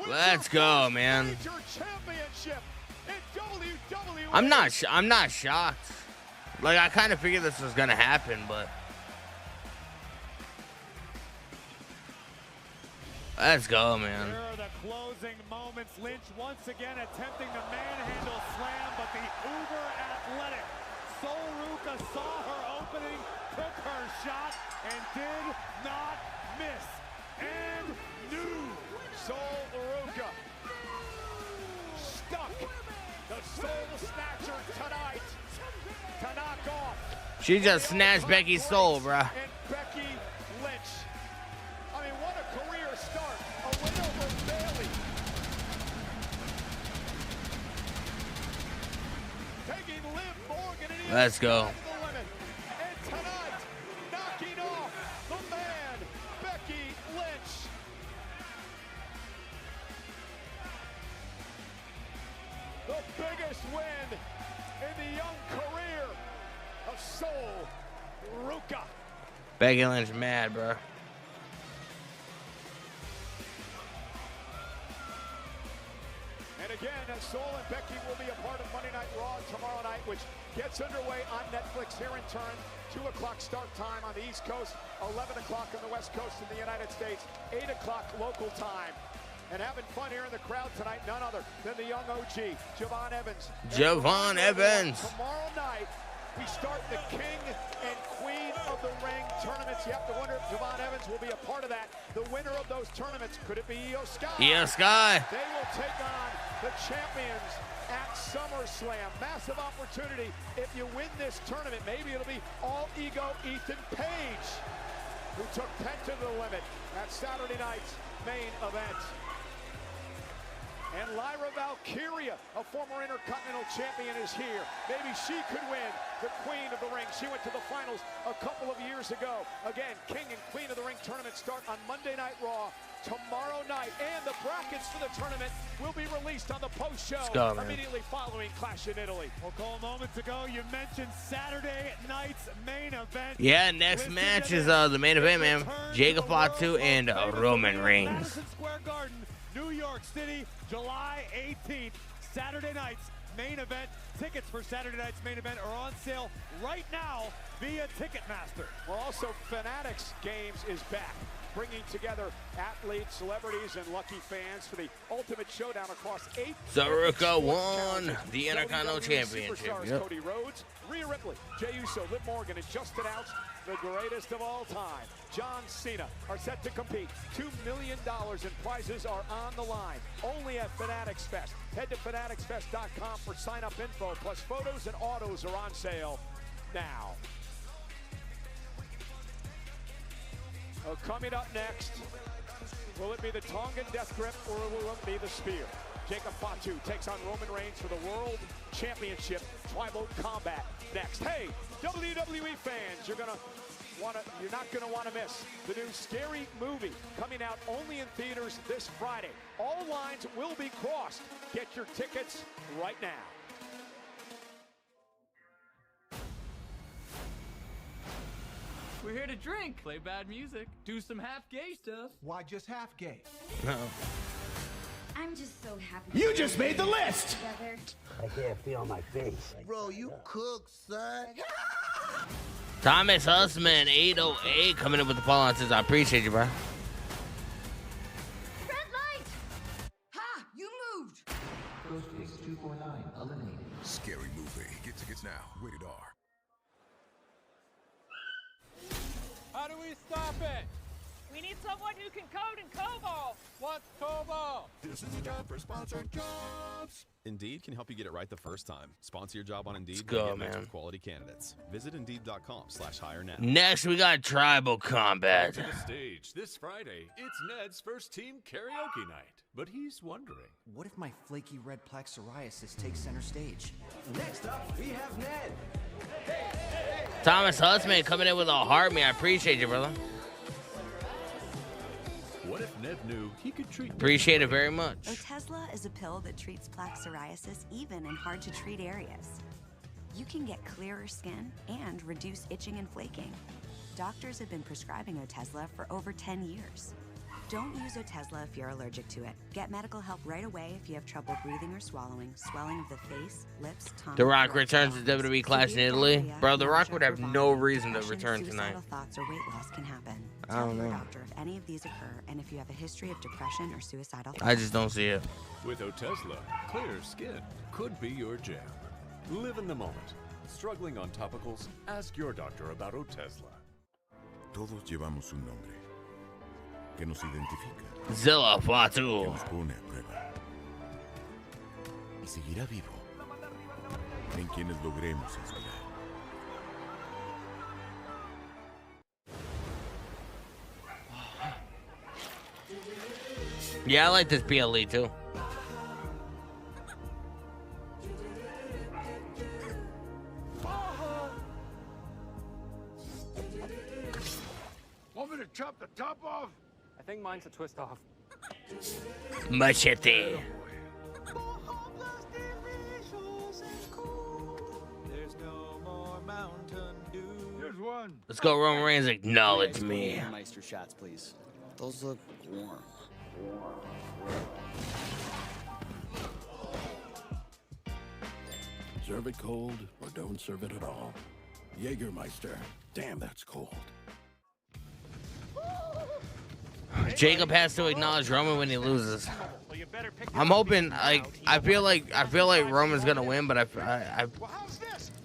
Let's go, man. I'm not shocked. Like, I kind of figured this was gonna happen, but let's go, man. Here are the closing moments. Lynch once again attempting the manhandle slam, but the uber athletic Soruka saw her opening, took her shot, and did not miss. And knew. Soruka stuck the Soul Snatcher tonight to knock off. She just snatched Becky's soul, bruh. And Becky Lynch. I mean, what a career start. A win over Bayley. Taking Liv Morgan and Let's go. And tonight, knocking off the man, Becky Lynch. The biggest win in the young career of Soruka. Becky Lynch mad, bro. And again, Sol and Becky will be a part of Monday Night Raw tomorrow night, which gets underway on Netflix here in turn. 2 o'clock start time on the East Coast, 11 o'clock on the West Coast in the United States, 8 o'clock local time. And having fun here in the crowd tonight, none other than the young OG, Javon Evans. Javon Evans. Tomorrow night, we start the King and Queen of the Ring tournaments. You have to wonder if Javon Evans will be a part of that. The winner of those tournaments, could it be Io Sky? Io Sky. They will take on the champions at SummerSlam. Massive opportunity. If you win this tournament, maybe it'll be all ego Ethan Page, who took Penta to the limit at Saturday night's main event. And Lyra Valkyria, a former Intercontinental Champion, is here. Maybe she could win the Queen of the Ring. She went to the finals a couple of years ago. Again, King and Queen of the Ring tournament start on Monday Night Raw tomorrow night. And the brackets for the tournament will be released on the post show immediately following Clash in Italy. Well, Cole, moments ago, you mentioned Saturday night's main event. Yeah, next match is the main event, man. Jacob FATU and Roman Reigns. Madison Square Garden, New York City, July 18th, Saturday night's main event. Tickets for Saturday night's main event are on sale right now via Ticketmaster. Well, also, Fanatics Games is back, bringing together athletes, celebrities, and lucky fans for the ultimate showdown across 8. Soruka won the Intercontinental Championship. Yep. CODY RHODES, Rhea Ripley, Jey Uso, Liv Morgan, and just announced the greatest of all time, John Cena, are set to compete. $2 million in prizes are on the line, only at Fanatics Fest. Head to fanaticsfest.com for sign-up info, plus photos and autos are on sale now. Coming up next, will it be the Tongan Death Grip or will it be the Spear? Jacob FATU takes on Roman Reigns for the World Championship Tribal Combat next. Hey, WWE fans, you're not gonna want to miss the new Scary Movie coming out only in theaters this Friday. All lines will be crossed. Get your tickets right now. We're here to drink, play bad music, do some half-gay stuff. Why just half gay? No. I'm just so happy. You just made the list! I can't feel my face. Bro, you cook, son. Thomas Hussman, 808, coming up with the follow-on. Says, I appreciate you, bro. Red light! Ha! You moved! Ghostface 249 eliminated. Scary Movie. Get tickets now. Rated R. How do we stop it? We need someone who can code in COBOL. What's COBOL? This is time for sponsored jobs. Indeed can help you get it right the first time. Sponsor your job on Indeed. Let's go, and get matched man. with quality candidates. Visit Indeed.com/hire now. Next, we got Tribal Combat. To the stage this Friday, it's Ned's first team karaoke night. But he's wondering, what if my flaky red plaque psoriasis takes center stage? Next up, we have Ned. Thomas Husman coming in with a heart me. I appreciate you, brother. what if Ned knew he could treat... Appreciate it very much. Otezla is a pill that treats plaque psoriasis even in hard-to-treat areas. You can get clearer skin and reduce itching and flaking. Doctors have been prescribing Otezla for over 10 years. Don't use Otezla if you're allergic to it. Get medical help right away if you have trouble breathing or swallowing, swelling of the face, lips, tongue. The Rock returns to WWE Clash in Italy. Bro, The Rock would have no reason to return tonight. Suicidal thoughts or weight loss can happen. I don't Tell your know. doctor if any of these occur and if you have a history of depression or suicidal thoughts. I just don't see it. With Otezla, clear skin could be your jam. Live in the moment. Struggling on topicals? Ask your doctor about Otezla. Todos llevamos un nombre que nos identifica, Zilla que FATU. nos pone a prueba y seguirá vivo en quienes logremos inspirar. Yeah, I like this BLE too. Want me to chop the top off? I think mine's a twist off. Machete. There's no more Mountain Dew. Here's one. Let's go, Roman Reigns. Acknowledge me. Meister shots, please. Those look warm. Serve it cold or don't serve it at all. Jägermeister. Damn, that's cold. Jacob has to acknowledge Roman when he loses. I'm hoping, like, I feel like Roman's gonna win, but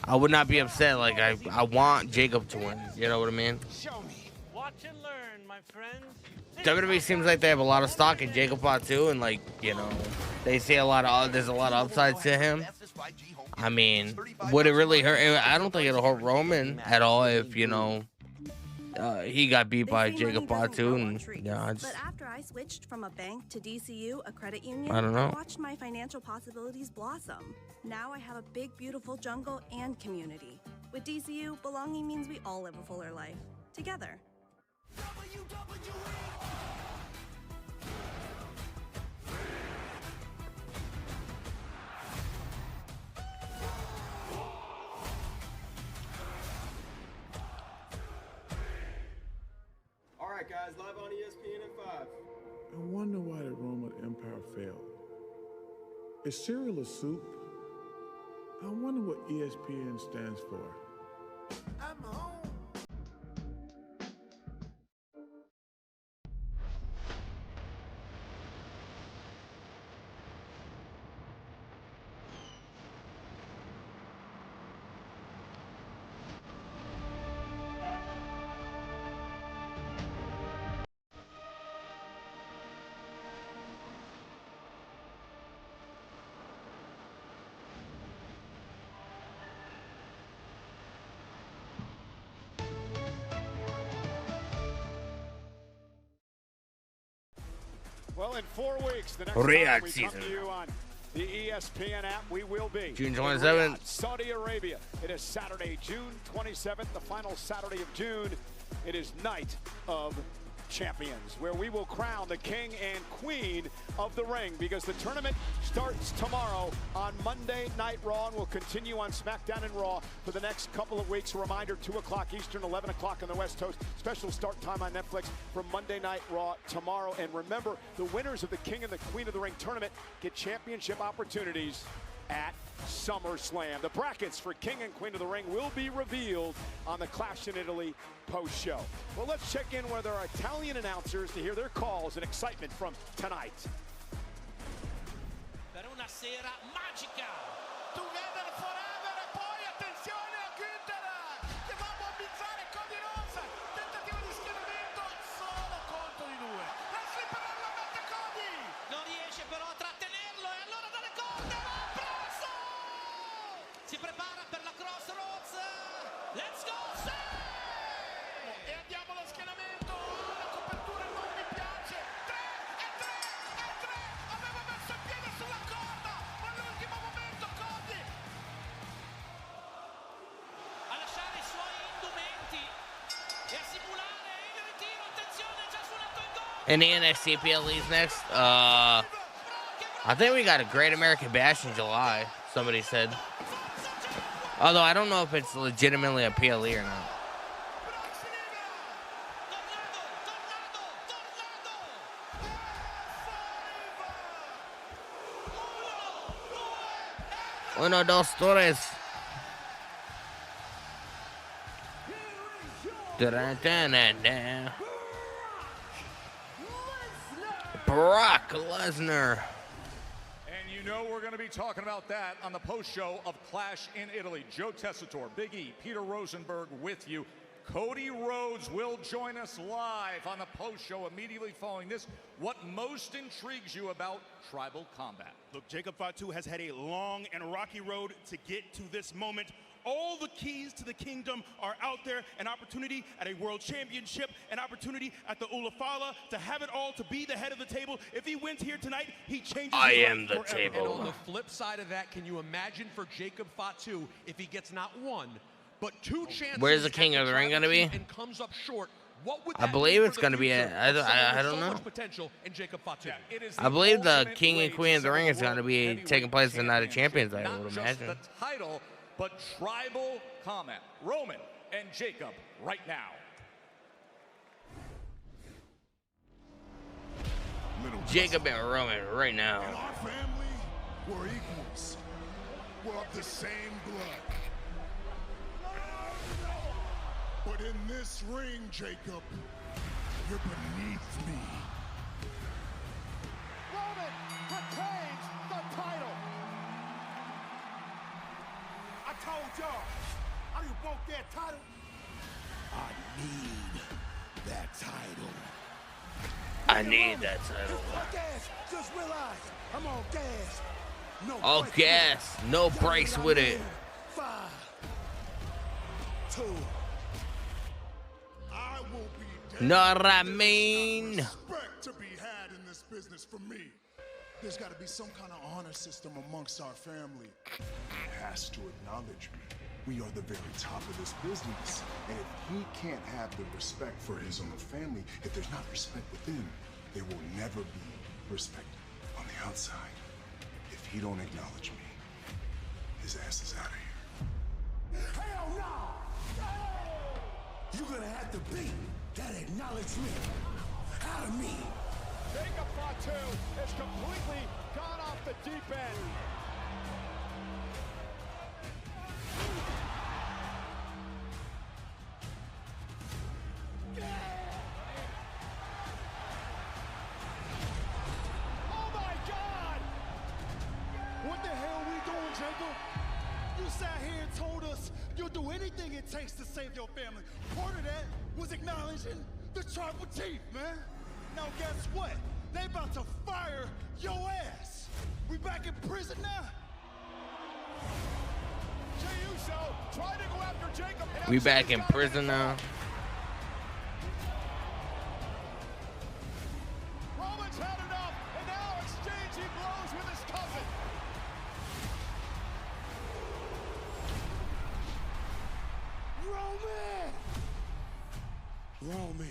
I would not be upset. Like, I want Jacob to win. You know what I mean? Watch and learn, my friends. WWE seems like they have a lot of stock in Jacob FATU, and like, you know, they see there's a lot of upsides to him. I mean, would it really hurt? I don't think it'll hurt Roman at all if, you know, he got beat by Jacob FATU, and yeah, But after I switched from a bank to DCU, a credit union, I don't know. watched my financial possibilities blossom. Now I have a big, beautiful jungle and community. With DCU, belonging means we all live a fuller life together. All right, guys, live on ESPN at 5. I wonder why the Roman Empire failed. Is cereal a soup? I wonder what ESPN stands for. I'm home. Well, in 4 weeks, the next Riyadh time we season. come to you on the ESPN app, we will be June in 27th. Riyadh, Saudi Arabia. It is Saturday, June 27th, the final Saturday of June. It is Night of Champions, where we will crown the king and queen of the ring, because the tournament starts tomorrow on Monday Night Raw and will continue on SmackDown and Raw for the next couple of weeks. A reminder, 2 o'clock Eastern, 11 o'clock on the West Coast. Special start time on Netflix for Monday Night Raw tomorrow. And remember, the winners of the King and the Queen of the Ring tournament get championship opportunities at SummerSlam. The brackets for King and Queen of the Ring will be revealed on the Clash in Italy post-show. Well, let's check in with our Italian announcers to hear their calls and excitement from tonight. Per una sera magica. Together forever e poi attenzione a GUNTHER che va a mobilizzare CODY. Tentativo di schieramento solo con si prepara per la cross Rhodes. Let's go, e andiamo allo schienamento. La copertura non mi piace. 3 e 3 e 3. Aveva messo il piede sulla corda, ma all'ultimo momento CODY a lasciare i suoi indumenti e a simulare il ritiro. Attenzione, già suonato il gol. And the NXT PLE's next. I think we got a Great American Bash in July, somebody said. Although I don't know if it's legitimately a PLE or not. Uno, dos, tres. Da-da-da-da-da. Brock Lesnar. And you know we're going to be talking about that on the post-show of Clash in Italy. Joe Tessitore, Big E, Peter Rosenberg with you. Cody Rhodes will join us live on the post-show immediately following this. What most intrigues you about tribal combat? Look, Jacob Fatu has had a long and rocky road to get to this moment. All the keys to the kingdom are out there. An opportunity at a world championship, an opportunity at the Ulafala to have it all, to be the head of the table. If he wins here tonight, he changes I his am the life forever. table. And on the flip side of that, can you imagine for Jacob Fatu if he gets not one, but two chances? Where's the King of the Ring gonna be? And comes up short. What would I that believe mean it's for going the to be future a, of someone I with don't so know. much potential in Jacob Fatu? I believe the King and Queen of the Ring is going to be taking place in the Night of Champions, I Not would just imagine. the title, but tribal combat. Roman and Jacob right now. Jacob and Roman right now. In our family, we're equals. We're of the same blood. But in this ring, Jacob, you're beneath me. Roman retains the title. I told y'all, I didn't want that title. I need that title. I need that title. Gas, just realize I'm on gas. No All brakes. gas, no brakes with it. 5, 2. I will be Know what I mean? respect to be had in this business for me. There's got to be some kind of honor system amongst our family. He has to acknowledge me. We are the very top of this business. And if he can't have the respect for his own family, if there's not respect within, there will never be respect on the outside. If he don't acknowledge me, his ass is out of here. Hell no! You're gonna have to beat that acknowledgement out of me. Jacob Fatu has completely gone off the deep end. Oh my God! What the hell we doing, Jacob? You sat here and told us you'll do anything it takes to save your family. Part of that was acknowledging the tribal chief, man. Now guess what? They about to fire your ass. We back in prison now? Jey Uso tried to go after Jacob. We back in prison now. Roman's had enough, and now exchanging blows with his cousin. Roman!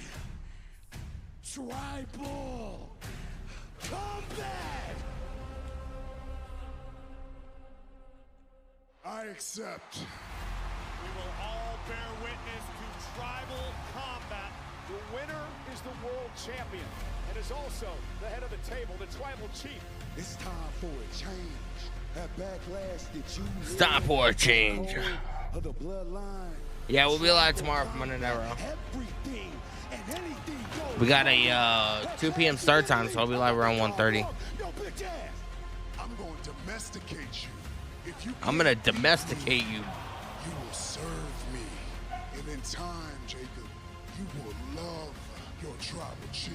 Tribal combat! I accept. We will all bear witness to tribal combat. The winner is the world champion and is also the head of the table, the tribal chief. It's time for a change. That backlash that you It's time for a change. of the bloodline. Yeah, we'll be live tomorrow from Monday Night Raw. Everything and anything goes. We got a 2 p.m. start time, so I'll be live around 1:30. Yo, bitch ass. I'm going to domesticate you. If you I'm gonna domesticate you. You will serve me. And in time, Jacob, you will love your tribal chief.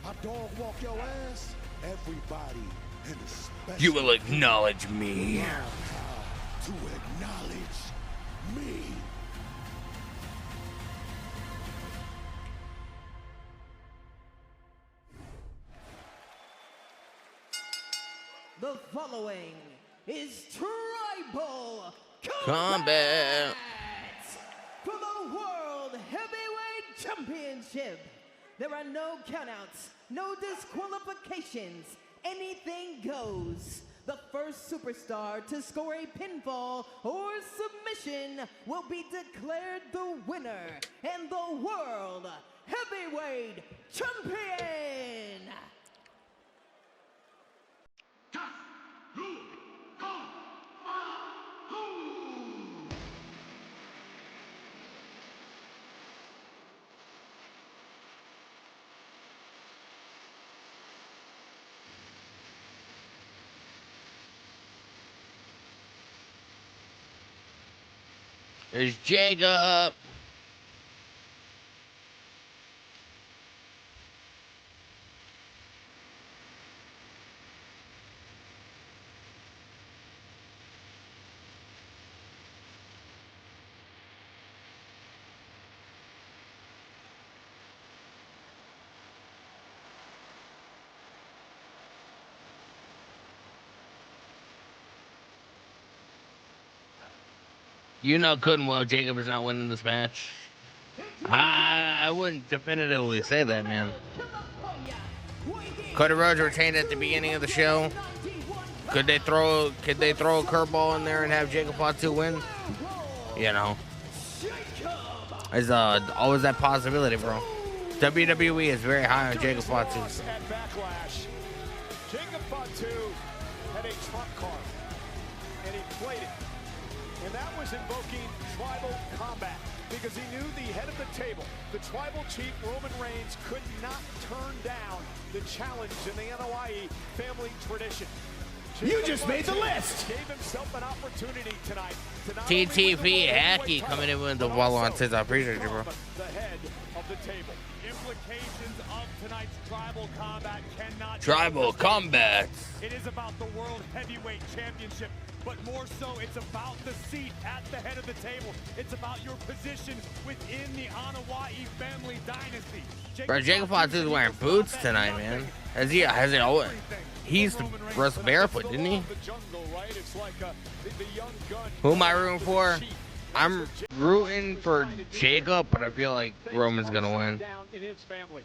I dog walk your ass. Everybody, and especially You will acknowledge me. learn how to acknowledge me. The following is Tribal Combat for the World Heavyweight Championship. There are no countouts, no disqualifications. Anything goes. The first superstar to score a pinfall or submission will be declared the winner and the World Heavyweight Champion. There's Jacob. You know good and well Jacob is not winning this match. I wouldn't definitively say that, man. Cody Rhodes retained at the beginning of the show. Could they throw a curveball in there and have Jacob Fatu win? You know. There's always that possibility, bro. WWE is very high on Jacob Fatu. At Backlash, Jacob Fatu had a trump card, and he played it. And that was invoking tribal combat, because he knew the head of the table, the tribal chief Roman Reigns, could not turn down the challenge in the NOIE family tradition. You just made the list. Gave himself an opportunity tonight to not TTV Hacky coming in with the follow-on says, I appreciate you, bro. the head of the table. Implications of tonight's tribal combat cannot. Tribal combat. It is about the World Heavyweight Championship, but more so, it's about the seat at the head of the table. It's about your position within the Anoa'i family dynasty. Bro, Jacob Fatu is wearing boots tonight, man. Has he always? He used to wrestle barefoot, didn't he? Who am I rooting for? I'm rooting for Jacob, but I feel like Roman's gonna win. Down in his family.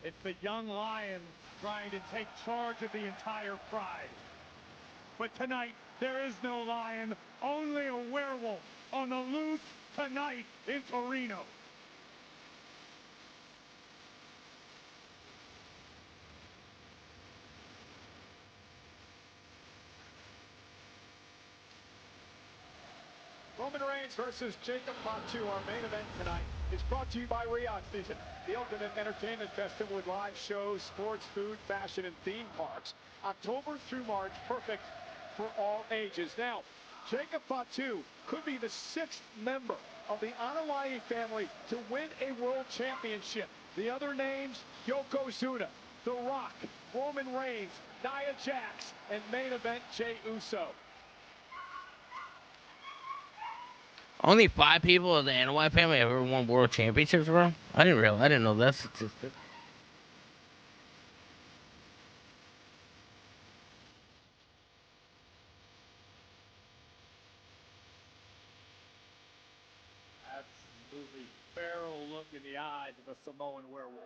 It's the young lion trying to take charge of the entire pride. But tonight, there is no lion, only a werewolf on the loose tonight in Torino. Roman Reigns versus Jacob Fatu, our main event tonight, is brought to you by RHODES Vision, the ultimate entertainment festival with live shows, sports, food, fashion, and theme parks. October through March, perfect for all ages. Now, Jacob Fatu could be the 6th member of the Anoa'i family to win a world championship. The other names, Yokozuna, The Rock, Roman Reigns, Nia Jax, and main event Jey Uso. Only 5 people of the Anoa'i family have ever won world championships, bro. I didn't know that statistic. Absolutely feral look in the eyes of a Samoan werewolf.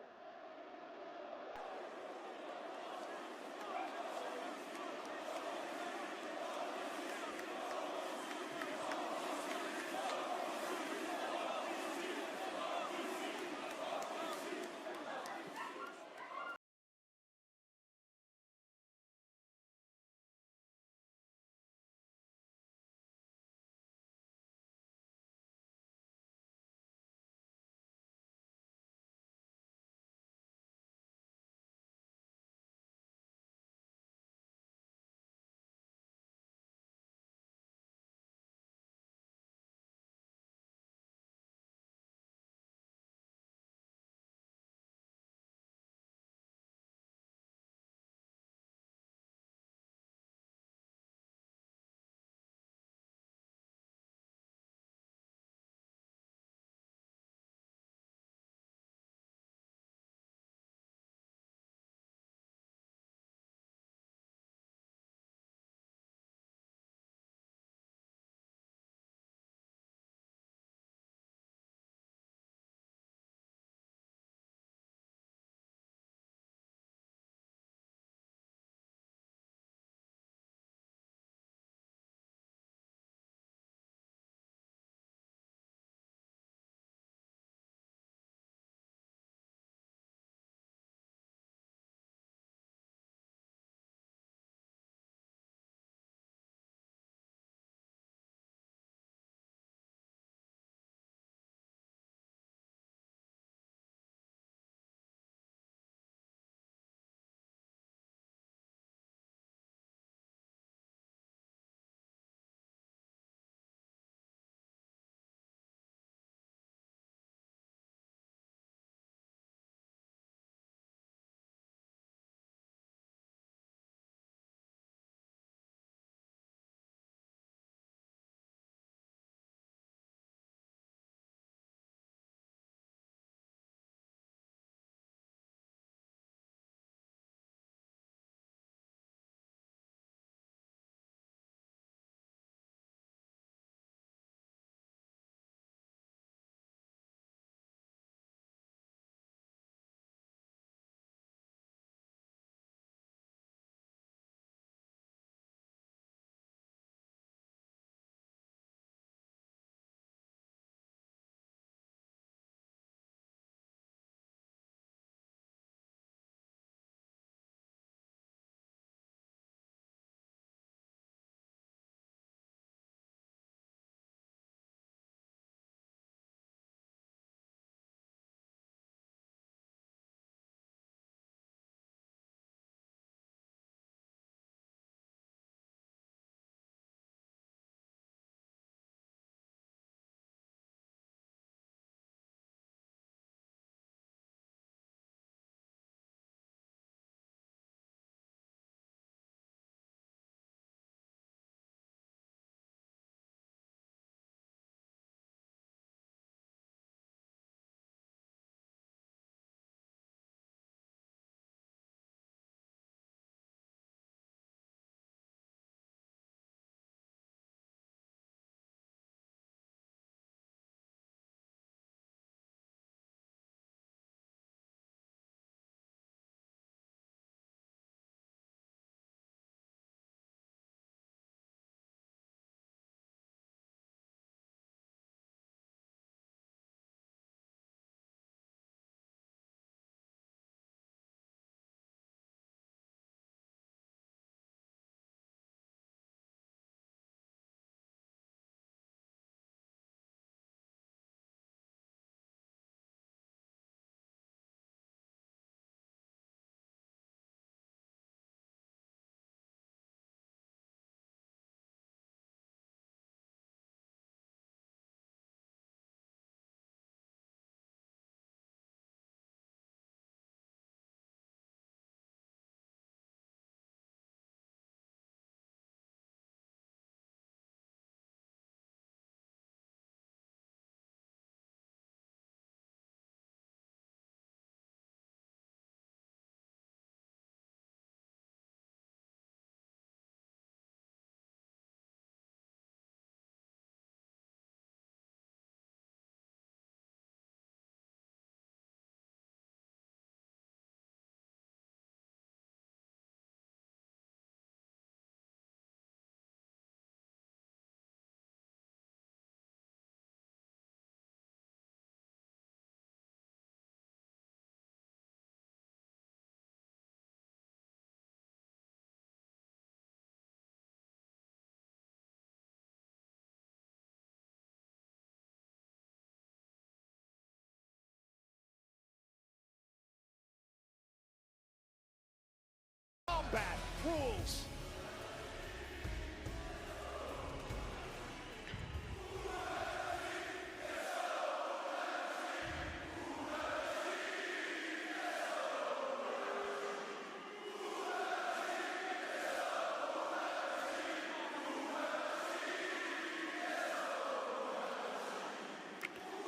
rules.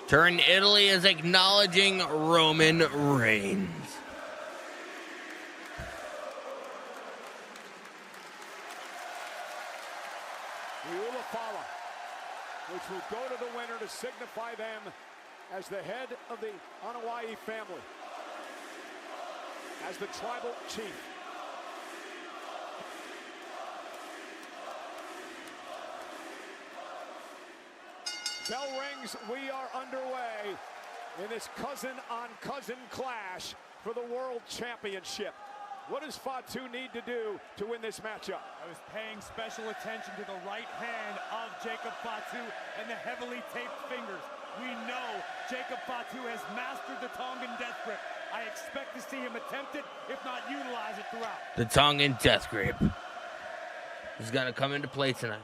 Turn Italy is acknowledging Roman Reigns. The Ulafala, which will go to the winner to signify them as the head of the Anoa'i family, as the tribal chief. Bell rings, we are underway in this cousin-on-cousin clash for the World Championship. What does FATU need to do to win this matchup? I was paying special attention to the right hand of Jacob FATU and the heavily taped fingers. We know Jacob FATU has mastered the Tongan death grip. I expect to see him attempt it, if not utilize it throughout. The Tongan death grip is going to come into play tonight.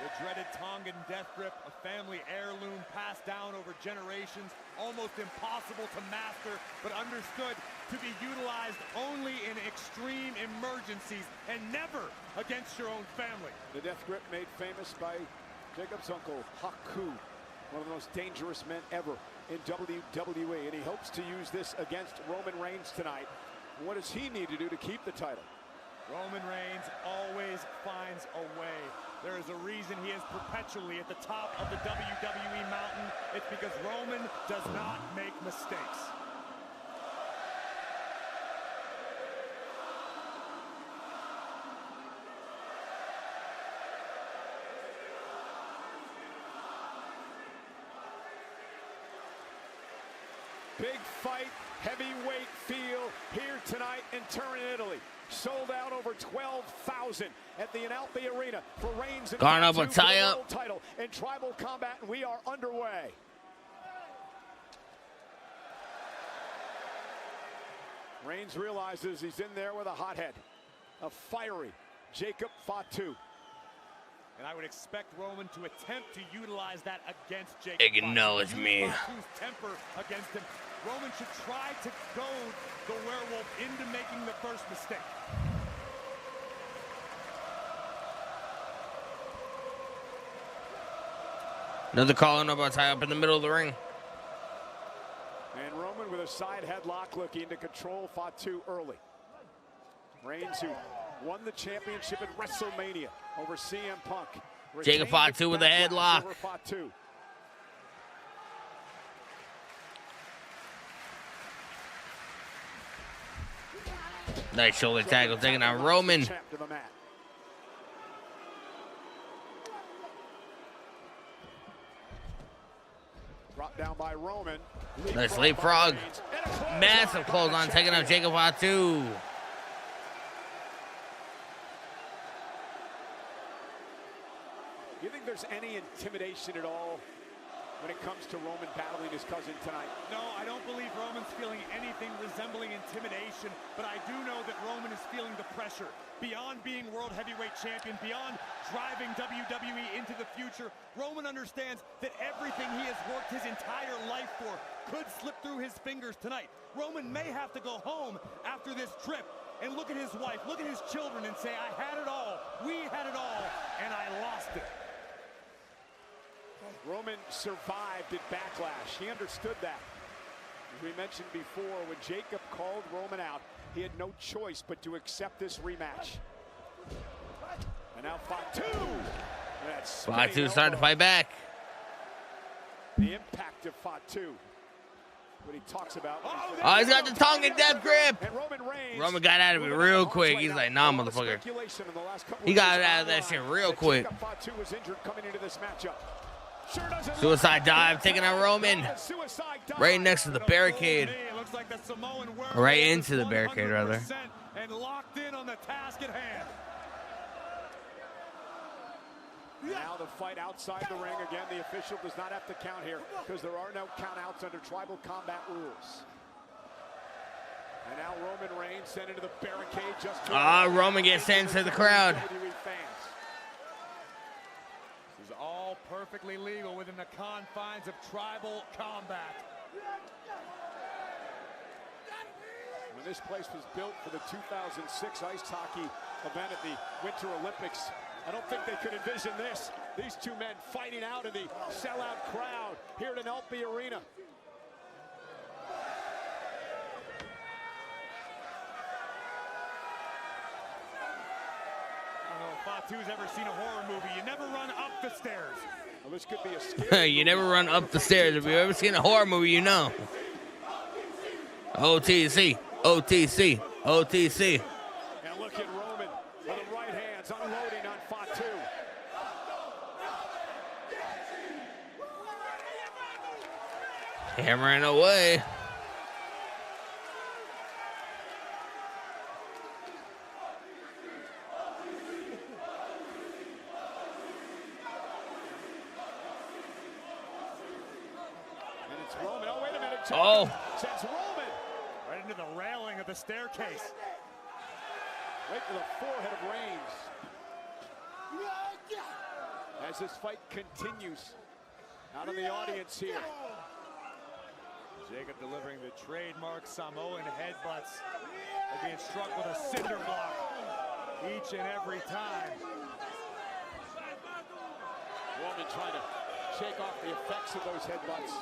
The dreaded Tongan death grip, a family heirloom passed down over generations, almost impossible to master, but understood to be utilized only in extreme emergencies and never against your own family. The death grip made famous by Jacob's uncle, Haku, one of the most dangerous men ever in WWE, and he hopes to use this against Roman Reigns tonight. What does he need to do to keep the title? Roman Reigns always finds a way. There is a reason he is perpetually at the top of the WWE mountain. It's because Roman does not make mistakes. Big fight, heavyweight feel here tonight in Turin, Italy. Sold out over 12,000 at the Inalpi Arena for Reigns and FATU for the world title in tribal combat, and we are underway. Reigns realizes he's in there with a hothead, a fiery Jacob FATU. And I would expect Roman to attempt to utilize that against Jacob. Acknowledge me. FATU's temper against him. Roman should try to goad the werewolf into making the first mistake. Another call in about tie up in the middle of the ring. And Roman with a side headlock looking to control FATU early. Reigns, who won the championship at WrestleMania over CM Punk. Jacob FATU with a headlock. Nice shoulder tackle taking on Roman. Brought down by Roman. Nice leapfrog. Massive clothesline taking out Jacob FATU. Do you think there's any intimidation at all when it comes to Roman battling his cousin tonight? No, I don't believe Roman's feeling anything resembling intimidation, but I do know that Roman is feeling the pressure. Beyond being World Heavyweight Champion, beyond driving WWE into the future, Roman understands that everything he has worked his entire life for could slip through his fingers tonight. Roman may have to go home after this trip and look at his wife, look at his children and say, I had it all, we had it all, and I lost it. Roman survived at Backlash. He understood that. As we mentioned before, when Jacob called Roman out, he had no choice but to accept this rematch. And now FATU. FATU starting to fight back. The impact of FATU. What he talks about. Oh, he's got the Tongan death grip. Roman got out of it real quick. He's like, nah, motherfucker. He got out of that shit real quick. FATU was injured coming into this matchup. Suicide dive taking out Roman. Right next to the barricade. Right into the barricade, rather. And locked in on the task at hand. Now the fight outside the ring. Again, the official does not have to count here because there are no countouts under tribal combat rules. And now Roman Reigns sent into the barricade just Roman gets sent to the crowd. WWE fans. This is all perfectly legal within the confines of tribal combat. When this place was built for the 2006 ice hockey event at the Winter Olympics, I don't think they could envision this. These two men fighting out in the sellout crowd here at an LP Arena. I don't know if Fatu's ever seen a horror movie. You never run up the stairs. Well, this could be a scary You never run up the stairs. If you've ever seen a horror movie, you know. OTC, OTC, OTC. And look at Roman with the right hands unloading on Fatu. Hammering away. And it's Roman. Oh, wait a minute. Oh. Sends Roman right into the railing of the staircase. Right to the forehead of Reigns. As this fight continues out in the audience here. Jacob delivering the trademark Samoan headbutts. They're being struck with a cinder block each and every time. Roman trying to shake off the effects of those headbutts.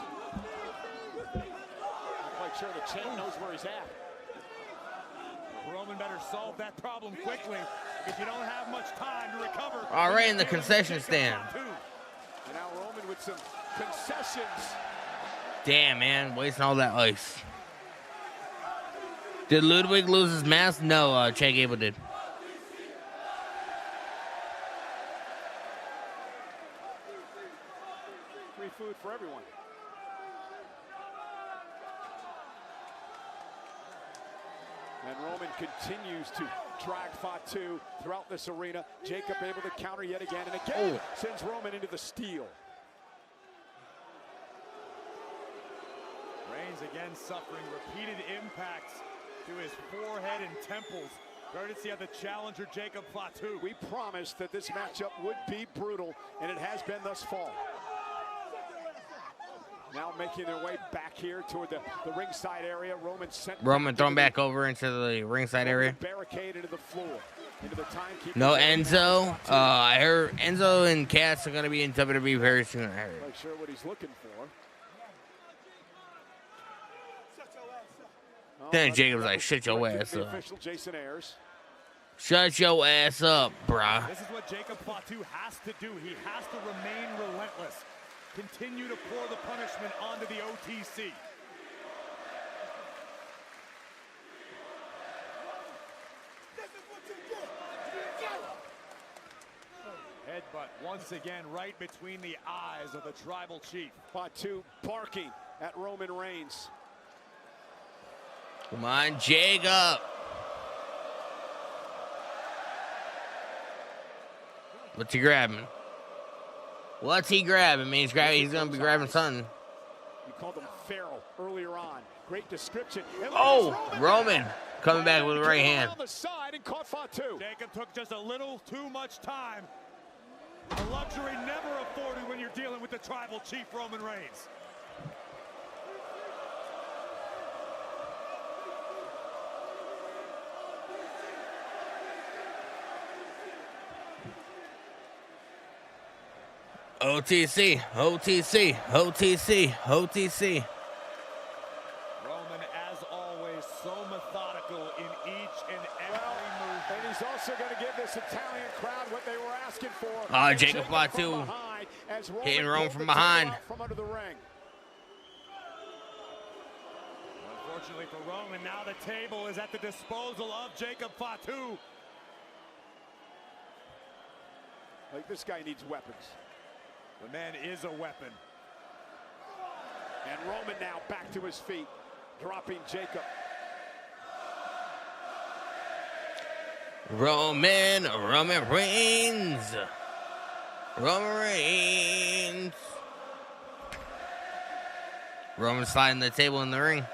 Not quite sure the champ knows where he's at. Roman better solve that problem quickly because you don't have much time to recover. All right, in the concession stand. And now Roman with some concessions. Damn, man, wasting all that ice. Did Ludwig lose his mask? No, Chad Gable did. Free food for everyone. And Roman continues to drag Fatu throughout this arena. Jacob able to counter yet again, and again sends Roman into the steel. Reigns again suffering repeated impacts to his forehead and temples, courtesy of the challenger Jacob Fatu. We promised that this matchup would be brutal, and it has been thus far. Now making their way back here toward the ringside area. Roman thrown back over into the ringside area. Barricade into the floor. Into the timekeeper. No Enzo. I heard Enzo and Cass are going to be in WWE very soon. I heard. Not sure what he's looking for. Then Jacob's like, shut your ass up. Official Jason Ayers. Shut your ass up, bruh. This is what Jacob Fatu has to do. He has to remain relentless. Continue to pour the punishment onto the OTC. Headbutt once again right between the eyes of the tribal chief. Fatu barking at Roman Reigns. Come on, Jacob. What's he grabbing? What's he grabbing? I mean, he's going to be grabbing something. You called him feral earlier on. Great description. Oh, Roman coming back with the right hand. On the side and caught Fatu. Jacob took just a little too much time. A luxury never afforded when you're dealing with the tribal chief, Roman Reigns. OTC, OTC, OTC, OTC. Roman, as always, so methodical in each and every move. And he's also going to give this Italian crowd what they were asking for. Jacob Fatu hitting Roman from behind. From under the ring. Unfortunately for Roman, now the table is at the disposal of Jacob Fatu. Like, this guy needs weapons. The man is a weapon. And Roman now back to his feet, dropping Jacob. Roman Reigns. Roman Reigns. Roman sliding the table in the ring.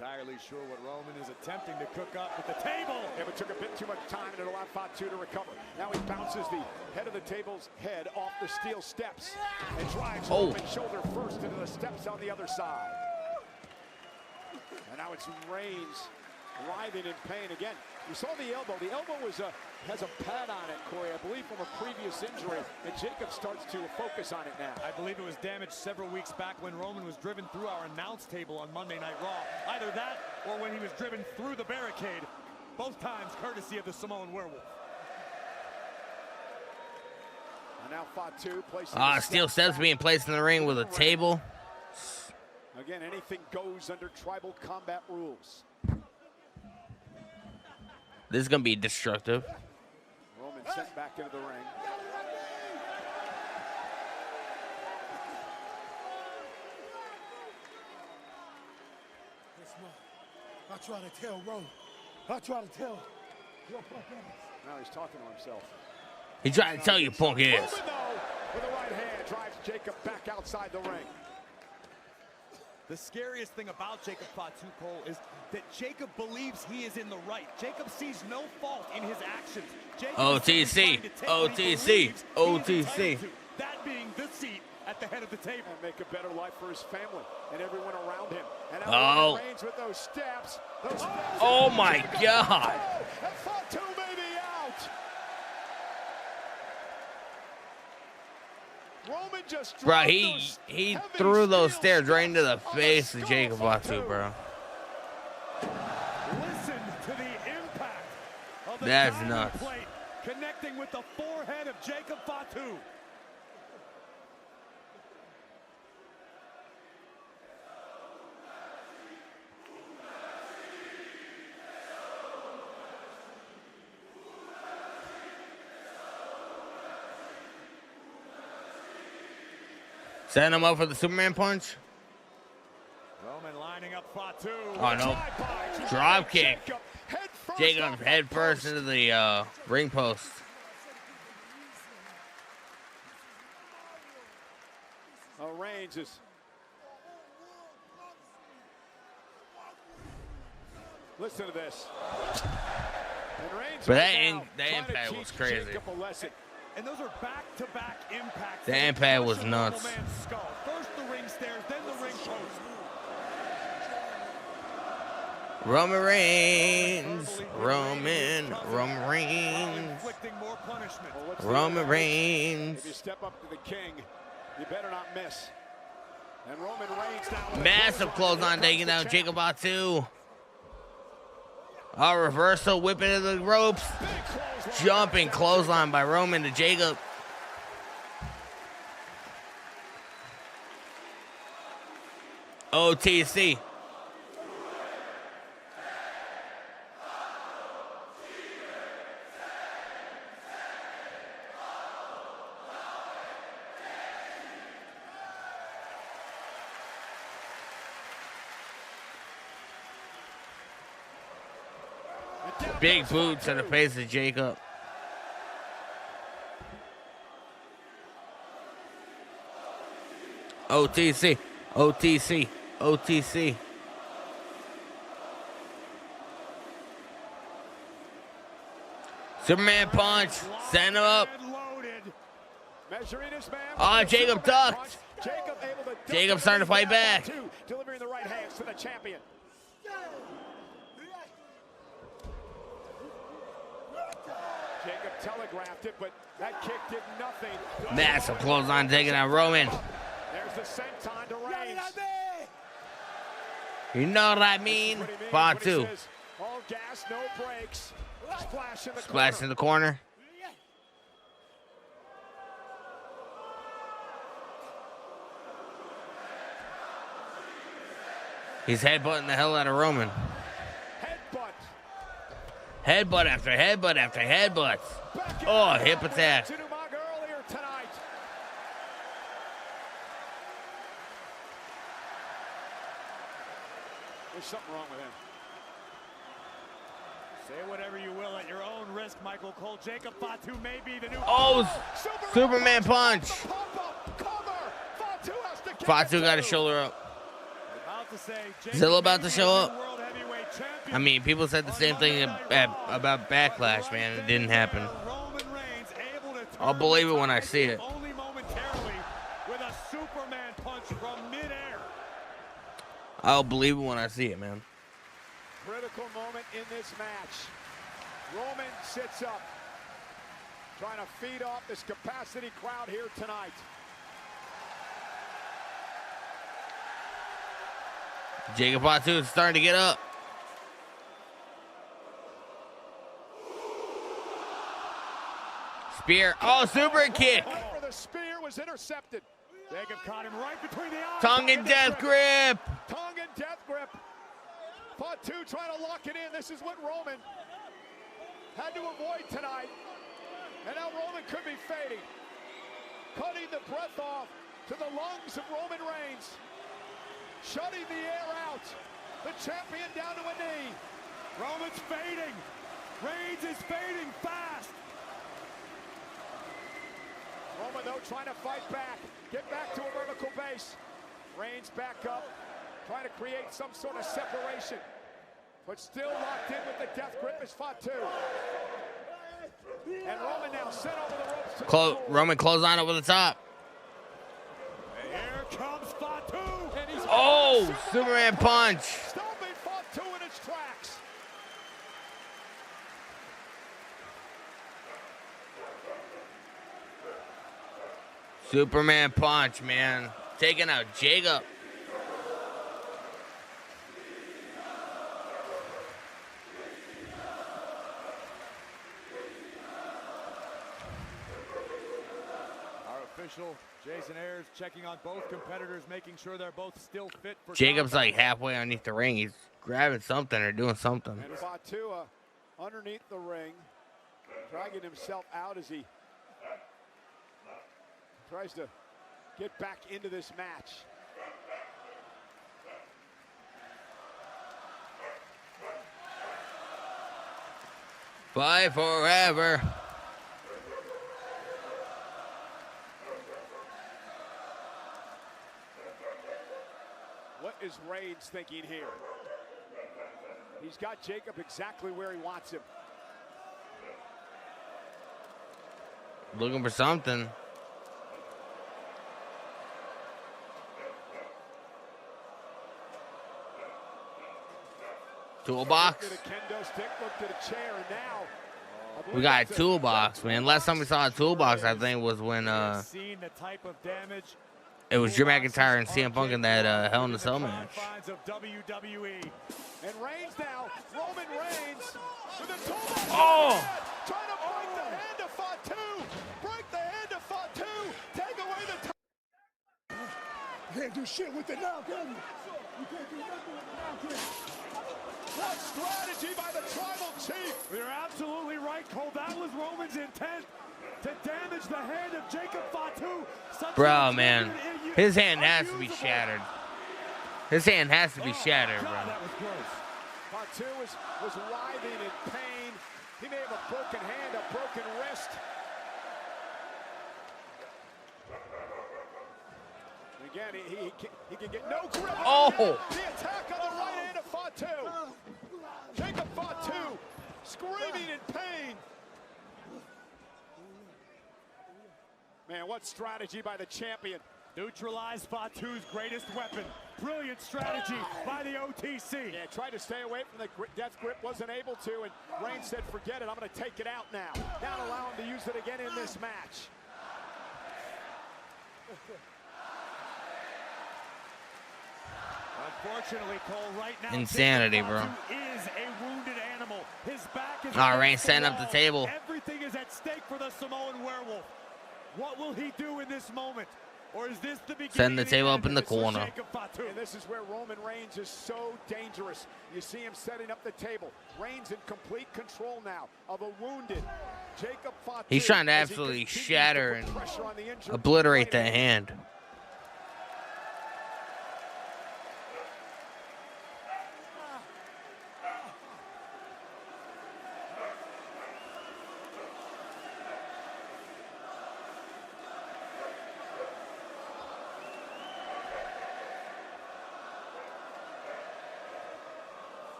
entirely sure what Roman is attempting to cook up at the table. Yeah, but took a bit too much time and it allowed FATU to recover. Now he bounces the head of the table's head off the steel steps and drives Roman shoulder first into the steps on the other side. And now it's Reigns writhing in pain again. You saw the elbow. The elbow has a pad on it, Corey, I believe from a previous injury, and Jacob starts to focus on it now. I believe it was damaged several weeks back when Roman was driven through our announce table on Monday Night Raw. Either that or when he was driven through the barricade, both times courtesy of the Samoan Werewolf. And now FATU places steel steps being placed in the ring with a table. Again, anything goes under tribal combat rules. This is going to be destructive. Roman sent back into the ring. I try to tell Roman. I try to tell your punk ass. Now he's talking to himself. He's trying to tell you punk ass. Roman, though, with the right hand, drives Jacob back outside the ring. The scariest thing about Jacob FATU, Cole, is that Jacob believes he is in the right. Jacob sees no fault in his actions. OTC, OTC, OTC. That being the seat at the head of the table. And make a better life for his family and everyone around him. And now Reigns with those steps. Oh my God. And FATU may be out. Roman just bro, he threw those stairs right into the face of Jacob FATU, bro. Listen to the impact of the that's nuts. Plate connecting with the forehead of Jacob FATU. Setting him up for the Superman punch. Roman lining up FATU. Oh no. Drop kick. Jacob head first into the ring post. Reigns is. Listen to this. And Reigns but that impact was crazy. And those are back-to-back impacts. The impact was nuts. First the ring stairs, then the ring post. Roman Reigns, Roman Reigns, Roman Reigns. If you step up to the king, you better not miss. And Roman Reigns now. Massive clothesline taking down Jacob FATU. A reversal, whipping into the ropes. Jumping clothesline by Roman to Jacob. OTC. Big boots in the face of Jacob. OTC, OTC, OTC. Superman punch, send him up. Oh, Jacob ducked. Jacob starting to fight back. Delivering the right hands to the champion. Jacob telegraphed it, but that kick did nothing. Massive clothesline taking out Roman. There's the senton to Reigns. You know what I mean? FATU. All gas, no brakes. Splash in the Splash corner. in the corner. He's headbutting the hell out of Roman. Headbutt after headbutt after headbutt. Oh, hip attack. There's something wrong with him. Say whatever you will at your own risk, Michael Cole. Jacob FATU may be the new. Oh, Superman punch. FATU got his shoulder up. About to say, Zilla about to show up. I mean, people said the same thing about Backlash, man. It didn't happen. I'll believe it when I see it. Only momentarily with a Superman punch from midair. I'll believe it when I see it, man. Critical moment in this match. Roman sits up, trying to feed off this capacity crowd here tonight. Jacob Fatu is starting to get up. Spear. Oh, super kick. The spear was intercepted. Jacob caught him right between the eyes. Tongue and death grip. Tongue and death grip. Fatu trying to lock it in. This is what Roman had to avoid tonight. And now Roman could be fading. Cutting the breath off to the lungs of Roman Reigns. Shutting the air out. The champion down to a knee. Roman's fading. Reigns is fading fast. Roman, though, trying to fight back. Get back to a vertical base. Reigns back up. Trying to create some sort of separation. But still locked in with the death grip is Fatu. And Roman now sent over the ropes to the floor. Roman close on over the top. And here comes Fatu. And he's Superman punch. Stomping Fatu in its tracks. Superman punch, man. Taking out Jacob. Jason Ayers checking on both competitors, making sure they're both still fit for Jacob's like halfway underneath the ring. He's grabbing something or doing something. And Fatu underneath the ring, dragging himself out as he tries to get back into this match. Fight forever. What is Reigns thinking here? He's got Jacob exactly where he wants him. Looking for something. Toolbox. We got a toolbox, man. Last time we saw a toolbox, I think, was when it was Drew McIntyre and CM Punk in that Hell in a Cell match. And Reigns now, Roman Reigns with a toolbox. Oh! Trying to break the hand of Fatu. Break the hand of Fatu. Take away the time. You can't do shit with it now, can you? You can't do nothing with it now, can you? What strategy by the Tribal Chief? You're absolutely right, Cole. That was Roman's intent to damage the hand of Jacob Fatu. Bro, man, his hand has to be shattered. His hand has to be shattered, bro. That was close. Fatu was writhing in pain. He may have a broken hand, a broken wrist. Again, he can get no grip. Oh! The attack on the right hand of Fatu. Jacob Fatu screaming in pain. Man, what strategy by the champion. Neutralize Fatu's greatest weapon. Brilliant strategy by the OTC. Yeah, tried to stay away from the death grip, wasn't able to, and Reigns said, forget it, I'm going to take it out now. Now allow him to use it again in this match. Unfortunately, Cole, right now, insanity, bro. Is a wounded animal. His back is Reigns setting up the table. Everything is at stake for the Samoan werewolf. What will he do in this moment? Or is this the beginning? Setting the table up in the corner. And this is where Roman Reigns is so dangerous. You see him setting up the table. Reigns in complete control now of a wounded Jacob Fatu. He's trying to absolutely shatter and obliterate that hand.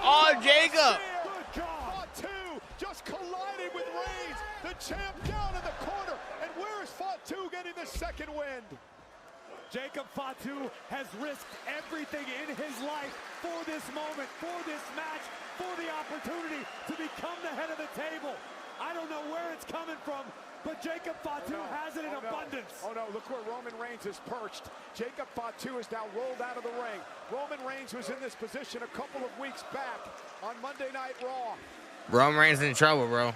Oh, Jacob. Good God. Fatu just collided with Reigns. The champ down in the corner. And where is Fatu getting the second wind? Jacob Fatu has risked everything in his life for this moment, for this match, for the opportunity to become the head of the table. I don't know where it's coming from, but Jacob Fatu has it in abundance. Oh no, look where Roman Reigns is perched. Jacob Fatu is now rolled out of the ring. Roman Reigns was in this position a couple of weeks back on Monday Night Raw. Roman Reigns in trouble, bro.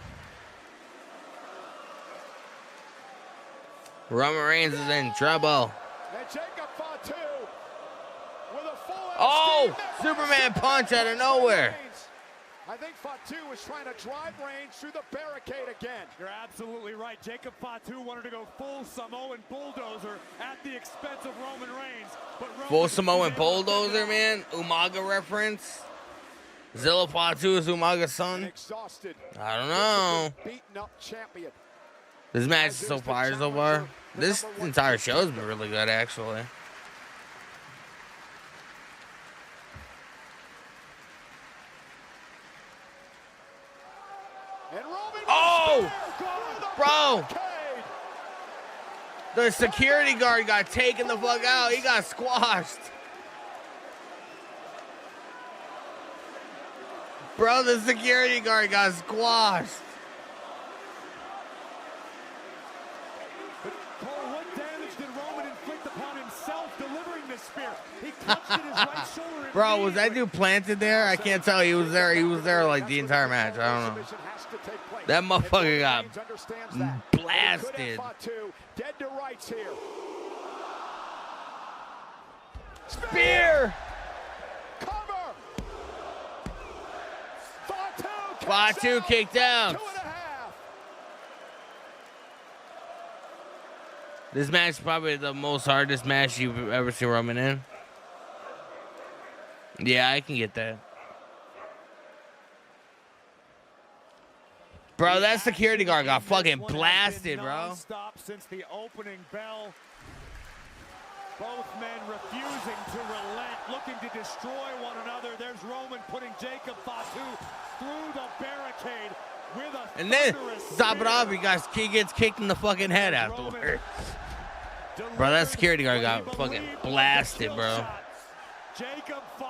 Roman Reigns is in trouble. And Jacob Fatu with a full Oh, Superman punch out of nowhere. I think Fatu was trying to drive Reigns through the barricade again. You're absolutely right. Jacob Fatu wanted to go full Samoan bulldozer at the expense of Roman Reigns. But Roman Full Samoan bulldozer, man. Umaga reference. Zilla Fatu is Umaga's son. Exhausted. I don't know. Beaten up champion. This match is so fire so far. This entire show has been really good, actually. Oh! Bro! The security guard got taken the fuck out. He got squashed. Bro, the security guard got squashed. What damage did Roman inflict upon himself delivering this spear? He clutched at his right shoulder. Bro, was that dude planted there? I can't tell. He was there. He was there like the entire match. I don't know. That motherfucker got blasted. Dead to rights here. Spear. Cover. Fatu kicked out. This match is probably the most hardest match you've ever seen Roman in. Yeah, I can get that. Bro, that security guard got fucking blasted, bro. Stop since the opening bell. Both men refusing to relent, looking to destroy one another. There's Roman putting Jacob Fatu through the barricade with a And then, top it off, he gets kicked in the fucking head afterwards. Bro, that security guard got fucking blasted, bro.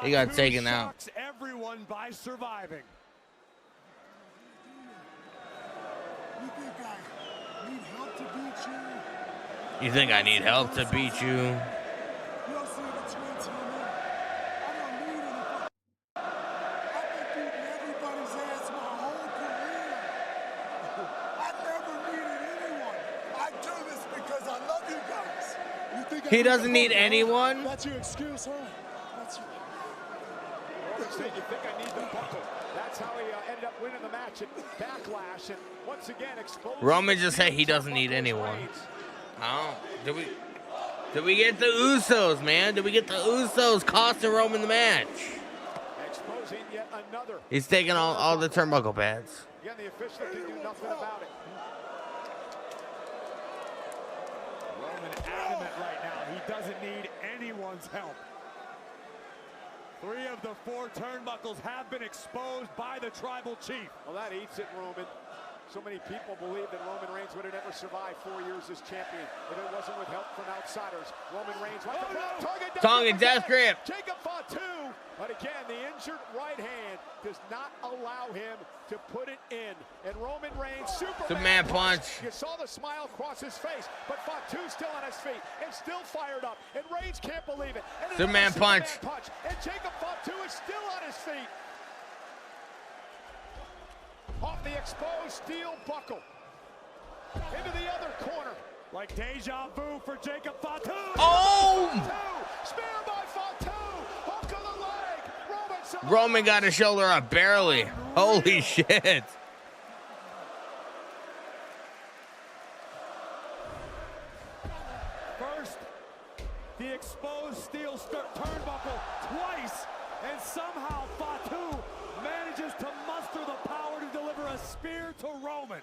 He got taken out. Everyone by surviving. You think I need help to beat you? He doesn't need anyone? That's your excuse, huh? That's your... Roman said, you think I need the buckle. That's how he ended up winning the match at Backlash. And once again, exposed... Roman just said he doesn't need anyone. Oh, did we get the Usos, man? Did we get the Usos costing Roman the match? Exposing yet another. He's taking all the turnbuckle pads. Again, the official can do nothing about it. Roman adamant right now. He doesn't need anyone's help. 3 of the 4 turnbuckles have been exposed by the tribal chief. Well, that eats it, Roman. So many people believe that Roman Reigns would have never survived 4 years as champion if it wasn't with help from outsiders. Roman Reigns, tongue and death grip. Jacob Fatu, but again, the injured right hand does not allow him to put it in. And Roman Reigns, Superman punch. You saw the smile cross his face, but Fatu's still on his feet and still fired up. And Reigns can't believe it. And Superman punch. And Jacob Fatu is still on his feet. Off the exposed steel buckle. Into the other corner. Like deja vu for Jacob Fatu. Oh! Fatu. Spear by Fatu. Hook of the leg. Roman got his shoulder up barely. Holy shit. First, the exposed steel turnbuckle twice, and somehow Fatu manages to muster the power to deliver a spear to Roman.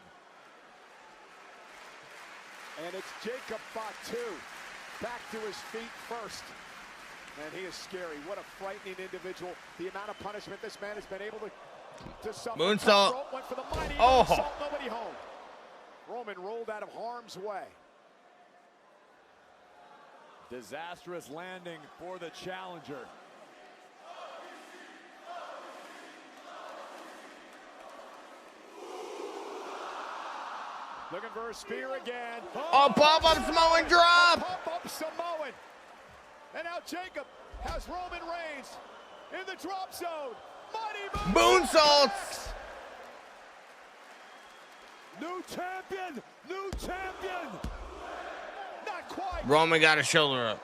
And it's Jacob Fatu back to his feet first. And he is scary. What a frightening individual. The amount of punishment this man has been able to suffer. Moonsault. Went for the mighty Oh. moonsault, nobody home. Roman rolled out of harm's way. Disastrous landing for the challenger. Looking for a spear again. Oh, pop-up Samoan drop. Pop-up Samoan. And now Jacob has Roman Reigns in the drop zone. Mighty Moonsaults. New champion. New champion. Not quite. Roman got a shoulder up.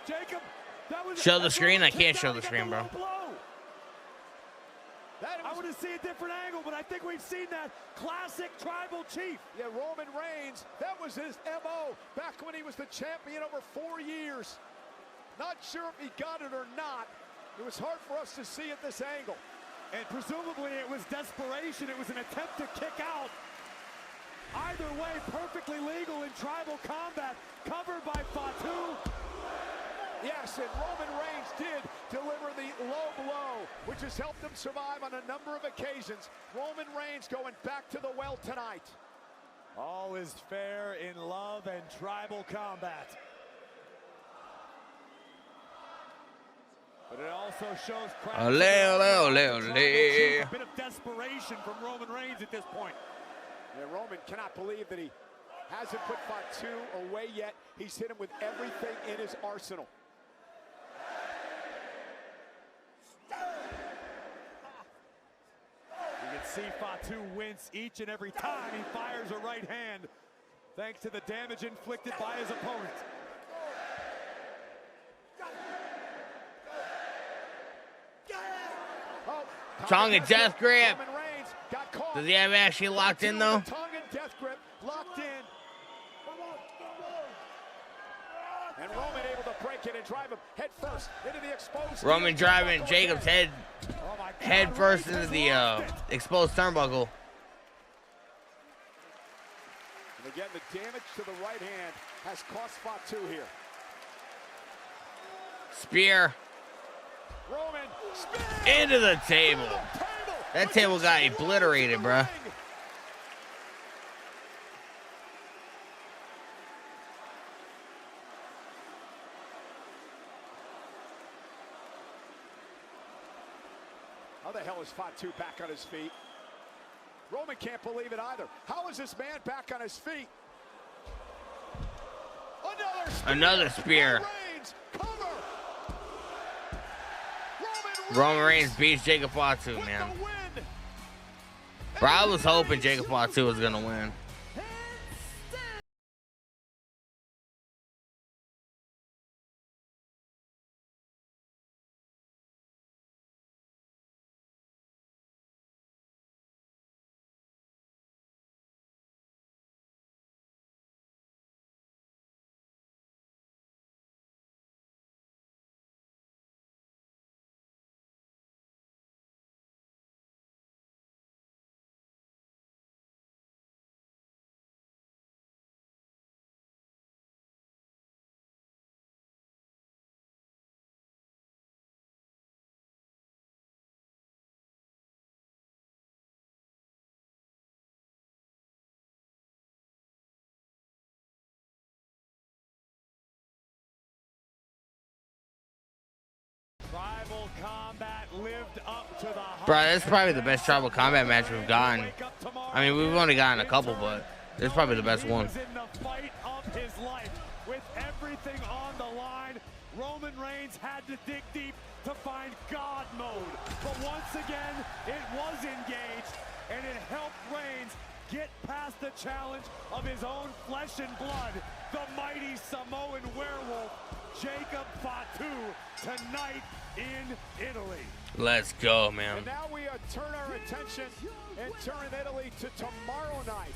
Jacob, that was Show the screen? I can't show the screen, bro. I want to see a different angle, but I think we've seen that classic tribal chief. Yeah, Roman Reigns, that was his MO back when he was the champion over 4 years. Not sure if he got it or not. It was hard for us to see at this angle. And presumably it was desperation. It was an attempt to kick out. Either way, perfectly legal in tribal combat. Covered by FATU. Yes, and Roman Reigns did deliver the low blow, which has helped him survive on a number of occasions. Roman Reigns going back to the well tonight. All is fair in love and tribal combat. But it also shows Ole, ole, ole, ole. a bit of desperation from Roman Reigns at this point. Yeah, Roman cannot believe that he hasn't put FATU away yet. He's hit him with everything in his arsenal. You can see FATU wince each and every time he fires a right hand, thanks to the damage inflicted by his opponent. Tongue and death grip. Does he have actually locked in though? Tongue and death grip locked in. And Roman able to break it and drive him head first into the exposed. Roman driving Jacob's head first into the exposed turnbuckle. And again, the damage to the right hand has cost FATU here. Spear. Roman, spear into the table. That table got obliterated, bruh. How the hell is FATU back on his feet? Roman can't believe it either. How is this man back on his feet? Another spear. Roman Reigns beats Jacob FATU, man. Bro, I was hoping Jacob FATU was gonna win. Tribal combat lived up to the hype. Bro, that's probably the best tribal combat match we've gotten. I mean, we've only gotten a couple, but this is probably the best one. He was in the fight of his life with everything on the line. Roman Reigns had to dig deep to find God mode. But once again, it was engaged, and it helped Reigns get past the challenge of his own flesh and blood, the mighty Samoan werewolf, Jacob FATU, tonight in Italy. Let's go, man. And now we turn our attention and turn Italy to tomorrow night.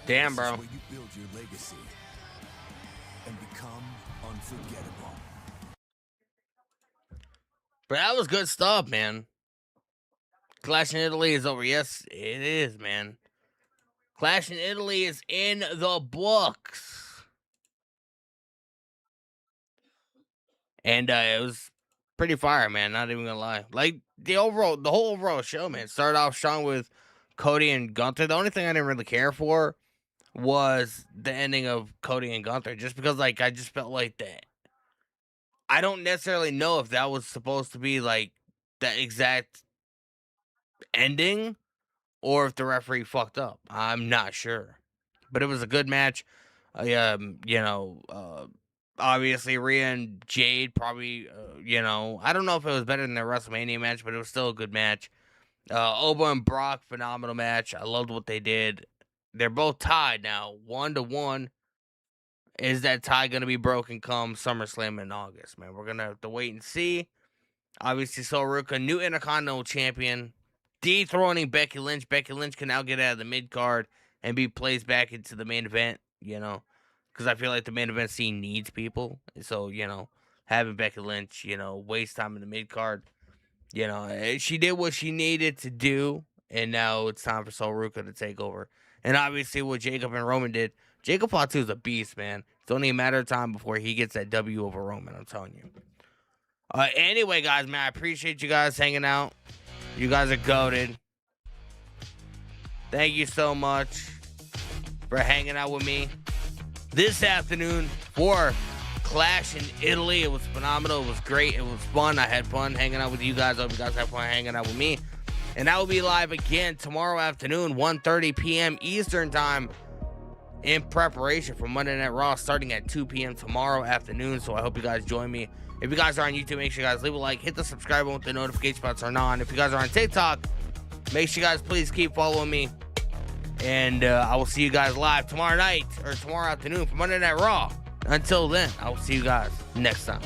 Damn, bro. This is where you build your legacy and become unforgettable. But that was good stuff, man. Clash in Italy is over. Yes, it is, man. Clash in Italy is in the books. And it was pretty fire, man. Not even gonna lie. Like, the whole overall show, man. Started off strong with Cody and Gunther. The only thing I didn't really care for was the ending of Cody and Gunther. Just because, like, I just felt like that. I don't necessarily know if that was supposed to be, like, the exact ending or if the referee fucked up. I'm not sure. But it was a good match. Obviously Rhea and Jade probably, I don't know if it was better than their WrestleMania match, but it was still a good match. Oba and Brock, phenomenal match. I loved what they did. They're both tied now, 1-1. Is that tie going to be broken come SummerSlam in August, man? We're going to have to wait and see. Obviously, Ruka, new Intercontinental Champion, dethroning Becky Lynch. Becky Lynch can now get out of the mid-card and be placed back into the main event, because I feel like the main event scene needs people. So, having Becky Lynch, waste time in the mid-card, she did what she needed to do, and now it's time for Ruka to take over. And obviously what Jacob and Roman did, Jacob FATU is a beast, man. It's only a matter of time before he gets that W over Roman, I'm telling you. Anyway, guys, man, I appreciate you guys hanging out. You guys are goated. Thank you so much for hanging out with me this afternoon for Clash in Italy. It was phenomenal. It was great. It was fun. I had fun hanging out with you guys. I hope you guys have fun hanging out with me. And I will be live again tomorrow afternoon, 1:30 p.m. Eastern Time, in preparation for Monday Night Raw starting at 2 p.m. tomorrow afternoon. So I hope you guys join me. If you guys are on YouTube, make sure you guys leave a like, hit the subscribe button with the notification bell turned on. If you guys are on TikTok, make sure you guys please keep following me. And I will see you guys live tomorrow night or tomorrow afternoon for Monday Night Raw. Until then, I will see you guys next time.